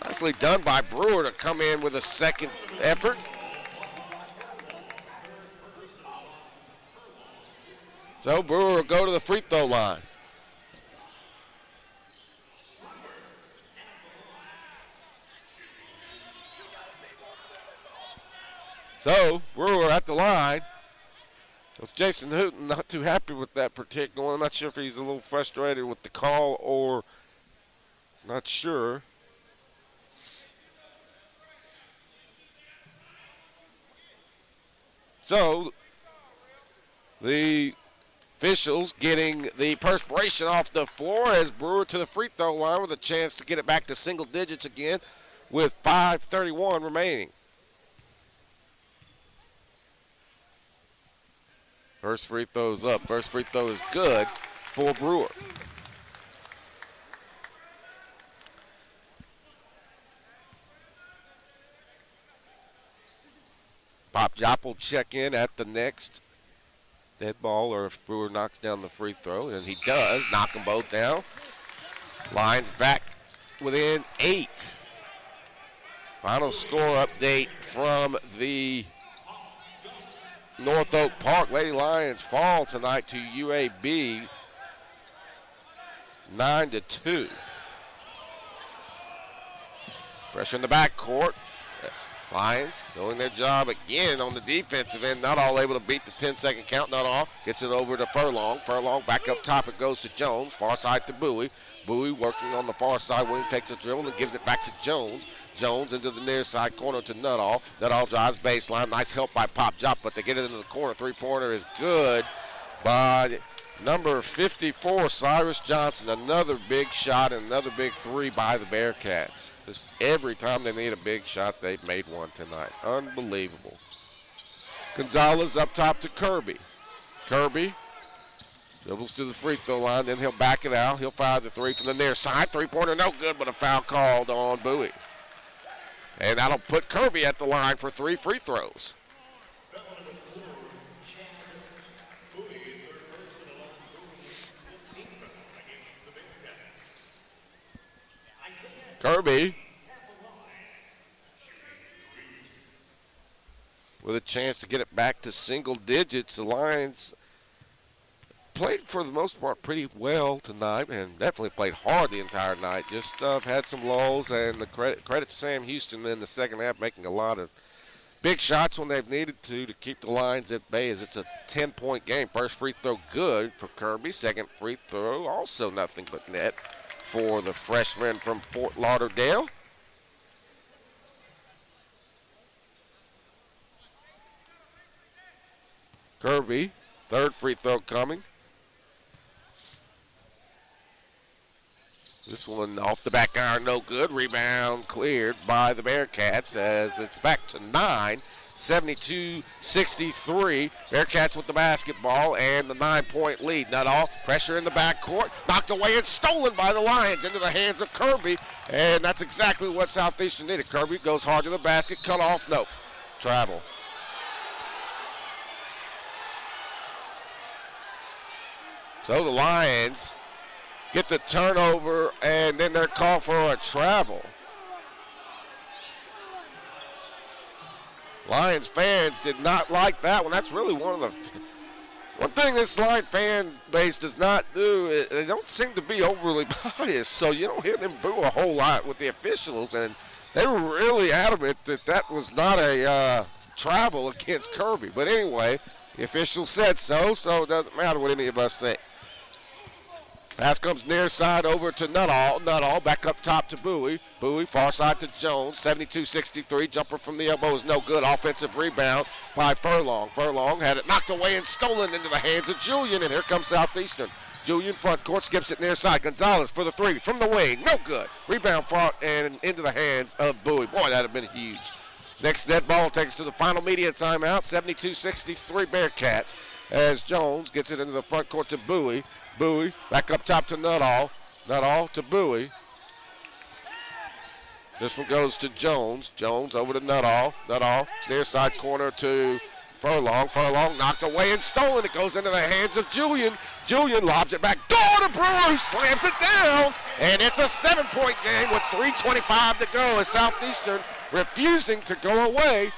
Nicely done by Brewer to come in with a second effort. So Brewer will go to the free throw line. So Brewer at the line. With Jason Hooten not too happy with that particular one. I'm not sure if he's a little frustrated with the call or not sure. So the officials getting the perspiration off the floor as Brewer to the free throw line with a chance to get it back to single digits again with 5:31 remaining. First free throw's up. First free throw is good for Brewer. Pop Jop will check in at the next dead ball, or if Brewer knocks down the free throw, and he does, knock them both down. Lions back within 8. Final score update from the North Oak Park. Lady Lions fall tonight to UAB 9-2. Pressure in the backcourt. Lions doing their job again on the defensive end. Not all able to beat the 10-second count. Not all. Gets it over to Furlong. Furlong back up top. It goes to Jones. Far side to Bowie. Bowie working on the far side wing. Takes a dribble and gives it back to Jones. Jones into the near side corner to Nuttall. Nuttall drives baseline. Nice help by Pop Jop, but they get it into the corner. Three-pointer is good by number 54, Cyrus Johnson. Another big shot and another big three by the Bearcats. Just every time they need a big shot, they've made one tonight. Unbelievable. Gonzalez up top to Kirby. Kirby Dribbles to the free throw line, then he'll back it out. He'll fire the three from the near side. Three-pointer no good, but a foul called on Bowie. And that'll put Kirby at the line for 3 free throws. Kirby with a chance to get it back to single digits. The Lions played for the most part pretty well tonight and definitely played hard the entire night. Just had some lulls, and the credit to Sam Houston in the second half, making a lot of big shots when they've needed to keep the Lions at bay, as it's a 10-point game. First free throw good for Kirby. Second free throw also nothing but net for the freshman from Fort Lauderdale. Kirby, third free throw coming. This one off the back iron, no good. Rebound cleared by the Bearcats as it's back to 9. 72-63. Bearcats with the basketball and the 9-point lead. Not all. Pressure in the backcourt. Knocked away and stolen by the Lions into the hands of Kirby. And that's exactly what Southeastern needed. Kirby goes hard to the basket. Cut off. Nope. Travel. So the Lions get the turnover, and then they're called for a travel. Lions fans did not like that one. That's really one thing this Lion fan base does not do. They don't seem to be overly biased, so you don't hear them boo a whole lot with the officials, and they were really adamant that that was not a travel against Kirby. But anyway, the officials said so it doesn't matter what any of us think. Pass comes near side over to Nuttall. Nuttall back up top to Bowie. Bowie far side to Jones. 72-63. Jumper from the elbow is no good. Offensive rebound by Furlong. Furlong had it knocked away and stolen into the hands of Julian. And here comes Southeastern. Julian front court skips it near side. Gonzalez for the three from the wing. No good. Rebound fought and into the hands of Bowie. Boy, that would have been huge. Next dead ball takes to the final media timeout. 72-63 Bearcats as Jones gets it into the front court to Bowie. Bowie back up top to Nuttall. Nuttall to Bowie. This one goes to Jones. Jones over to Nuttall. Nuttall near side corner to Furlong. Furlong knocked away and stolen. It goes into the hands of Julian. Julian lobs it back door to Brewer, who slams it down. And it's a 7-point game with 3:25 to go as Southeastern refusing to go away.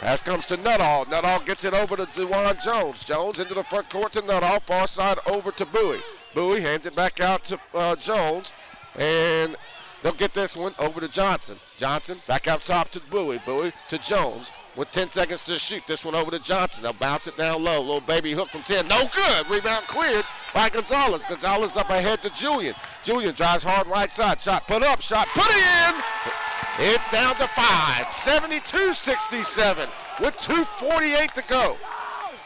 Pass comes to Nuttall. Nuttall gets it over to DeJuan Jones. Jones into the front court to Nuttall. Far side over to Bowie. Bowie hands it back out to Jones. And they'll get this one over to Johnson. Johnson back out top to Bowie. Bowie to Jones with 10 seconds to shoot. This one over to Johnson. They'll bounce it down low. Little baby hook from 10. No good. Rebound cleared by Gonzalez. Gonzalez up ahead to Julian. Julian drives hard right side. Shot put up. Shot put in. It's down to 5, 72-67 with 2:48 to go.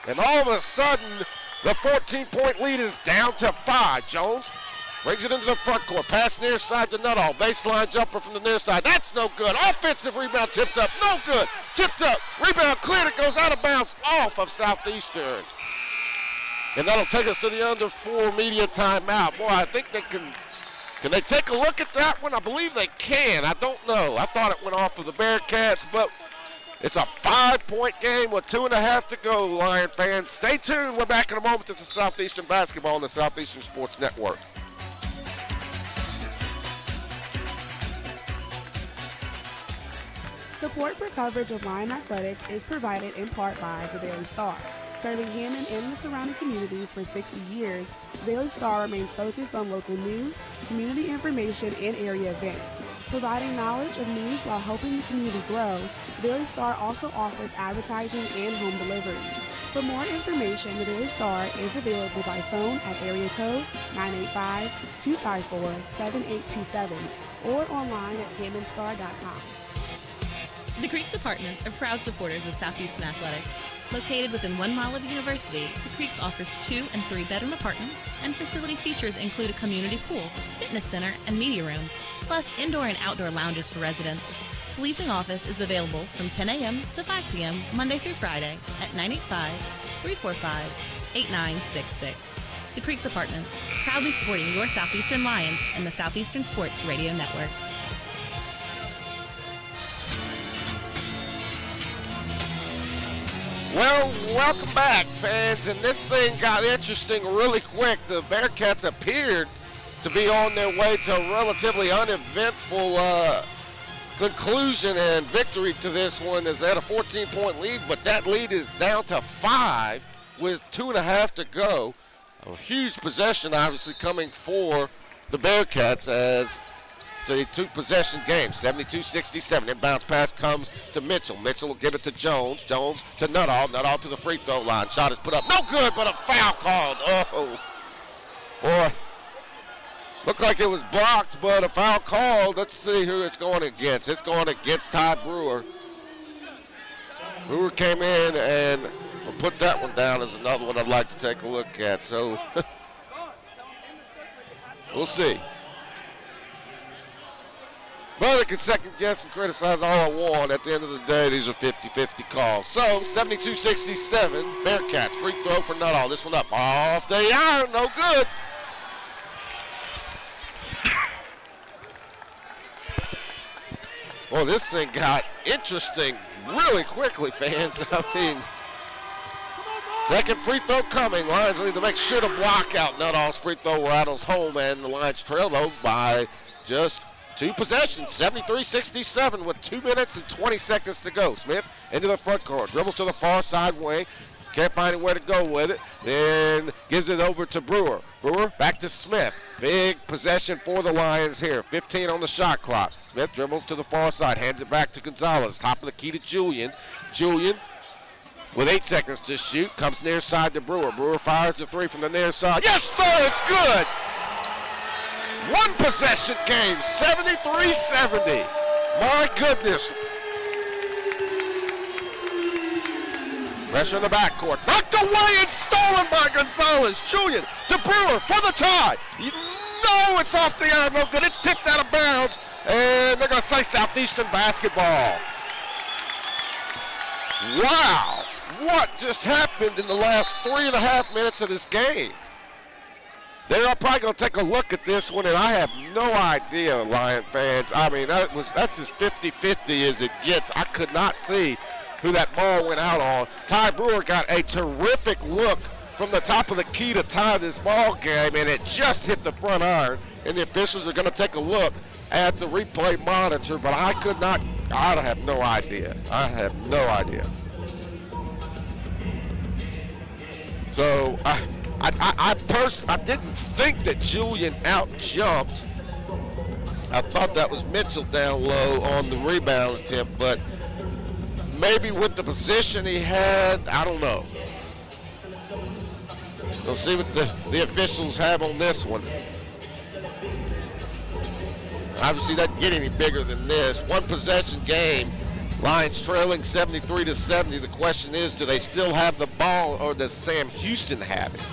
And all of a sudden, the 14-point lead is down to 5. Jones brings it into the front court. Pass near side to Nuttall. Baseline jumper from the near side. That's no good. Offensive rebound tipped up. No good. Tipped up. Rebound cleared. It goes out of bounds off of Southeastern. And that'll take us to the under 4 media timeout. Boy, I think they can they take a look at that one? I believe they can. I don't know. I thought it went off of the Bearcats, but it's a 5-point game with 2.5 to go, Lion fans. Stay tuned. We're back in a moment. This is Southeastern Basketball on the Southeastern Sports Network. Support for coverage of Lion Athletics is provided in part by the Daily Star. Serving Hammond and the surrounding communities for 60 years, the Daily Star remains focused on local news, community information, and area events. Providing knowledge of news while helping the community grow, the Daily Star also offers advertising and home deliveries. For more information, the Daily Star is available by phone at area code 985-254-7827 or online at hammondstar.com. The Creeks Apartments are proud supporters of Southeastern Athletics. Located within 1 mile of the university, the Creeks offers 2- and 3-bedroom apartments, and facility features include a community pool, fitness center, and media room, plus indoor and outdoor lounges for residents. The leasing office is available from 10 a.m. to 5 p.m. Monday through Friday at 888-888-8966. The Creeks Apartments, proudly supporting your Southeastern Lions and the Southeastern Sports Radio Network. Well, welcome back, fans. And this thing got interesting really quick. The Bearcats appeared to be on their way to a relatively uneventful conclusion and victory to this one, as they had a 14-point lead, but that lead is down to 5 with 2.5 to go. A huge possession, obviously, coming for the Bearcats as it's a two-possession game, 72-67. Inbounds pass comes to Mitchell. Mitchell will give it to Jones. Jones to Nuttall. Nuttall to the free throw line. Shot is put up. No good, but a foul called. Oh, boy. Looked like it was blocked, but a foul called. Let's see who it's going against. It's going against Ty Brewer. Brewer came in and we'll put that one down as another one I'd like to take a look at. So we'll see. But I can second guess and criticize all I want. At the end of the day, these are 50-50 calls. So 72-67, Bearcats. Free throw for Nuttall. This one up off the iron. No good. Well, this thing got interesting really quickly, fans. I mean, second free throw coming. Lions need to make sure to block out Nuttall's free throw. Rattles home, and the Lions trail, though, by just 2 possessions, 73-67 with 2 minutes and 20 seconds to go. Smith into the front court, dribbles to the far side wing. Can't find anywhere to go with it. Then gives it over to Brewer. Brewer back to Smith. Big possession for the Lions here. 15 on the shot clock. Smith dribbles to the far side. Hands it back to Gonzalez. Top of the key to Julian. Julian with 8 seconds to shoot. Comes near side to Brewer. Brewer fires the 3 from the near side. Yes, sir, it's good. One possession game. 73-70. My goodness. Pressure in the backcourt. Knocked away and stolen by Gonzalez. Julian to Brewer for the tie. No, it's off the iron. No good. It's tipped out of bounds. And they're going to say Southeastern basketball. Wow. What just happened in the last 3.5 minutes of this game? They're probably going to take a look at this one, and I have no idea, Lion fans. I mean, that's as 50-50 as it gets. I could not see who that ball went out on. Ty Brewer got a terrific look from the top of the key to tie this ball game, and it just hit the front iron, and the officials are going to take a look at the replay monitor, but I have no idea. I have no idea. So I didn't think that Julian out-jumped. I thought that was Mitchell down low on the rebound attempt, but maybe with the position he had, I don't know. We'll see what the officials have on this one. Obviously, doesn't get any bigger than this. One possession game. Lions trailing 73-70. The question is, do they still have the ball, or does Sam Houston have it?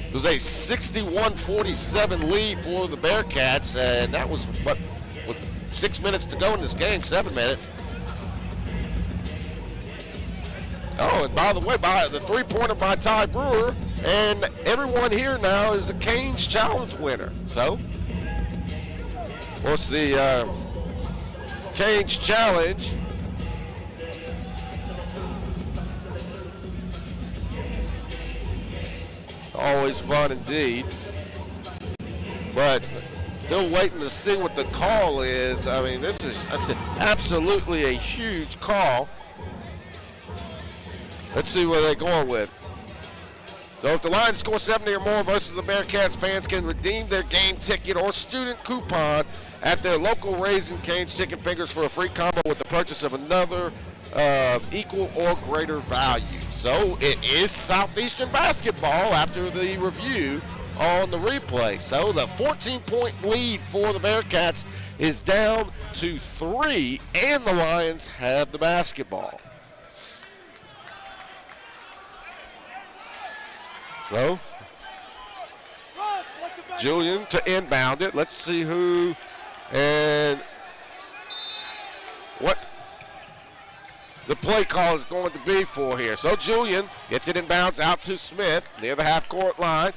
It was a 61-47 lead for the Bearcats, and that was, with 6 minutes to go in this game, 7 minutes. Oh, and by the way, by the three-pointer by Ty Brewer, and everyone here now is a Canes Challenge winner. So, what's the Canes Challenge? Always fun indeed. But still waiting to see what the call is. I mean, this is absolutely a huge call. Let's see where they're going with. So if the Lions score 70 or more versus the Bearcats, fans can redeem their game ticket or student coupon at their local Raising Cane's Chicken Fingers for a free combo with the purchase of another equal or greater value. So it is Southeastern basketball after the review on the replay. So the 14-point lead for the Bearcats is down to 3, and the Lions have the basketball. So, Julian to inbound it. Let's see who and what. the play call is going to be for here. So Julian gets it inbounds out to Smith near the half-court line.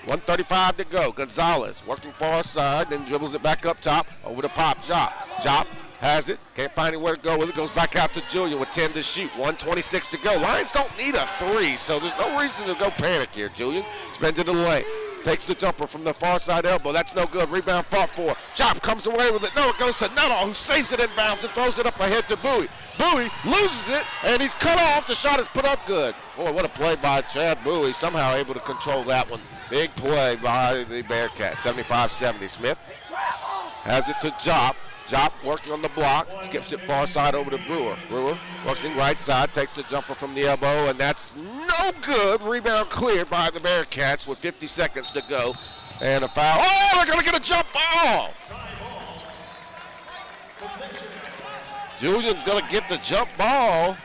1:35 to go. Gonzalez working far side, then dribbles it back up top over to Pop. Jop has it. Can't find anywhere to go with it. Goes back out to Julian with 10 to shoot. 1:26 to go. Lions don't need a three, so there's no reason to go panic here. Julian spins into the lane. Takes the jumper from the far side elbow. That's no good. Rebound fought for. Chop comes away with it. No, it goes to Nuttall, who saves it inbounds and throws it up ahead to Bowie. Bowie loses it, and he's cut off. The shot is put up good. Boy, what a play by Chad Bowie. Somehow able to control that one. Big play by the Bearcats. 75-70. Smith has it to Jop. Jop working on the block. Skips it far side over to Brewer. Brewer working right side. Takes the jumper from the elbow, and that's no good. Rebound cleared by the Bearcats with 50 seconds to go. And a foul. Oh, they're going to get a jump ball. Julian's going to get the jump ball.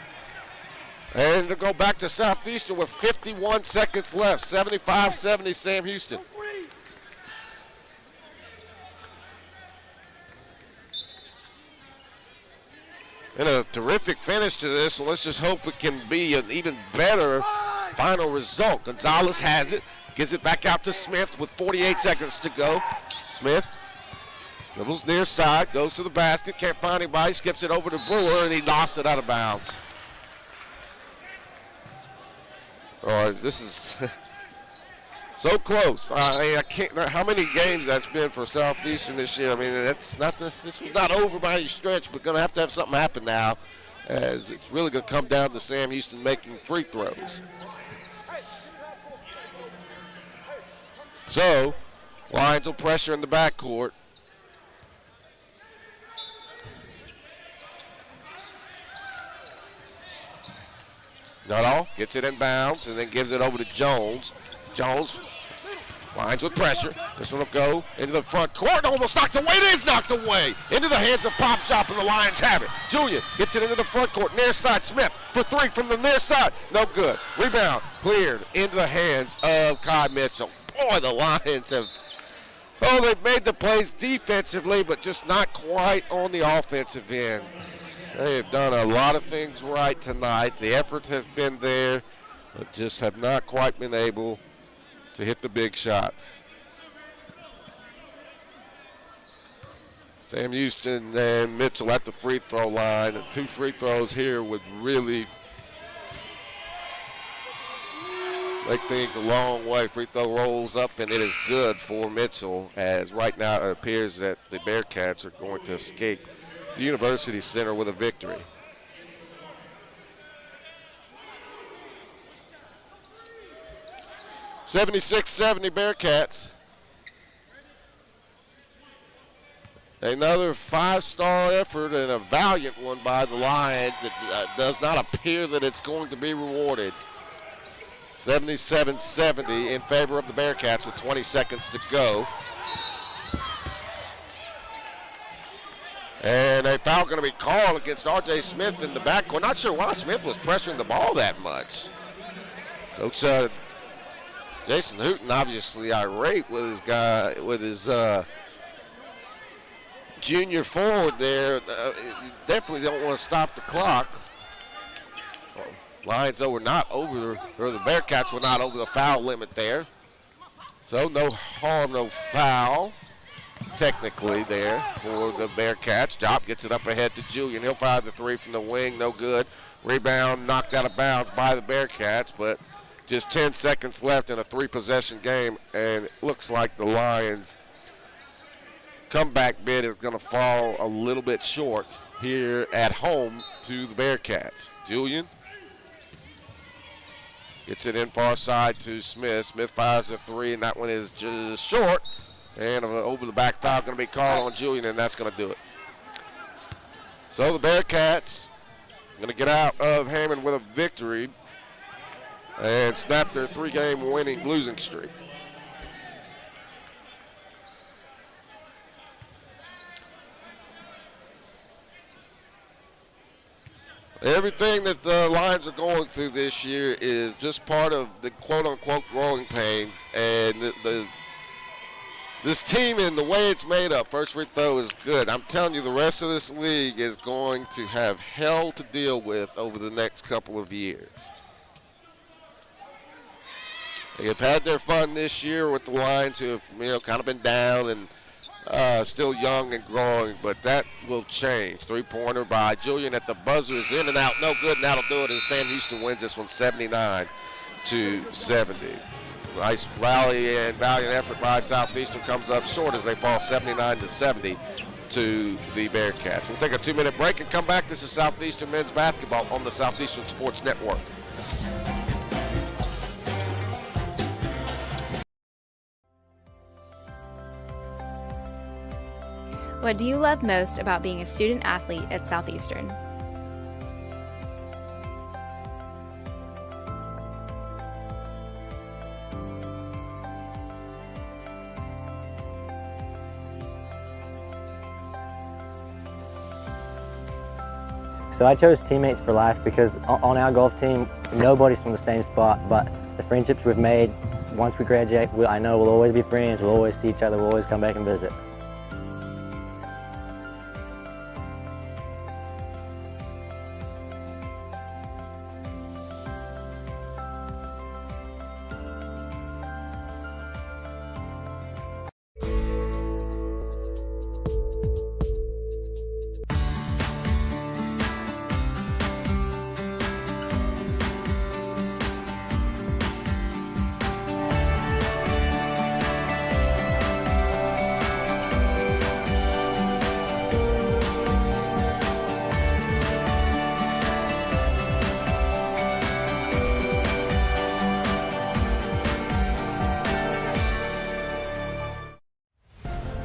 And they'll go back to Southeastern with 51 seconds left. 75-70 Sam Houston. And a terrific finish to this, so let's just hope it can be an even better final result. Gonzalez has it, gives it back out to Smith with 48 seconds to go. Smith dribbles near side, goes to the basket, can't find anybody, skips it over to Brewer, and he lost it out of bounds. Oh, this is so close. I can't. How many games that's been for Southeastern this year? I mean, this was not over by any stretch, but going to have something happen now, as it's really going to come down to Sam Houston making free throws. So, Lions will pressure in the backcourt. Nuttall gets it in bounds and then gives it over to Jones. Jones lines with pressure. This one will go into the front court. Almost knocked away. It is knocked away. Into the hands of Pop Shop, and the Lions have it. Julian gets it into the front court. Near side. Smith for three from the near side. No good. Rebound cleared into the hands of Kai Mitchell. Boy, the Lions have, they've made the plays defensively, but just not quite on the offensive end. They have done a lot of things right tonight. The effort has been there, but just have not quite been able to hit the big shots. Sam Houston and Mitchell at the free throw line. And 2 free throws here would really make things a long way. Free throw rolls up, and it is good for Mitchell, as right now it appears that the Bearcats are going to escape the University Center with a victory. (76-70) Bearcats. Another 5-star effort and a valiant one by the Lions. It does not appear that it's going to be rewarded. 77-70 in favor of the Bearcats with 20 seconds to go. And a foul going to be called against R.J. Smith in the backcourt. Not sure why Smith was pressuring the ball that much. Coach Jason Hooten obviously irate with his junior forward there. Definitely don't want to stop the clock. Lions the Bearcats were not over the foul limit there. So no harm, no foul. Technically there for the Bearcats. Jop gets it up ahead to Julian. He'll fire the 3 from the wing. No good. Rebound knocked out of bounds by the Bearcats, but just 10 seconds left in a 3-possession game, and it looks like the Lions' comeback bid is going to fall a little bit short here at home to the Bearcats. Julian gets it in far side to Smith. Smith fires the 3, and that one is just short. And over the back foul going to be called on Julian, and that's going to do it. So the Bearcats going to get out of Hammond with a victory and snap their 3-game losing streak. Everything that the Lions are going through this year is just part of the quote-unquote growing pains, and the this team and the way it's made up, first free throw is good. I'm telling you, the rest of this league is going to have hell to deal with over the next couple of years. They have had their fun this year with the Lions, who have kind of been down and still young and growing, but that will change. Three-pointer by Julian at the buzzer is in and out, no good, and that'll do it as Sam Houston wins this one 79-70. Nice rally and valiant effort by Southeastern comes up short as they fall 79-70 to the Bearcats. We'll take a 2-minute break and come back. This is Southeastern men's basketball on the Southeastern Sports Network. What do you love most about being a student athlete at Southeastern? So I chose teammates for life because on our golf team, nobody's from the same spot, but the friendships we've made, once we graduate, I know we'll always be friends, we'll always see each other, we'll always come back and visit.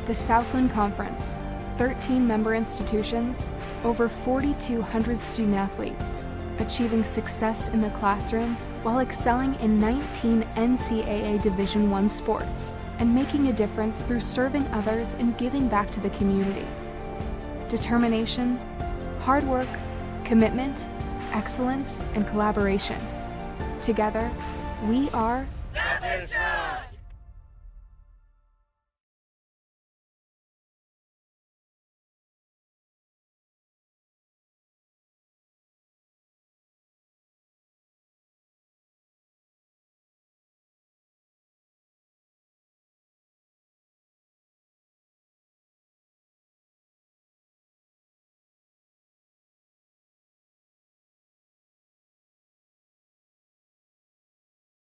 The Southland Conference, 13 member institutions, over 4,200 student athletes, achieving success in the classroom while excelling in 19 NCAA Division I sports and making a difference through serving others and giving back to the community. Determination, hard work, commitment, excellence, and collaboration. Together, we are Southeastern!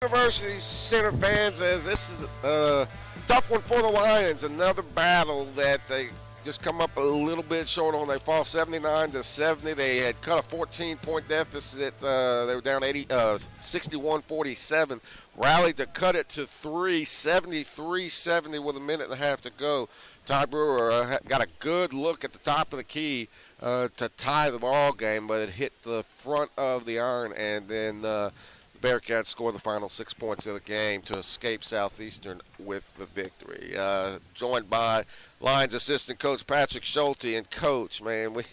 University Center fans, as this is a tough one for the Lions. Another battle that they just come up a little bit short on. They fall 79-70. They had cut a 14-point deficit. They were down 61-47. Rallied to cut it to 3, 73-70 with a minute and a half to go. Ty Brewer got a good look at the top of the key to tie the ball game, but it hit the front of the iron, and then Bearcats score the final 6 points of the game to escape Southeastern with the victory. Joined by Lions assistant coach Patrick Schulte, and coach, man, we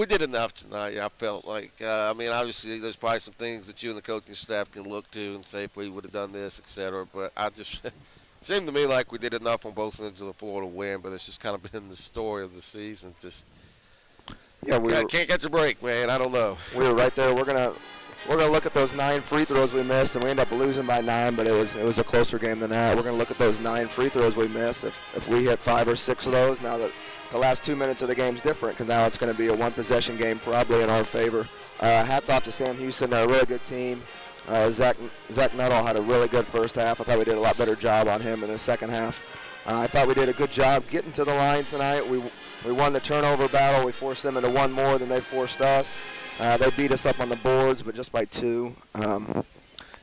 did enough tonight. I felt like, obviously there's probably some things that you and the coaching staff can look to and say if we would have done this, etc. But I just it seemed to me like we did enough on both ends of the floor to win. But it's just kind of been the story of the season. Just can't catch a break, man. I don't know. We were right there. We're gonna look at those 9 free throws we missed, and we ended up losing by 9, but it was a closer game than that. We're going to look at those 9 free throws we missed. If we hit 5 or 6 of those, now that the last 2 minutes of the game is different, because now it's going to be a one-possession game probably in our favor. Hats off to Sam Houston. They're a really good team. Zach Nuttall had a really good first half. I thought we did a lot better job on him in the second half. I thought we did a good job getting to the line tonight. We won the turnover battle. We forced them into one more than they forced us. They beat us up on the boards, but just by 2.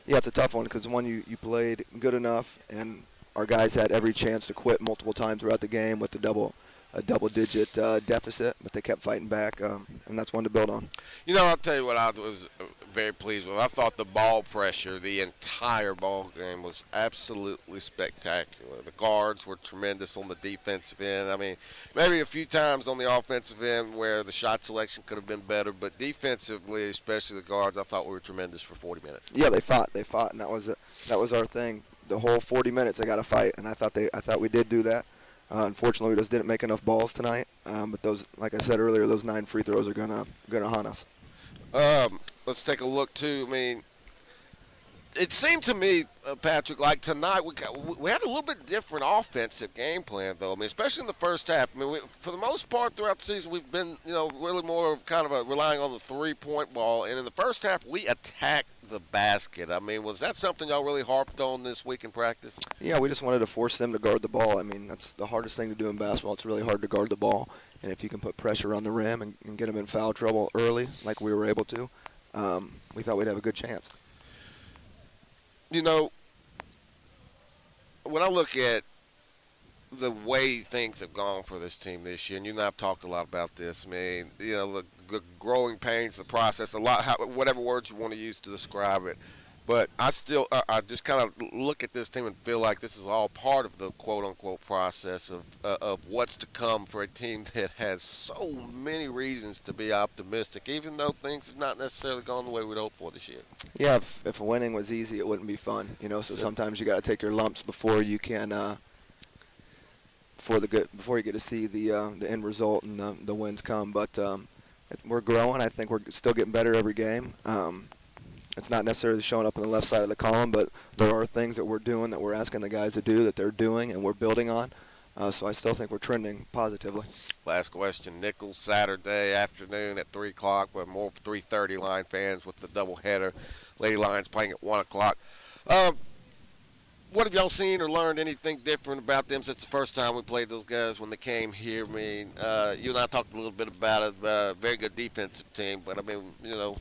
It's a tough one because, one, you played good enough, and our guys had every chance to quit multiple times throughout the game with a double-digit deficit, but they kept fighting back, and that's one to build on. I'll tell you what I was very pleased with. I thought the ball pressure, the entire ball game, was absolutely spectacular. The guards were tremendous on the defensive end. Maybe a few times on the offensive end where the shot selection could have been better, but defensively, especially the guards, I thought we were tremendous for 40 minutes. Yeah, they fought, and that was our thing. the whole 40 minutes they got to fight, and I thought we did do that. Unfortunately, we just didn't make enough balls tonight. But those, like I said earlier, those 9 free throws are gonna haunt us. Let's take a look too. I mean, it seemed to me, Patrick, like tonight we had a little bit different offensive game plan, though. I mean, especially in the first half. I mean, for the most part throughout the season, we've been, really more kind of relying on the 3-point ball. And in the first half, we attacked the basket. I mean, was that something y'all really harped on this week in practice? Yeah, we just wanted to force them to guard the ball. I mean, that's the hardest thing to do in basketball. It's really hard to guard the ball. And if you can put pressure on the rim and get them in foul trouble early, like we were able to, we thought we'd have a good chance. When I look at the way things have gone for this team this year, and you and I have talked a lot about this, I mean, the growing pains, the process, a lot, whatever words you want to use to describe it. But I just kind of look at this team and feel like this is all part of the quote-unquote process of what's to come for a team that has so many reasons to be optimistic, even though things have not necessarily gone the way we'd hoped for this year. Yeah, if winning was easy, it wouldn't be fun. So sometimes you got to take your lumps before you can before you get to see the end result and the wins come. But we're growing. I think we're still getting better every game. It's not necessarily showing up on the left side of the column, but there are things that we're doing that we're asking the guys to do that they're doing and we're building on. So I still think we're trending positively. Last question. Nichols Saturday afternoon at 3 o'clock with more 3:30 Line fans with the doubleheader. Lady Lions playing at 1 o'clock. What have y'all seen or learned anything different about them since the first time we played those guys when they came here? I mean, you and I talked a little bit about it. Very good defensive team, but I mean,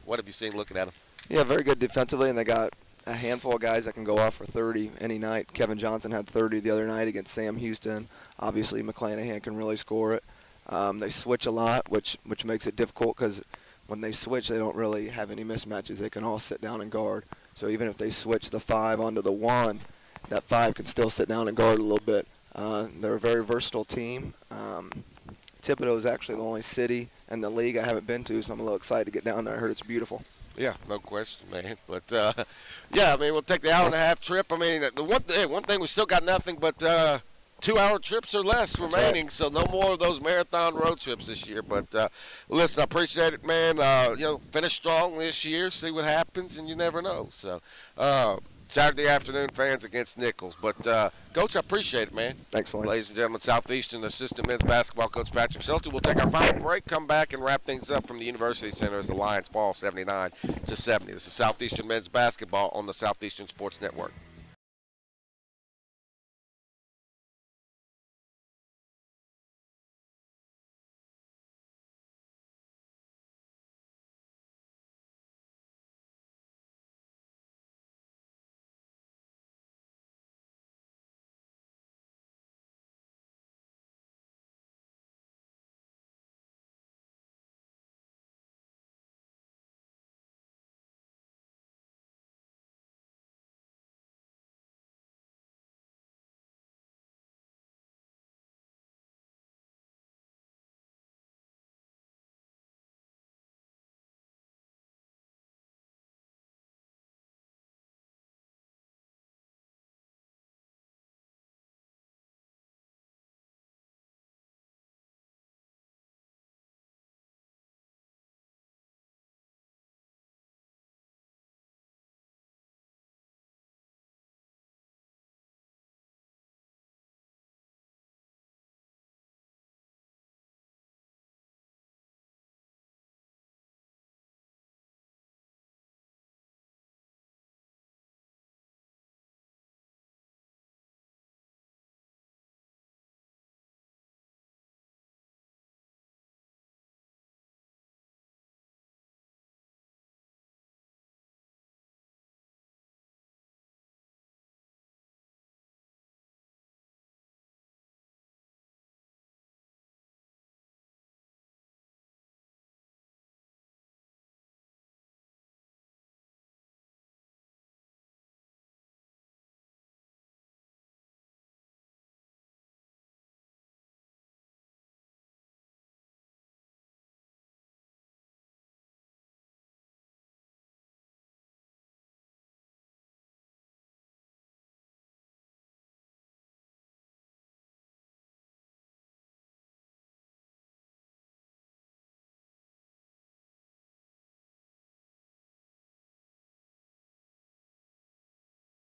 what have you seen looking at them? Yeah, very good defensively, and they got a handful of guys that can go off for 30 any night. Kevin Johnson had 30 the other night against Sam Houston. Obviously, McClanahan can really score it. They switch a lot, which makes it difficult because when they switch, they don't really have any mismatches. They can all sit down and guard. So even if they switch the 5 onto the 1, that 5 can still sit down and guard a little bit. They're a very versatile team. Thibodaux is actually the only city in the league I haven't been to, so I'm a little excited to get down there. I heard it's beautiful. Yeah, no question, man. But, yeah, I mean, we'll take the hour-and-a-half trip. I mean, the one thing, we still got nothing but 2-hour trips or less remaining, so no more of those marathon road trips this year. But, listen, I appreciate it, man. Finish strong this year, see what happens, and you never know. So, Saturday afternoon fans against Nichols. But, Coach, I appreciate it, man. Excellent. Ladies and gentlemen, Southeastern assistant men's basketball coach Patrick Schulte. We'll take our final break, come back, and wrap things up from the University Center as the Lions fall 79-70. This is Southeastern men's basketball on the Southeastern Sports Network.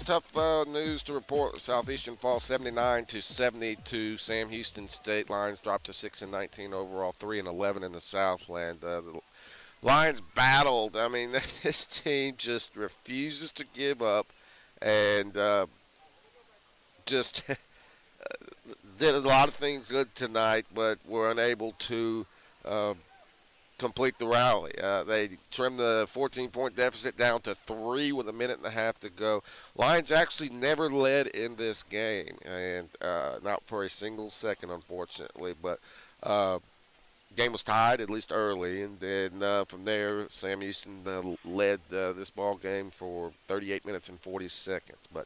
tough news to report. Southeastern falls 79-72. Sam Houston State Lions dropped to 6-19 overall, 3-11 in the Southland. The Lions battled. I mean, this team just refuses to give up, and just did a lot of things good tonight, but were unable to complete the rally. They trimmed the 14-point deficit down to 3 with a minute and a half to go. Lions actually never led in this game, and not for a single second, unfortunately. But game was tied, at least early, and then from there, Sam Houston led this ball game for 38 minutes and 40 seconds. But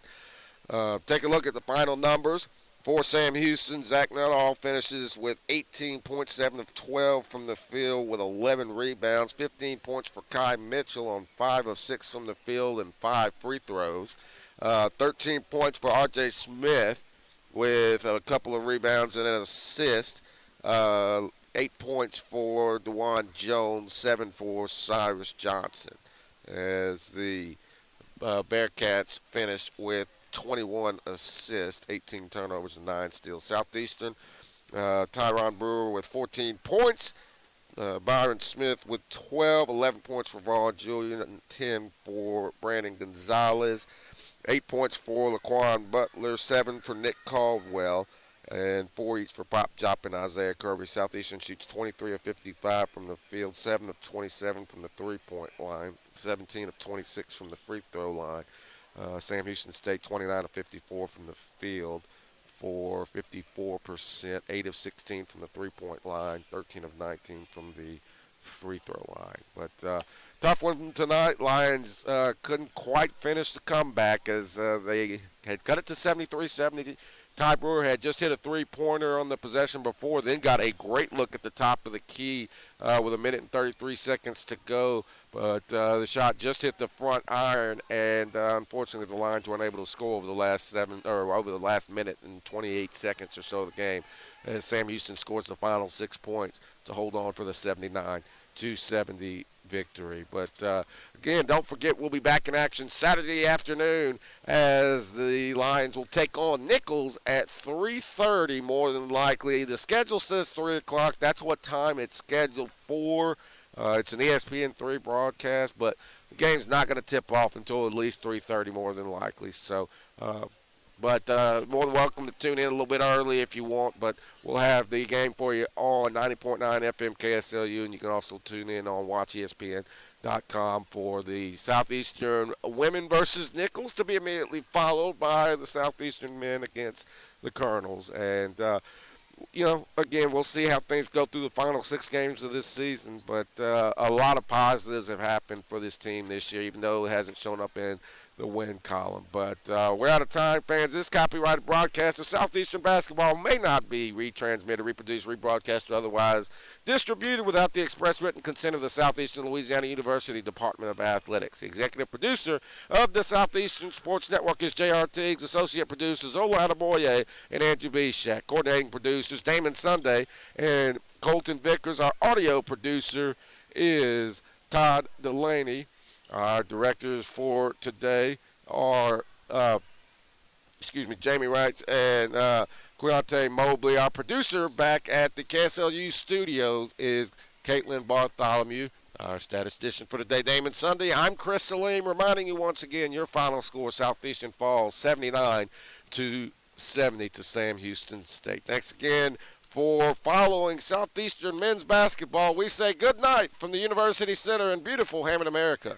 take a look at the final numbers. For Sam Houston, Zach Nuttall finishes with 18 points, 7 of 12 from the field with 11 rebounds, 15 points for Kai Mitchell on 5 of 6 from the field and 5 free throws, 13 points for R.J. Smith with a couple of rebounds and an assist, 8 points for DeJuan Jones, 7 for Cyrus Johnson, as the Bearcats finished with 21 assists, 18 turnovers, and 9 steals. Southeastern, Tyron Brewer with 14 points. Byron Smith with 12, 11 points for Vaughn Julian, and 10 for Brandon Gonzalez. 8 points for Laquan Butler, 7 for Nick Caldwell, and 4 each for Pop Jop and Isaiah Kirby. Southeastern shoots 23 of 55 from the field, 7 of 27 from the three-point line, 17 of 26 from the free throw line. Sam Houston State 29 of 54 from the field for 54%, 8 of 16 from the three-point line, 13 of 19 from the free throw line. But tough one tonight. Lions couldn't quite finish the comeback as they had cut it to 73-70. Ty Brewer had just hit a three-pointer on the possession before, then got a great look at the top of the key with a minute and 33 seconds to go. But the shot just hit the front iron, and unfortunately, the Lions weren't able to score over the last minute and 28 seconds or so of the game. As Sam Houston scores the final 6 points to hold on for the 79-70 victory. But again, don't forget we'll be back in action Saturday afternoon as the Lions will take on Nichols at 3:30 more than likely. The schedule says 3 o'clock. That's what time it's scheduled for. It's an ESPN3 broadcast, but the game's not going to tip off until at least 3:30 more than likely. So, but more than welcome to tune in a little bit early if you want, but we'll have the game for you on 90.9 FM KSLU, and you can also tune in on WatchESPN.com for the Southeastern women versus Nichols to be immediately followed by the Southeastern men against the Colonels. And again, we'll see how things go through the final 6 games of this season, but a lot of positives have happened for this team this year, even though it hasn't shown up in the win column. But we're out of time, fans. This copyrighted broadcast of Southeastern basketball may not be retransmitted, reproduced, rebroadcast, or otherwise distributed without the express written consent of the Southeastern Louisiana University Department of Athletics. The executive producer of the Southeastern Sports Network is J.R. Tiggs. Associate producers Olana Boye and Andrew Bishak. Coordinating producers Damon Sunday and Colton Vickers. Our audio producer is Todd Delaney. Our directors for today are, Jamie Wrights and Quilante Mobley. Our producer back at the KSLU studios is Caitlin Bartholomew. Our statistician for today, Damon Sunday. I'm Chris Salim, reminding you once again your final score, Southeastern falls 79-70 to Sam Houston State. Thanks again for following Southeastern men's basketball. We say good night from the University Center in beautiful Hammond, America.